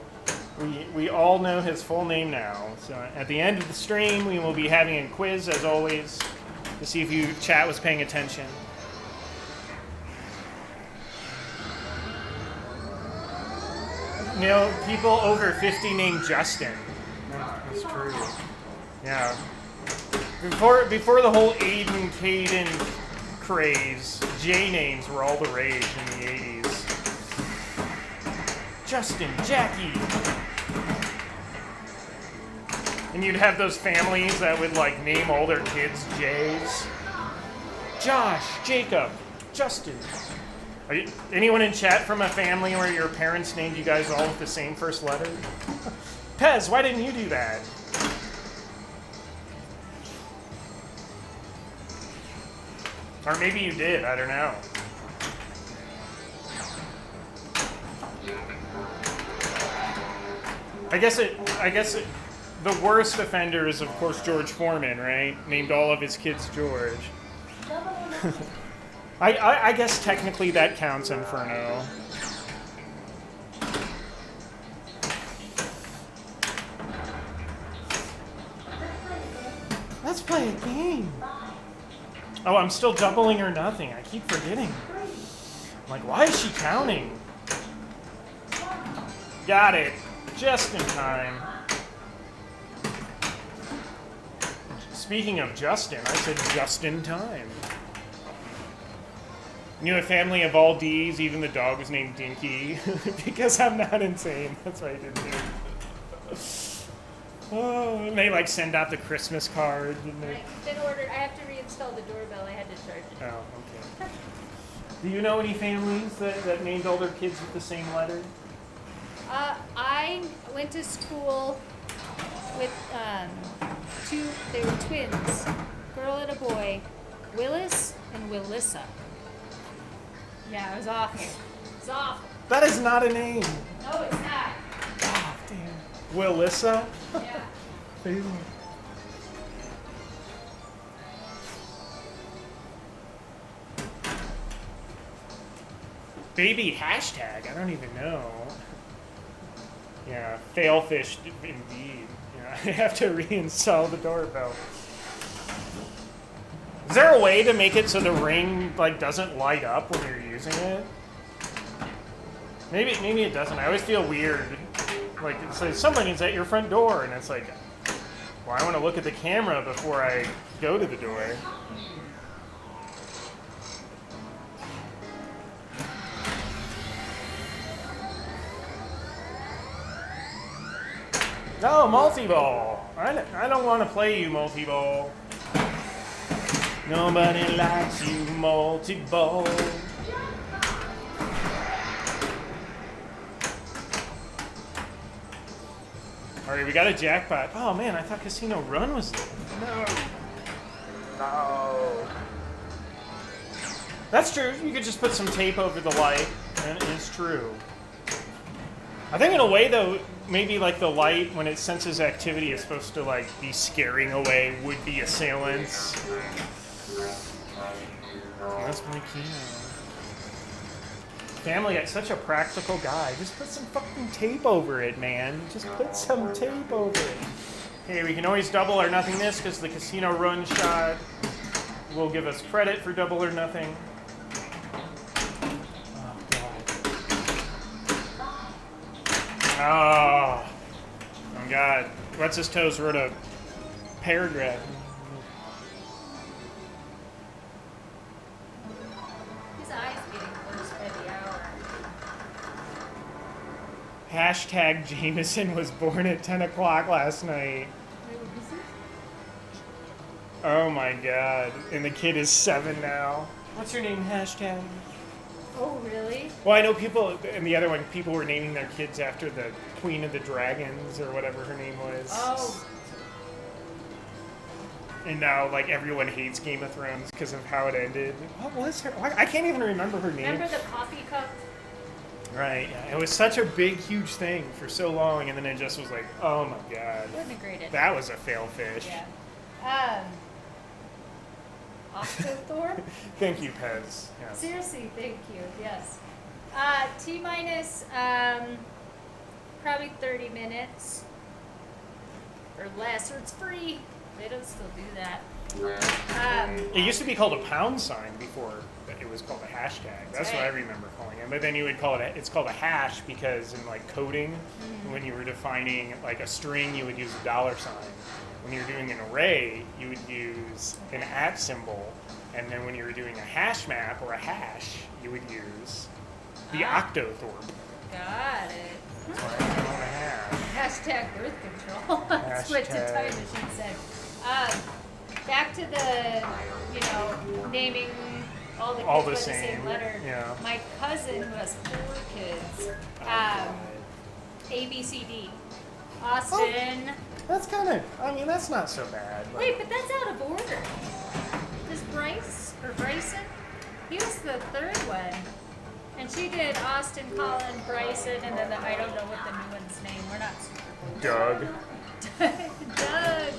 We all know his full name now. So at the end of the stream, we will be having a quiz, as always, to see if you chat was paying attention. You know, people over 50 named Justin. That's true. Yeah. Before the whole Aiden, Caden craze, J names were all the rage in the 80s. Justin, Jackie. And you'd have those families that would like name all their kids J's. Josh, Jacob, Justin. Anyone in chat from a family where your parents named you guys all with the same first letter? Pez, why didn't you do that? Or maybe you did, I don't know. I guess the worst offender is, of course, George Foreman, right? Named all of his kids George. I guess technically that counts, Inferno. Let's play a game. Oh, I'm still doubling or nothing. I keep forgetting. I'm like, why is she counting? Got it. Just in time. Speaking of Justin, I said just in time. Knew a family of all D's, even the dog was named Dinky. Because I'm not insane. That's why I didn't do it. Oh, and they like send out the Christmas card. I've been ordered. I have to reinstall the doorbell. I had to charge it. Oh, okay. Do you know any families that named all their kids with the same letter? I went to school with two. They were twins, girl and a boy, Willis and Willissa. Yeah, it was awful. It's awful. That is not a name. No, it's not. Oh, damn. Willissa? Yeah. Baby hashtag, I don't even know. Yeah, failfish indeed. Yeah, I have to reinstall the doorbell. Is there a way to make it so the ring like doesn't light up when you're using it? Maybe it doesn't. I always feel weird. Like it's like somebody's at your front door and it's like, well, I want to look at the camera before I go to the door. No, multi-ball. I don't want to play you, multi-ball. Nobody likes you, multi-ball. All right, we got a jackpot. Oh man, I thought Casino Run was there. No. That's true. You could just put some tape over the light, and it's true. I think in a way, though, maybe like the light, when it senses activity, is supposed to like be scaring away would-be assailants. That's my key. Family Guy's such a practical guy. Just put some fucking tape over it, man. Just put some tape over it. Okay, we can always double or nothing this because the Casino Run shot will give us credit for double or nothing. Oh, God. What's His Toes wrote a paragraph. His eyes getting close by the hour. Hashtag Jameson was born at 10 o'clock last night. Oh my God. And the kid is 7 now. What's your name, hashtag? Oh, really? Well, I know people, and the other one, people were naming their kids after the Queen of the Dragons or whatever her name was. Oh. And now, like, everyone hates Game of Thrones because of how it ended. What was her? I can't even remember her name. Remember the coffee cup? Right, yeah. It was such a big, huge thing for so long, and then it just was like, oh my god. Wasn't a great ending. That was a fail fish. Yeah. Octothorpe? Thank you, Pez. Yes. Seriously, thank you. Yes. T minus probably 30 minutes or less, or it's free. They don't still do that. It used to be called a pound sign before it was called a hashtag. That's what I remember calling it. But then you would call it, it's called a hash because in like coding, when you were defining like a string, you would use a $sign. When you were doing an array, you would use an @ symbol. And then when you were doing a hash map or a hash, you would use the octothorpe. Got it. That's why I call it a hash. Hashtag birth control. That's what the time machine said. Back to the, naming all the kids All by the the same, same letter. yeah. My cousin who has 4 kids. A, B, C, D. Austin. That's kind of, that's not so bad. Like, Wait, but that's out of order. This Bryson, he was the 3rd one. And she did Austin, Colin, Bryson, and then I don't know what the new one's name. We're not super Doug. Doug.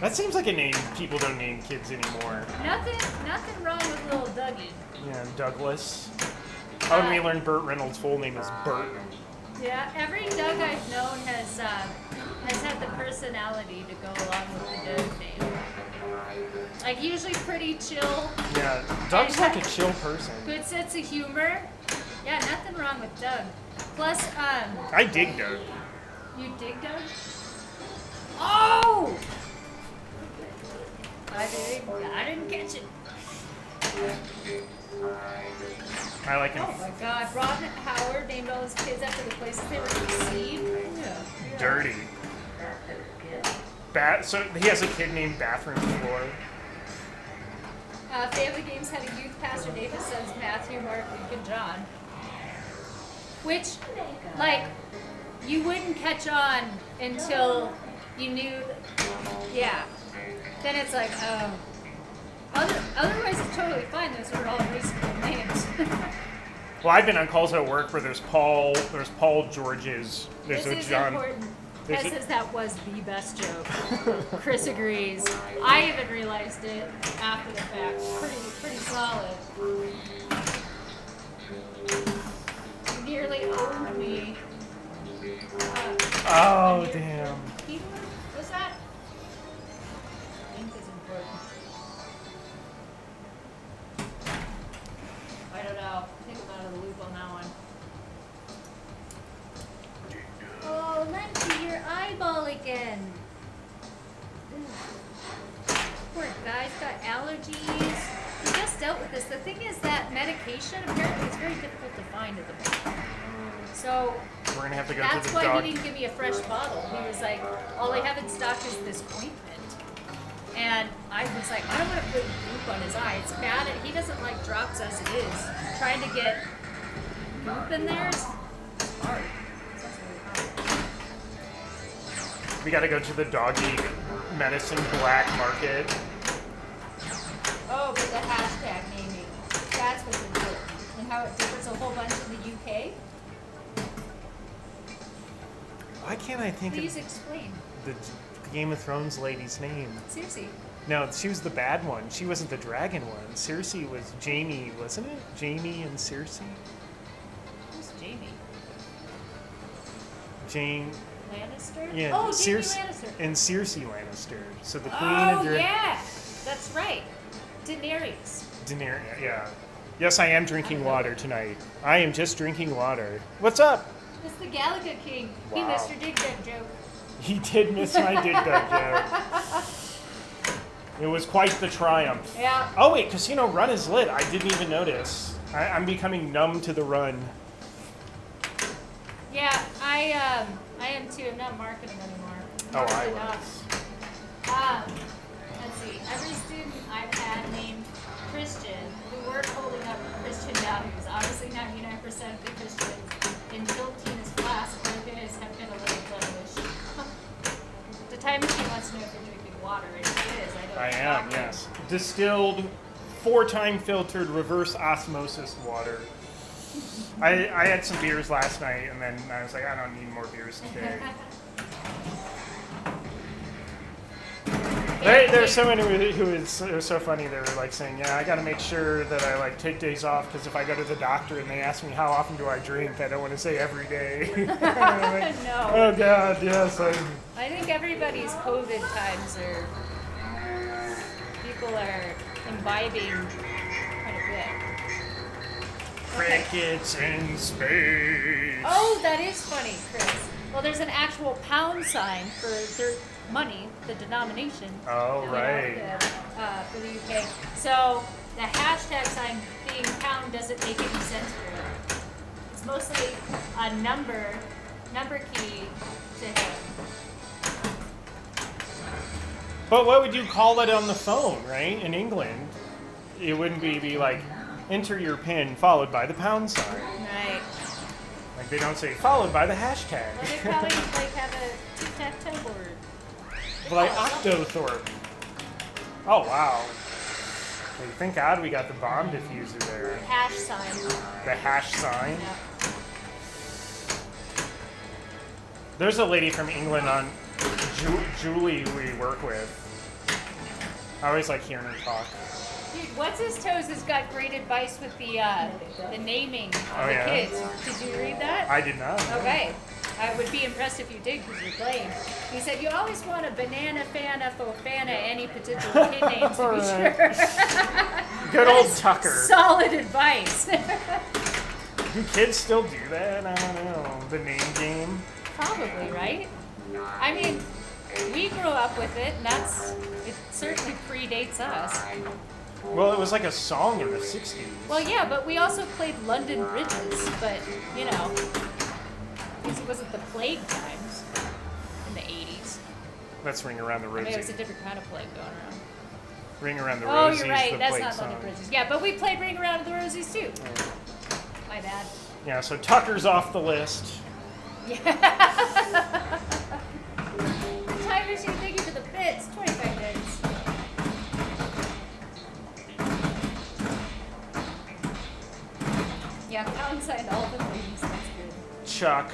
That seems like a name people don't name kids anymore. Nothing wrong with little Dougie. Yeah, Douglas. Oh, and we learned Burt Reynolds' full name is Burton. Yeah, every Doug I've known has had the personality to go along with the Doug name. Like usually pretty chill. Yeah, Doug's like a chill person. Good sense of humor. Yeah, nothing wrong with Doug. Plus, I dig Doug. you dig Doug? Oh! I didn't catch it. I like him. Oh my God, Ron Howard named all his kids after the places they were conceived. Yeah. Dirty. So he has a kid named Bathroom Floor. Family Games had a youth pastor name his sons Matthew, Mark, Luke, and John. Which, like, you wouldn't catch on until you knew, yeah. Then it's like, oh. Otherwise, it's totally fine. Those are all reasonable names. Well, I've been on calls at work where there's Paul George's, there's This a is John. important. There's Ted a- says that was the best joke. Chris agrees. I even realized it after the fact. Pretty solid. You nearly owned me. Oh, damn. What's that? Ink is important. I don't know. I think I'm out of the loop on that one. Oh, Lunchy, your eyeball again. Poor guy's got allergies. He just dealt with this. The thing is that medication apparently is very difficult to find at the moment. So We're going to have to go that's to the why dog. he didn't give me a fresh bottle. He was like, all I have in stock is this ointment. And I was like, I don't want to put goop on his eye. It's bad. He doesn't like drops as it is. Trying to get goop in there is hard. That's really hard. We got to go to the doggy medicine black market. Oh, but the hashtag naming. That's what's important. And how it differs a whole bunch in the UK. Why can't I think Please of explain. the Game of Thrones lady's name? Seriously. No, she was the bad one. She wasn't the dragon one. Cersei was Jaime, wasn't it? Jaime and Cersei? Who's Jamie? Jane. Lannister? Yeah, Oh, Jamie Cersei Lannister. and Cersei Lannister. So the queen Oh, of yeah. That's right. Daenerys. Daenerys. Yeah. Yes, I am drinking water tonight. I am just drinking water. What's up? It's the Galaga King. He Wow. missed your dig dug joke. He did miss my dig dug joke. It was quite the triumph. Yeah. Oh wait, Casino Run is lit. I didn't even notice. I'm becoming numb to the run. Yeah, I am too. I'm not marketing anymore. Oh, I Hardly was. not. Let's see. Every student I've had named Christian who weren't holding up Christian values, obviously 99% of the Christians in Tina's class, or his have been a little devilish. The time machine wants to know if you're doing water, and it is. I am, yes. Distilled, 4-time filtered, reverse osmosis water. I had some beers last night, and then I was like, I don't need more beers today. There's someone who is, it was so funny. They were like saying, yeah, I got to make sure that I like take days off because if I go to the doctor and they ask me how often do I drink, I don't want to say every day. Like, No. oh God, yes. I think everybody's COVID times are, people are imbibing quite a bit. Crickets in space. Oh, that is funny, Chris. Well, there's an actual pound sign for their money, the denomination. Oh, you know, right. for the UK. So the hashtag sign being pound doesn't make any sense for it. It's mostly a number key to hit. But what would you call it on the phone, right? In England, it wouldn't be like, enter your PIN followed by the pound sign. Right. Like they don't say followed by the hashtag. Well, they probably like have a tic-tac-toe board. Like Octothorpe. Oh wow. Okay, thank God we got the bomb diffuser there. Hash sign. The hash sign. Yeah. There's a lady from England on Julie we work with. I always like hearing her talk. Dude, What's His Toes has got great advice with the naming of Oh, the yeah? kids. Did you read that? I did not. Okay. I would be impressed if you did because you're playing. He said, you always want a banana, fana, fofana, any potential kid name to be sure. Good That old is Tucker. Solid advice. Do kids still do that? I don't know. The name game? Probably, right? I mean, we grew up with it, and it certainly predates us. Well, it was like a song in the 60s. Well, yeah, but we also played London Bridges, but, you know, because it wasn't the plague times in the 80s. Let's Ring Around the I mean, Rosie. it was a different kind of plague going around. Ring Around the Oh, Rosies, you're right. the That's plague not song. London Bridges. Yeah, but we played Ring Around the Rosies, too. My bad. Yeah, so Tucker's off the list. Time machine, thank you for the bits. 25 minutes. Yeah, pound sign all the things. That's good. Chuck.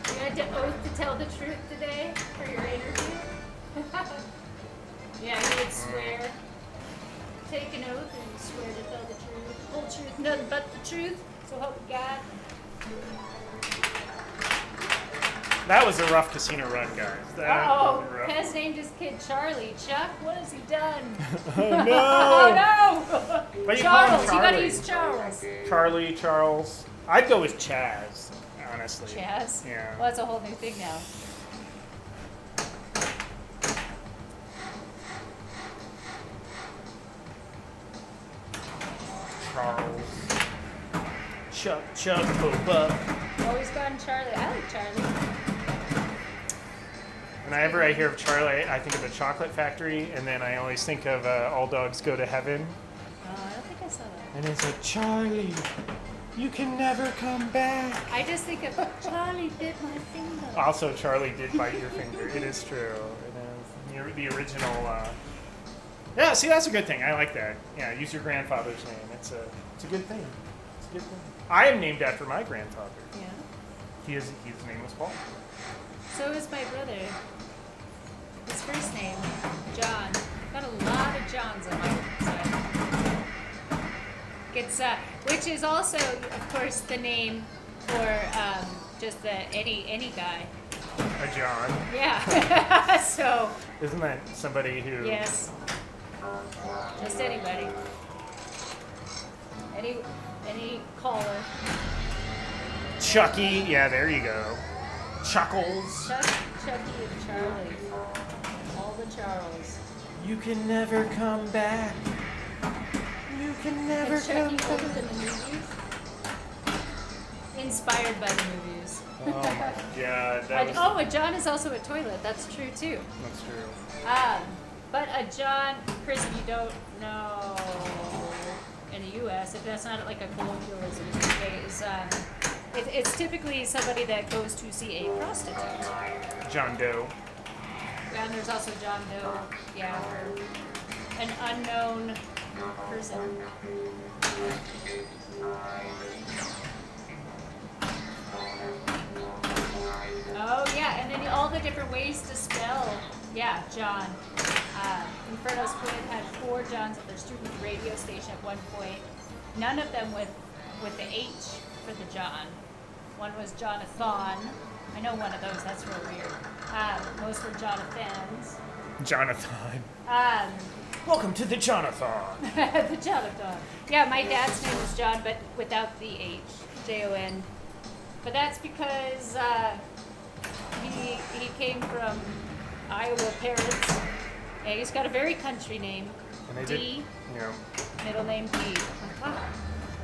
You had to oath to tell the truth today for your interview? Yeah, you would swear. Take an oath and swear to tell the truth. Whole truth, nothing but the truth. So help you God. That was a rough casino run, guys. That Uh-oh, was rough. Pez named his kid Charlie. Chuck, what has he done? Oh, no! Oh no! But you call him Charles, you gotta Charlie. use Charles. Charlie, Charles. I'd go with Chaz, honestly. Chaz? Yeah. Well, that's a whole new thing now. Charles. Chuck, Boba. Always gone Charlie. I like Charlie. Whenever I hear of Charlie, I think of the Chocolate Factory, and then I always think of All Dogs Go to Heaven. Oh, I don't think I saw that. And it's like, Charlie, you can never come back. I just think of Charlie bit my finger. Also, Charlie did bite your finger. It is true. It is. The original. Yeah, see, that's a good thing. I like that. Yeah, use your grandfather's name. It's a good thing. It's a good thing. I am named after my grandfather. Yeah. His name was Paul. So is my brother. His first name, John. Got a lot of Johns on my side. It's which is also, of course, the name for just any guy. A John. Yeah. So. Isn't that somebody who? Yes. Just anybody. Any caller. Chucky. Yeah, there you go. Chuckles. Chucky and Charlie. All the Charles. You can never come back. You can never And come Chucky back. older than the movies. Inspired by the movies. Oh my God. That was, Oh, a John is also a toilet. That's true too. that's true. But a John, Chris, if you don't know, in the U.S., if that's not like a colloquialism in the UK, is it's typically somebody that goes to see a prostitute. John Doe. And there's also John Doe, yeah, or an unknown person. Oh yeah, and then all the different ways to spell. Yeah, John. Inferno's Quid had 4 Johns at their student radio station at one point. None of them with the H for the John. One was Jonathan. I know one of those. That's real weird. Most were Jonathans. Jonathan. Um, Welcome to the Jonathan. the Jonathan. Yeah, my dad's name was John, but without the H. Jon. But that's because he came from Iowa parents. Yeah, he's got a very country name. And they D, Yeah. middle name D. Wow.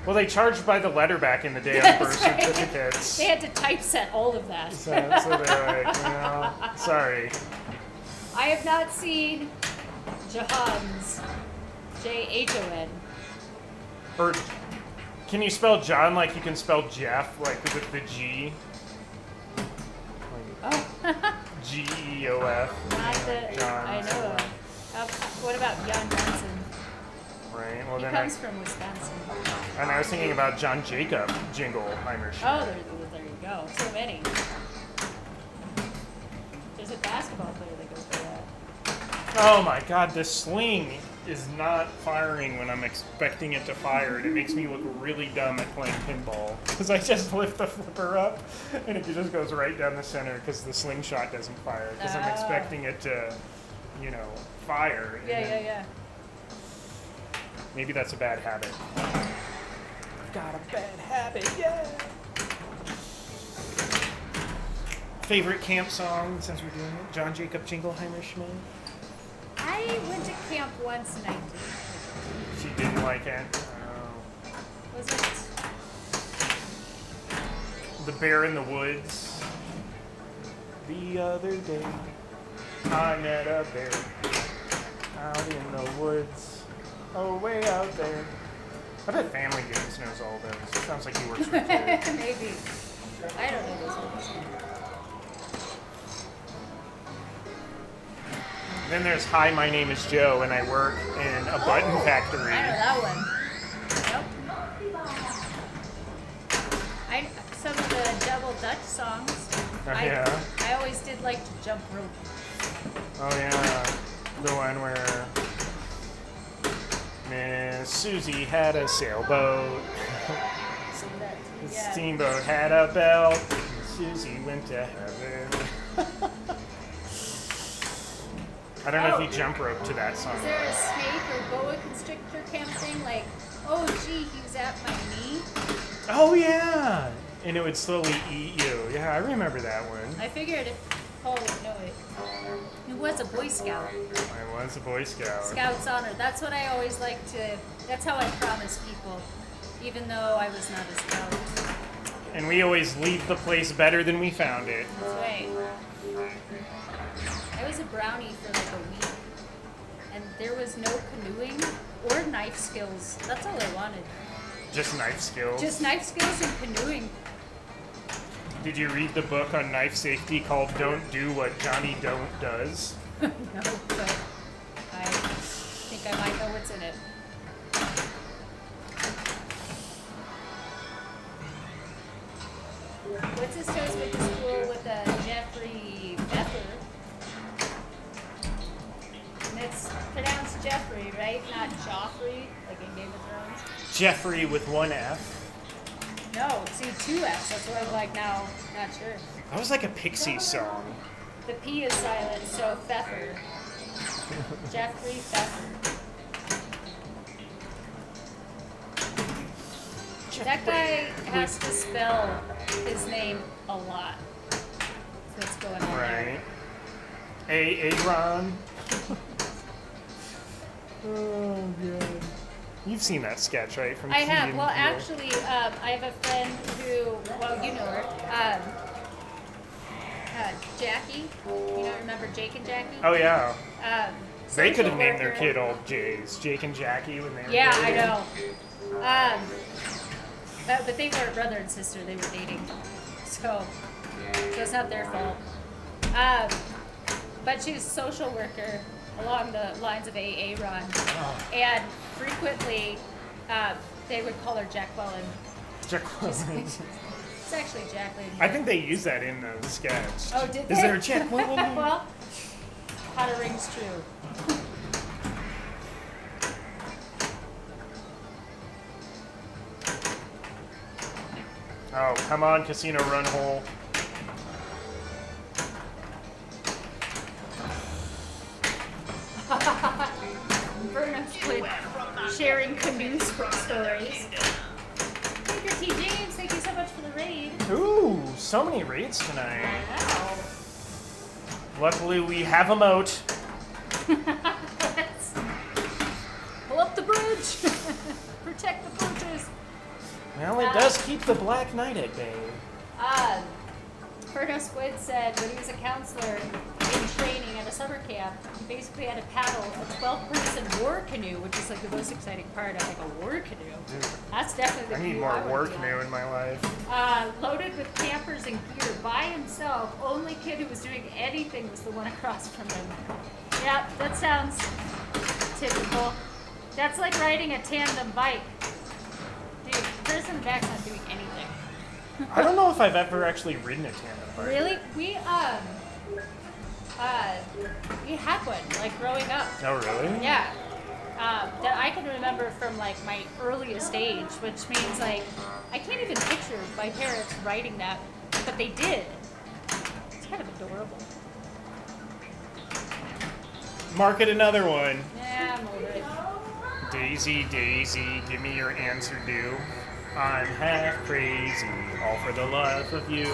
Well, they charged by the letter back in the day on birth That's right. certificates. They had to typeset all of that. So they're like, well, sorry. I have not seen Johans. Jon. Or can you spell John like you can spell Jeff, like with the G? Oh. Geof. Not the, John. I know. What about Jan Johnson? Right. Well, He then comes from Wisconsin. and I was thinking about John Jacob Jingleheimer. Oh, there you go. So many. There's a basketball player that goes by that. Oh my God, this sling is not firing when I'm expecting it to fire, and it makes me look really dumb at playing pinball because I just lift the flipper up and it just goes right down the center because the slingshot doesn't fire because I'm Oh. expecting it to, fire. and then Yeah. Maybe that's a bad habit. I've got a bad habit, yeah. Favorite camp song since we're doing it? John Jacob Jingleheimer Schmidt. I went to camp once and I didn't. She didn't like it. Oh. Was it? The Bear in the Woods. The other day, I met a bear out in the woods. Oh, way out there. I bet Family Games knows all those. Sounds like he works with kids. Maybe. I don't know those ones. Then there's Hi, my name is Joe, and I work in a button factory. I know that one. Nope. Some of the double Dutch songs. Yeah. I always did like to jump rope. Oh yeah, the one where Miss Susie had a sailboat. The Yeah. steamboat had a belt. Susie went to heaven. I don't know if you jump rope to that song. Is there a snake or boa constrictor camp thing? Like, oh gee, he was at my knee. Oh yeah, and it would slowly eat you. Yeah, I remember that one. I figured it. Oh no, it was a Boy Scout. I was a Boy Scout. Scout's honor. That's what I always like to. That's how I promise people, even though I was not a scout. And we always leave the place better than we found it. That's right. I was a brownie for like a week, and there was no canoeing or knife skills. That's all I wanted. Just knife skills. Just knife skills and canoeing. Did you read the book on knife safety called Don't Do What Johnny Don't Does? No, but I think I might know what's in it. What's his toast went to school with Jeffrey Pfeffer. And it's pronounced Jeffrey, right? Not Joffrey, like in Game of Thrones. Jeffrey with one F. No, see, 2 F's. That's what I'm like now. Not sure. That was like a Pixies song. The P is silent, so Pfeffer. Jeffrey Pfeffer. That guy has to spell his name a lot. That's what's going on Right. Aaron. Oh, God. You've seen that sketch, right? From I Key have. and Well, Peele. actually, I have a friend who, well, you know her, Jackie. You don't remember Jake and Jackie? Oh, yeah. They could Social have named their worker. kid all Jays. Jake and Jackie when they were Yeah, I dating. know. But they were brother and sister. They were dating, so it's not their fault. But she was a social worker along the lines of AA run, and frequently they would call her Jacqueline. Jacqueline. It's actually Jacqueline. I think they use that in the sketch. Oh, did they? Is there a Jacqueline? Well, how to rings true. Oh, come on, Casino Run Hole. Verna Squid sharing canoe stories. Edgar T. James, thank you so much for the raid. Ooh, so many raids tonight. Wow. Luckily, we have a moat. Let's pull up the bridge. Protect the bridges. Well, it does keep the Black Knight at bay. Ferno Squid said when he was a counselor in training at a summer camp, he basically had to paddle a 12-person war canoe, which is like the most exciting part of like a war canoe. Dude, That's definitely the I need canoe more I would war do. canoe in my life. Loaded with campers and gear by himself. Only kid who was doing anything was the one across from him. Yeah, that sounds typical. That's like riding a tandem bike. Dude, the person in the back's not doing anything. I don't know if I've ever actually ridden a tandem bike. Really? We had one, like growing up. Oh, really? Yeah. That I can remember from like my earliest age, which means like I can't even picture my parents riding that, but they did. It's kind of adorable. Market another one. Yeah, I'm over it. Daisy, Daisy, give me your answer due. I'm half crazy, all for the love of you.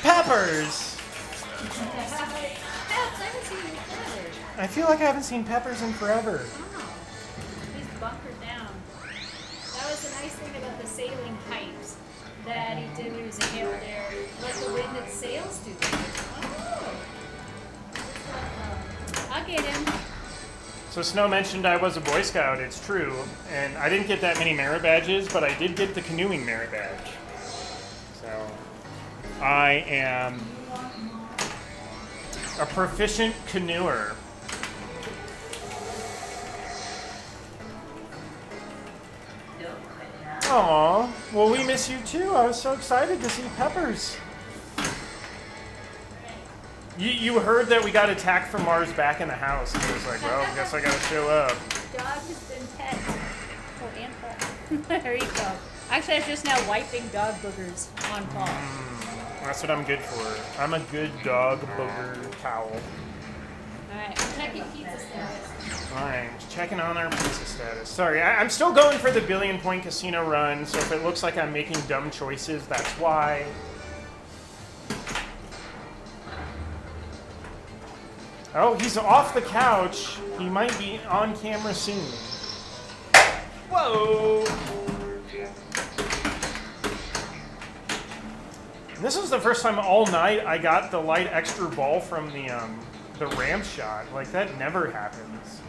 Peppers! Peps, I haven't seen you forever. I feel like I haven't seen Peppers in forever. Oh, he's bunkered down. That was the nice thing about the sailing pipes that he did when he was a camp there. Let the wind and sails do that. Oh. I'll get him. So Snow mentioned I was a Boy Scout, it's true. And I didn't get that many merit badges, but I did get the canoeing merit badge. So I am a proficient canoeer. Aw, well we miss you too. I was so excited to see Peppers. You heard that we got attacked from Mars back in the house. And it was like, well, guess I gotta show up. Dog has been pet. Oh, and Paul. There you go. Actually, I'm just now wiping dog boogers on Paul. That's what I'm good for. I'm a good dog booger towel. Alright, checking pizza status. Alright, just checking on our pizza status. Sorry, I'm still going for the billion point casino run, so if it looks like I'm making dumb choices, that's why. Oh, he's off the couch. He might be on camera soon. Whoa! And this was the first time all night I got the light extra ball from the ramp shot. Like, that never happens.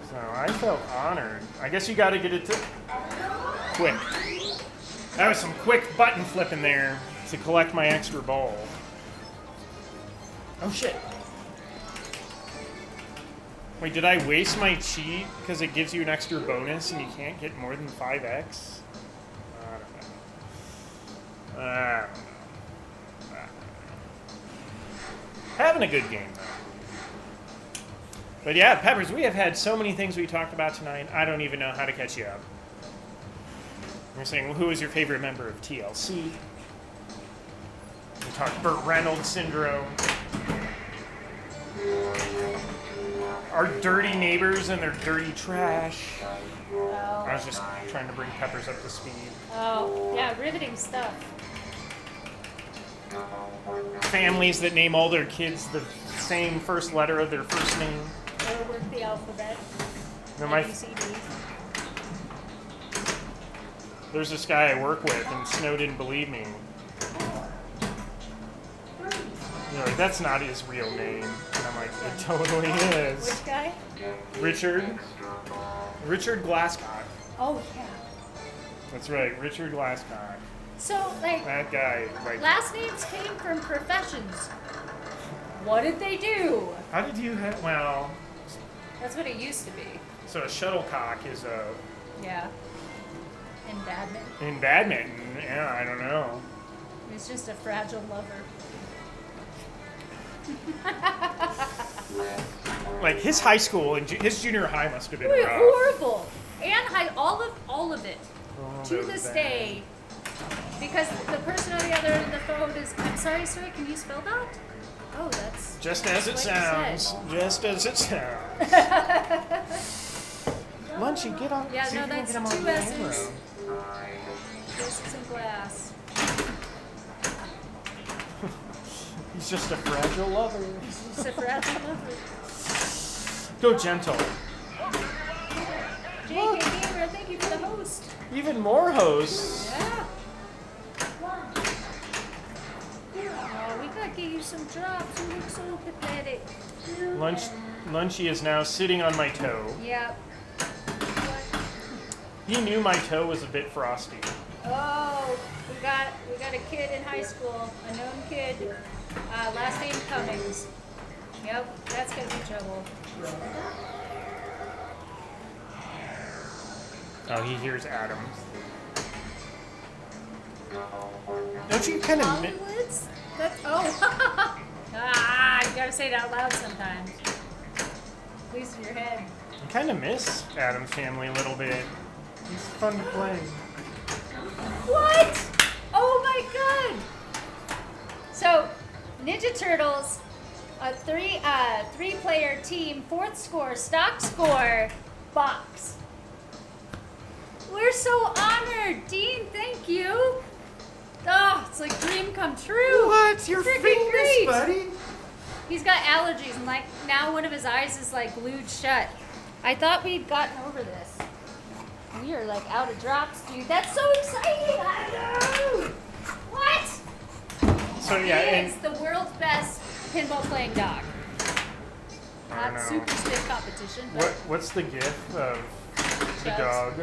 So I felt honored. I guess you gotta get it to... quick. That was some quick button flipping there to collect my extra ball. Oh shit. Wait, did I waste my cheat because it gives you an extra bonus and you can't get more than 5x? I don't know. Having a good game, though. But yeah, Peppers, we have had so many things we talked about tonight, I don't even know how to catch you up. We're saying, well, who is your favorite member of TLC? We talked Burt Reynolds syndrome. Our dirty neighbors and their dirty trash. I was just trying to bring Peppers up to speed. Oh, yeah, riveting stuff. Families that name all their kids the same first letter of their first name. Or work the alphabet. No, my, ABCD. there's this guy I work with, and Snow didn't believe me. You're like, that's not his real name. And I'm like, it totally is. Which guy? Richard Glasscock. Oh, yeah. That's right, Richard Glasscock. So, like, That guy, like, last names came from professions. What did they do? how did you have, well, That's what it used to be. so a shuttlecock is a, Yeah. In badminton. in badminton, yeah, I don't know. He's just a fragile lover. Like, his high school and his junior high must have been Wait, rough. horrible. And all of it. Oh, To that was this bad. day. Because the person on the other end of the phone is, I'm sorry, sir, can you spell that? Oh, that's... Just as it Like you sounds. said. Just as it sounds. Lunchy, get on. Yeah, see no, if you can that's get him on 2 camera. S's. This is in glass. He's just a fragile lover. It's a fragile lover. Go gentle. JK Gamer, thank you for the host. Even more hosts. Yeah. Oh, we gotta get you some drops. You look so pathetic. Lunchy is now sitting on my toe. Yep. He knew my toe was a bit frosty. Oh, we got a kid in high school, a known kid. Last name Cummings. Yep, that's gonna be trouble. Oh, he hears Adams. Don't you kind of Hollywoods? That's you gotta say it out loud sometimes. At least in your head. miss Adams Family a little bit? He's fun to play. What? Oh my god! So, Ninja Turtles, a three-player team, fourth score, stock score, box. We're so honored, Dean. Thank you. Oh, it's like dream come true. What? You're Freaking famous, great. buddy. He's got allergies, and like now one of his eyes is like glued shut. I thought we'd gotten over this. We are like out of drops, dude. That's so exciting! I know. What? So yeah, He and is the world's best pinball playing dog. I Not know. super stiff competition, but what's the gif of the Chubs. dog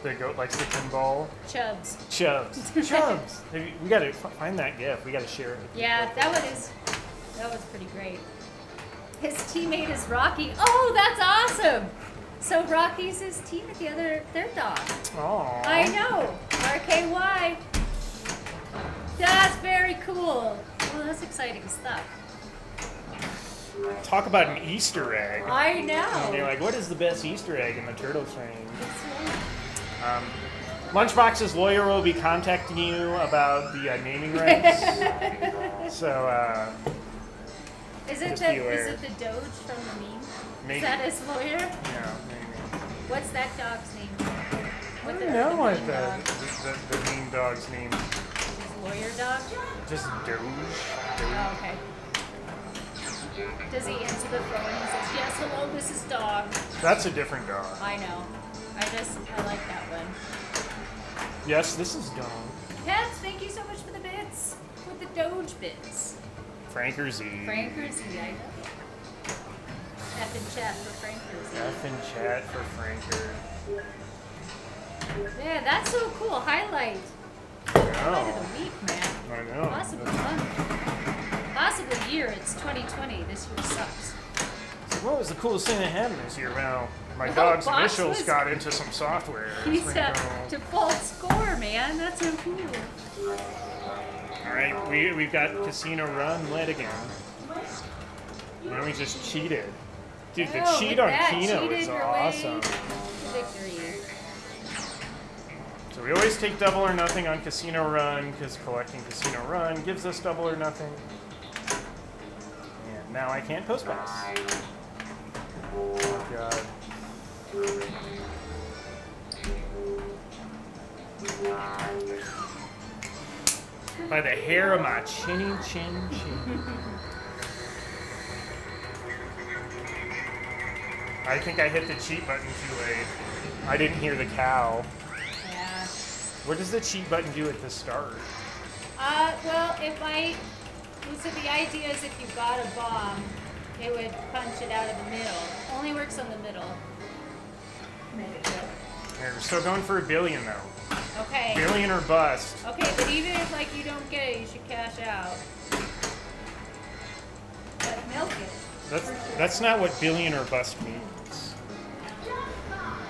that likes the pinball? Chubs. Chubs. Chubs. We gotta find that gif. We gotta share it. with Yeah, people. that was pretty great. His teammate is Rocky. Oh, that's awesome! So Rocky's his teammate, their dog. Aw. I know. RKY. That's very cool. Well, that's exciting stuff. Talk about an Easter egg. I And you're know. like, what is the best Easter egg in the Turtle Train? Lunchbox's lawyer will be contacting you about the naming rights. So, Is it Just the be aware. Doge from the meme? Maybe. Is that his lawyer? yeah, maybe. What's that dog's name? I What don't know what mean the dog? mean dog's name. His lawyer dog? Just Doge. Oh, okay. Does he answer the phone and says, yes, hello, this is dog? That's a different dog. I know. I like that one. Yes, this is Dog. Pets, thank you so much for the bits. With the Doge bits. Franker Z. Franker Z, I know. F in chat for Franker Z. F in chat for Franker. Yeah, that's so cool. Highlight. Highlight of Oh, the week, man. I know. Possibly fun. Possibly year. It's 2020. This year sucks. So what was the coolest thing that happened this year? Well, my Oh, dog's Box initials was- got into some software. He's It's a been default score, man. That's so cool. all right, we've got Casino Run led again. And we just cheated. Dude, the Oh, cheat look on at that. Keno Cheated is your way awesome. to victory. So we always take double or nothing on Casino Run because collecting Casino Run gives us double or nothing. And now I can't post pass. Oh god. By the hair of my chinny chin chin. I think I hit the cheat button too late. I didn't hear the cow. Yeah. What does the cheat button do at the start? Well, it might So the idea is if you got a bomb, it would punch it out of the middle. Only works on the middle. Here, we're still going for $1 billion though. Okay. Billion or bust. Okay, but even if like you don't get it, you should cash out. But milk it. That's not what billion or bust means.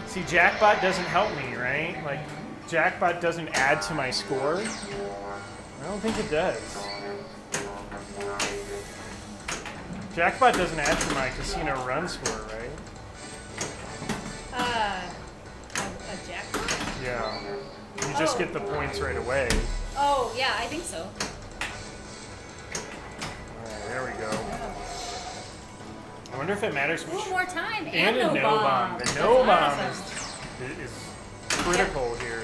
See, Jackpot doesn't help me, right? Like, Jackpot doesn't add to my score. I don't think it does. Jackpot doesn't add to my casino run score, right? A jackpot? Yeah. You just get the points right away. Oh, yeah, I think so. Alright, there we go. I wonder if it matters which. Ooh, more time And and a no no bomb. bomb. The That's no bomb awesome. is critical here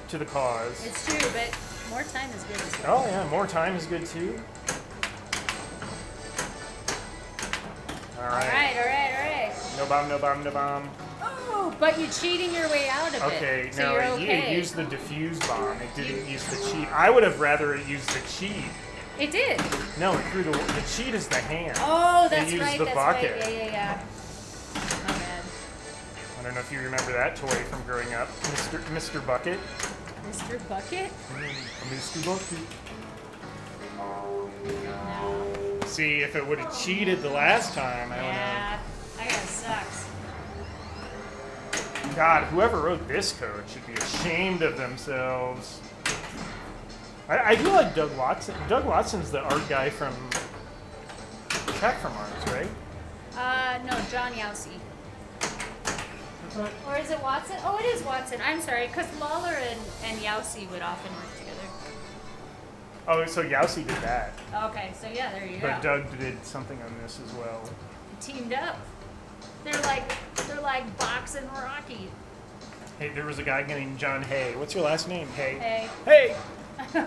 to the cause. It's true, but more time is good as well. Oh yeah, more time is good too. All right. No bomb, no bomb, no bomb. Oh, but you're cheating your way out of it. Okay, so no, you're it okay. used the diffuse bomb. It didn't use the cheat. I would have rather it used the cheat. It did. No, it threw the cheat is the hand. Oh, that's It used right. the That's bucket. right. Yeah. Oh man, I don't know if you remember that toy from growing up, Mr. Bucket. Mr. Bucket. Mr. Bucket. No. See, if it would have cheated the last time, I don't know. Yeah, that guy sucks. God, whoever wrote this code should be ashamed of themselves. I do like Doug Watson. Doug Watson's the art guy from Check from Mars, right? No, John Yowsey. Or is it Watson? Oh, it is Watson. I'm sorry, because Lawler and Yowsey would often work together. Oh, so Yowsey did that. Okay, so yeah, there you go. But Doug did something on this as well. Teamed up. They're like Box and Rocky. Hey, there was a guy named John Hay. What's your last name? Hay. Hey. Hey! Ew.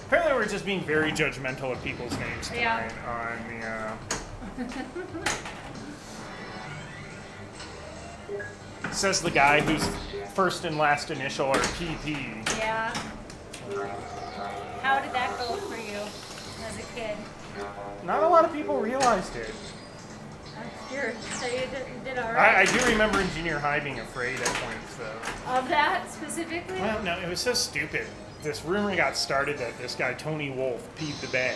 Apparently we're just being very judgmental of people's names tonight Yeah. on the, says the guy whose first and last initial are PP. Yeah. How did that go for you as a kid? Not a lot of people realized it. So you did all I right. do remember in junior high being afraid at points, though. Of that specifically? Well, no, it was so stupid. This rumor got started that this guy, Tony Wolf, peed the bed.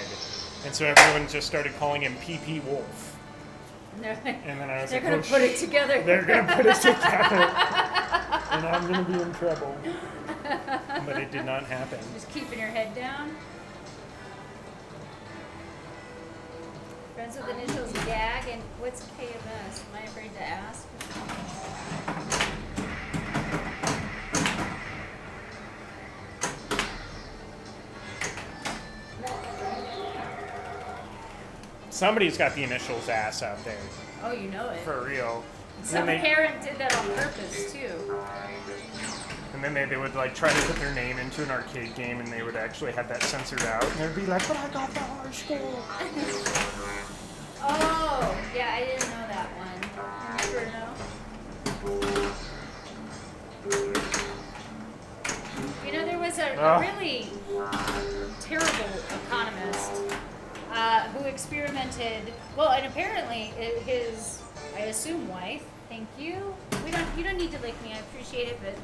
And so everyone just started calling him PP Wolf. And And then I was they're like, gonna oh, put it together. They're going to put us together. And I'm going to be in trouble. But it did not happen. Just keeping your head down. Friends with initials GAG and what's KMS? Am I afraid to ask? Somebody's got the initials ass out there. Oh, you know it. For real. Some And then parent did that on purpose too. they would like try to put their name into an arcade game and they would actually have that censored out. And they'd be like, but I got the high score. Oh, yeah, I didn't know that one. You never know. You know, there was a really terrible economist who experimented. Well, and apparently his, I assume, wife. Thank you. You don't need to lick me. I appreciate it, but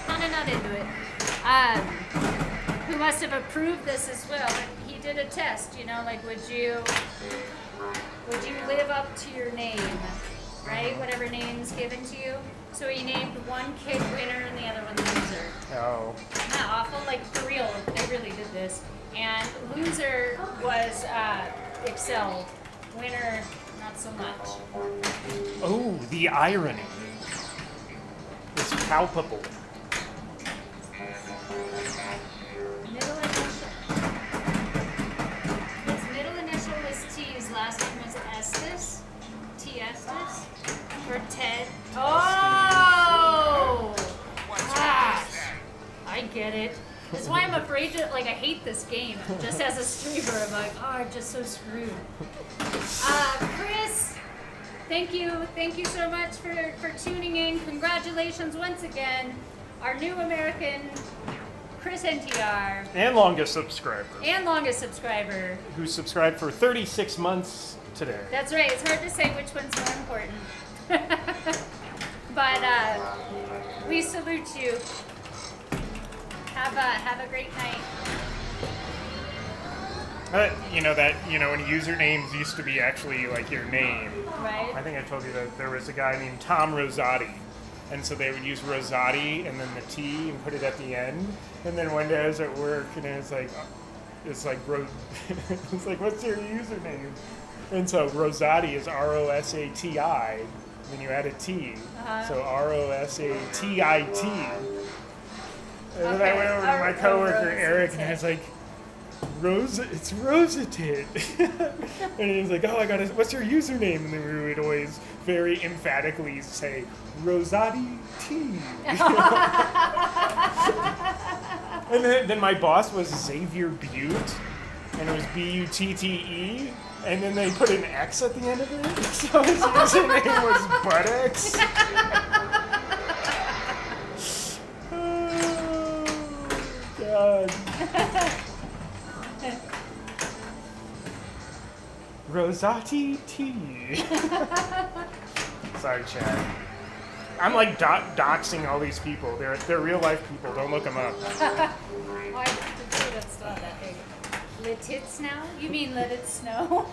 kind of not into it. Who must have approved this as well? And he did a test. You know, like would you live up to your name, right? Whatever name's given to you. So he named one kid winner and the other one loser. Oh. Isn't that awful? Like, for real, they really did this. And loser was excelled. Winner, not so much. Oh, the irony is palpable. Middle initial. His middle initial was T. His last name was Estes. T. Estes. Or Ted. Oh! Ah, I get it. That's why I'm afraid to, like, I hate this game. Just as a streamer, I'm like, oh, I'm just so screwed. Chris, thank you so much for tuning in. Congratulations once again. Our new American Chris NTR, And longest subscriber. and longest subscriber. Who subscribed for 36 months today. That's right. It's hard to say which one's more important. But we salute you. Have a great night. When usernames used to be actually like your name. I Right? think I told you that there was a guy named Tom Rosati. And so they would use Rosati and then the T and put it at the end. And then one day I was at work and it was like, it's like, what's your username? And so Rosati is R-O-S-A-T-I. Then you add a T. So R-O-S-A-T-I-T. And then I went over to my coworker Eric and I was like, it's Rosatit. And he was like, oh, what's your username? And then we would always very emphatically say, Rosati T. And then my boss was Xavier Butte, and it was B-U-T-T-E, and then they put an X at the end of it, so his username was Buttx. Oh, God. Rosati T. Sorry, Chad. I'm like doxing all these people. They're real life people. Don't look them up. Why did that's still not that big? Let it snow? You mean let it snow?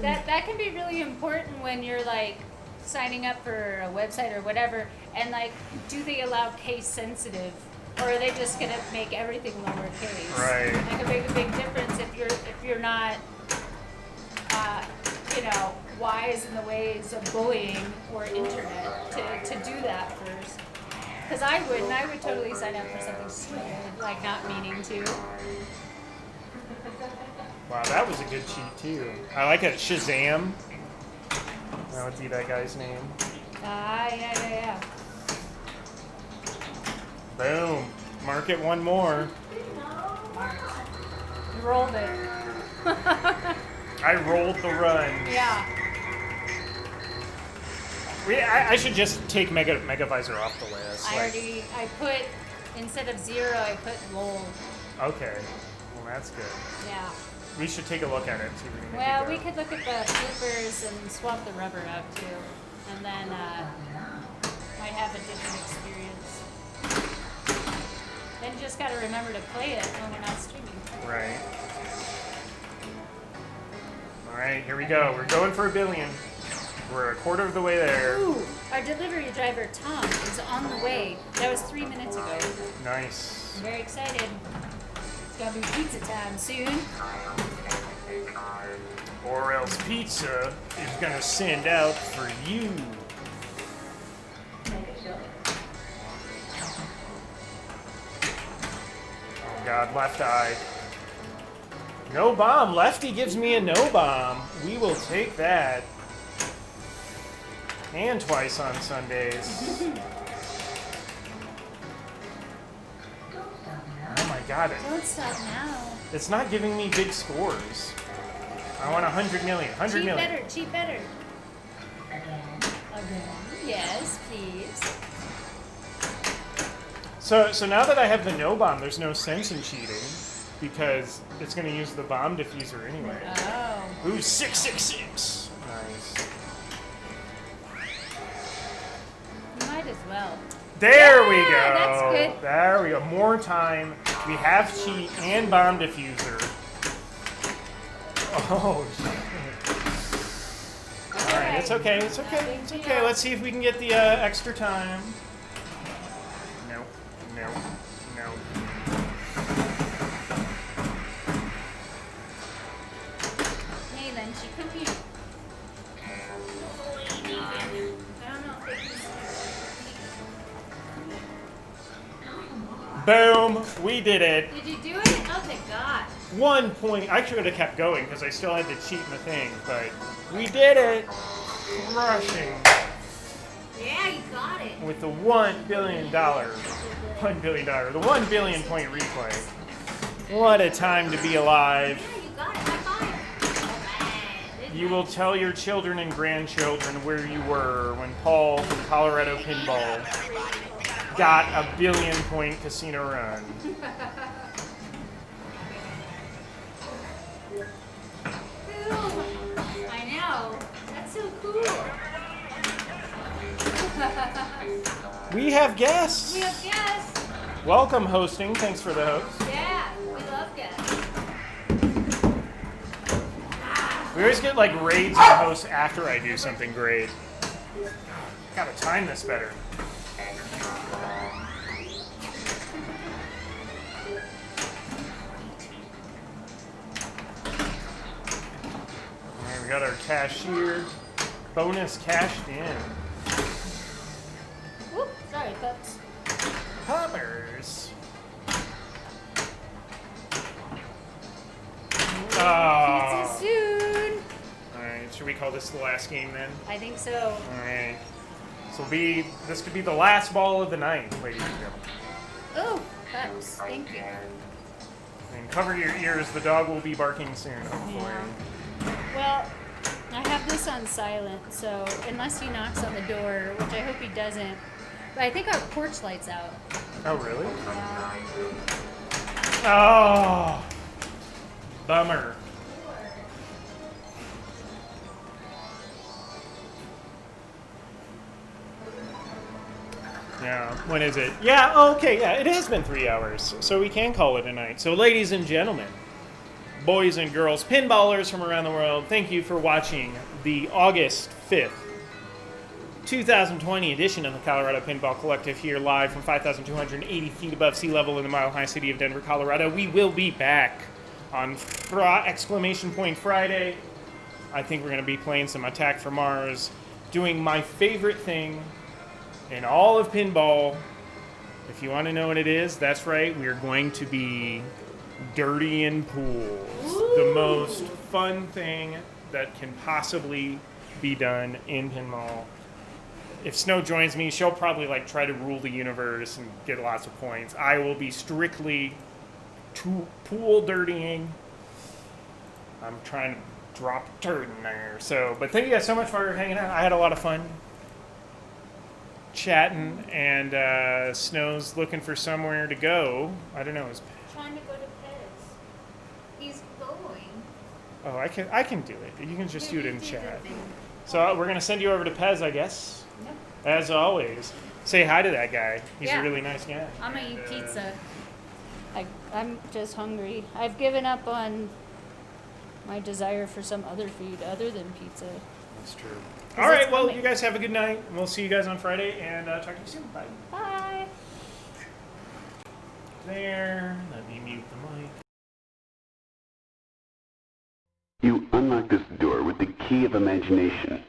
that can be really important when you're like signing up for a website or whatever, and like, do they allow case sensitive, or are they just gonna make everything lowercase? Right. That can make a big difference if you're not, wise in the ways of bullying or internet to do that first. Because I would totally sign up for something stupid, like not meaning to. Wow, that was a good cheat too. I like it. Shazam. That would be that guy's name. Yeah. Boom. Mark it one more. You rolled it. I rolled the run. Yeah. I should just take Megavisor off the list. I put, instead of 0, I put roll. Okay. Well, that's good. Yeah. We should take a look at it. See if we can make Well, it we go. could look at the bloopers and swap the rubber out too. And then might have a different experience. Then you just gotta remember to play it when we're not streaming. Right. All right, here we go. We're going for 1 billion. We're a quarter of the way there. Ooh, our delivery driver Tom is on the way. That was 3 minutes ago. Nice. I'm very excited. It's gonna be pizza time soon. Or else pizza is gonna send out for you. Oh God, left eye. No bomb. Lefty gives me a no bomb. We will take that. And twice on Sundays. Oh my God. Don't stop now. It's not giving me big scores. I want 100 million. 100 Cheat million. better, cheat better. Again. Yes, please. So now that I have the no bomb, there's no sense in cheating because it's going to use the bomb diffuser anyway. Oh. Ooh, 666. Nice. You might as well. There we Yeah, go. that's good. There we go. More time. We have cheat and bomb diffuser. Oh, shit. All right, it's okay. It's okay. It's okay. Let's see if we can get the extra time. Nope. Nope. Nope. Hey, Lynchy, come here. I don't know if they can Boom. We did it. Did you do it? Oh, thank God. 1 point. I should have kept going because I still had to cheat in the thing, but we did it. Crushing Yeah, you got it. with the $1 billion. $1 billion. The 1 billion point replay. What a time to be alive. Yeah, you got it. High five. All right. You will tell your children and grandchildren where you were when Paul from Colorado Pinball got a billion-point casino run. I know. That's so cool. We have guests. We have guests. Welcome, hosting. Thanks for the host. Yeah, we love guests. We always get like raids and hosts after I do something great. Gotta time this better. Alright, we got our cashier. Bonus cashed in. Whoop, sorry, pups. Poppers. Pizza Oh. soon. Alright, should we call this the last game then? I think so. Alright. This could be the last ball of the night, ladies and gentlemen. Oh, pups. Thank you. And cover your ears, the dog will be barking soon, hopefully. Yeah. Well, I have this on silent, so unless he knocks on the door, which I hope he doesn't. But I think our porch light's out. Oh, really? Yeah. Oh, bummer. Yeah, when is it? Yeah, okay, yeah, it has been 3 hours, so we can call it a night. So, ladies and gentlemen, boys and girls, pinballers from around the world, thank you for watching the August 5th, 2020 edition of the Colorado Pinball Collective here live from 5,280 feet above sea level in the mile-high city of Denver, Colorado. We will be back on exclamation point Friday. I think we're going to be playing some Attack from Mars, doing my favorite thing in all of pinball. If you want to know what it is, that's right, we are going to be dirtying pools. The most fun thing that can possibly be done in pinball. If Snow joins me, she'll probably like try to rule the universe and get lots of points. I will be strictly pool dirtying. I'm trying to drop dirt in there. So, but thank you guys so much for hanging out. I had a lot of fun chatting, and Snow's looking for somewhere to go. I don't know. Trying to go to Pez. He's going. Oh, I can do it. You can just do it in chat. the thing. So we're gonna send you over to Pez, I guess. Yep. As always, say hi to that guy. He's Yeah. a really nice guy. I'm gonna eat pizza. I'm just hungry. I've given up on my desire for some other food other than pizza. That's true. Is All right, it well, coming? you guys have a good night. And we'll see you guys on Friday, and talk to you soon. Bye. Bye. There. Let me mute the mic. You unlock this door with the key of imagination.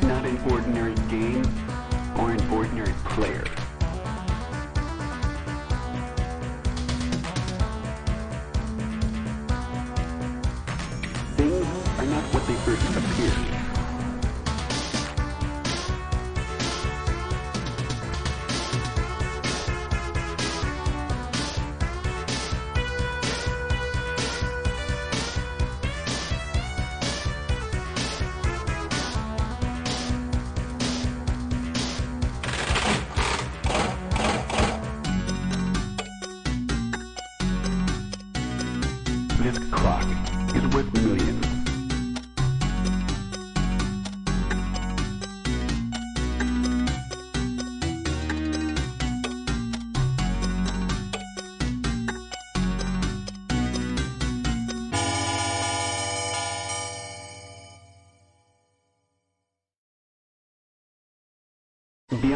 Not an ordinary game or an ordinary player. Things are not what they first appear. This clock is worth millions.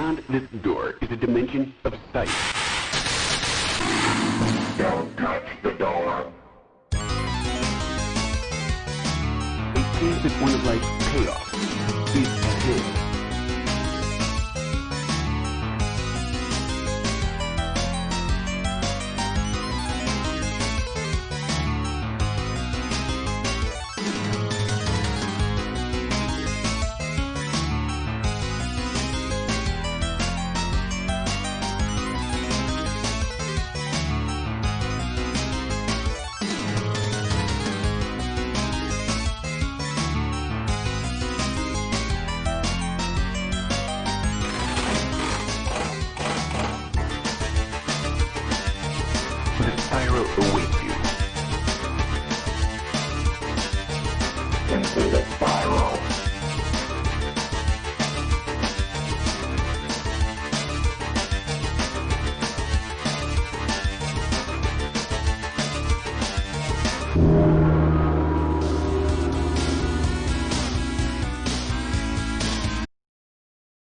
Beyond this door is a dimension of sight. Don't touch the door. A case that one of life's payoffs is ahead. The spiral awaits you. Into the spiral.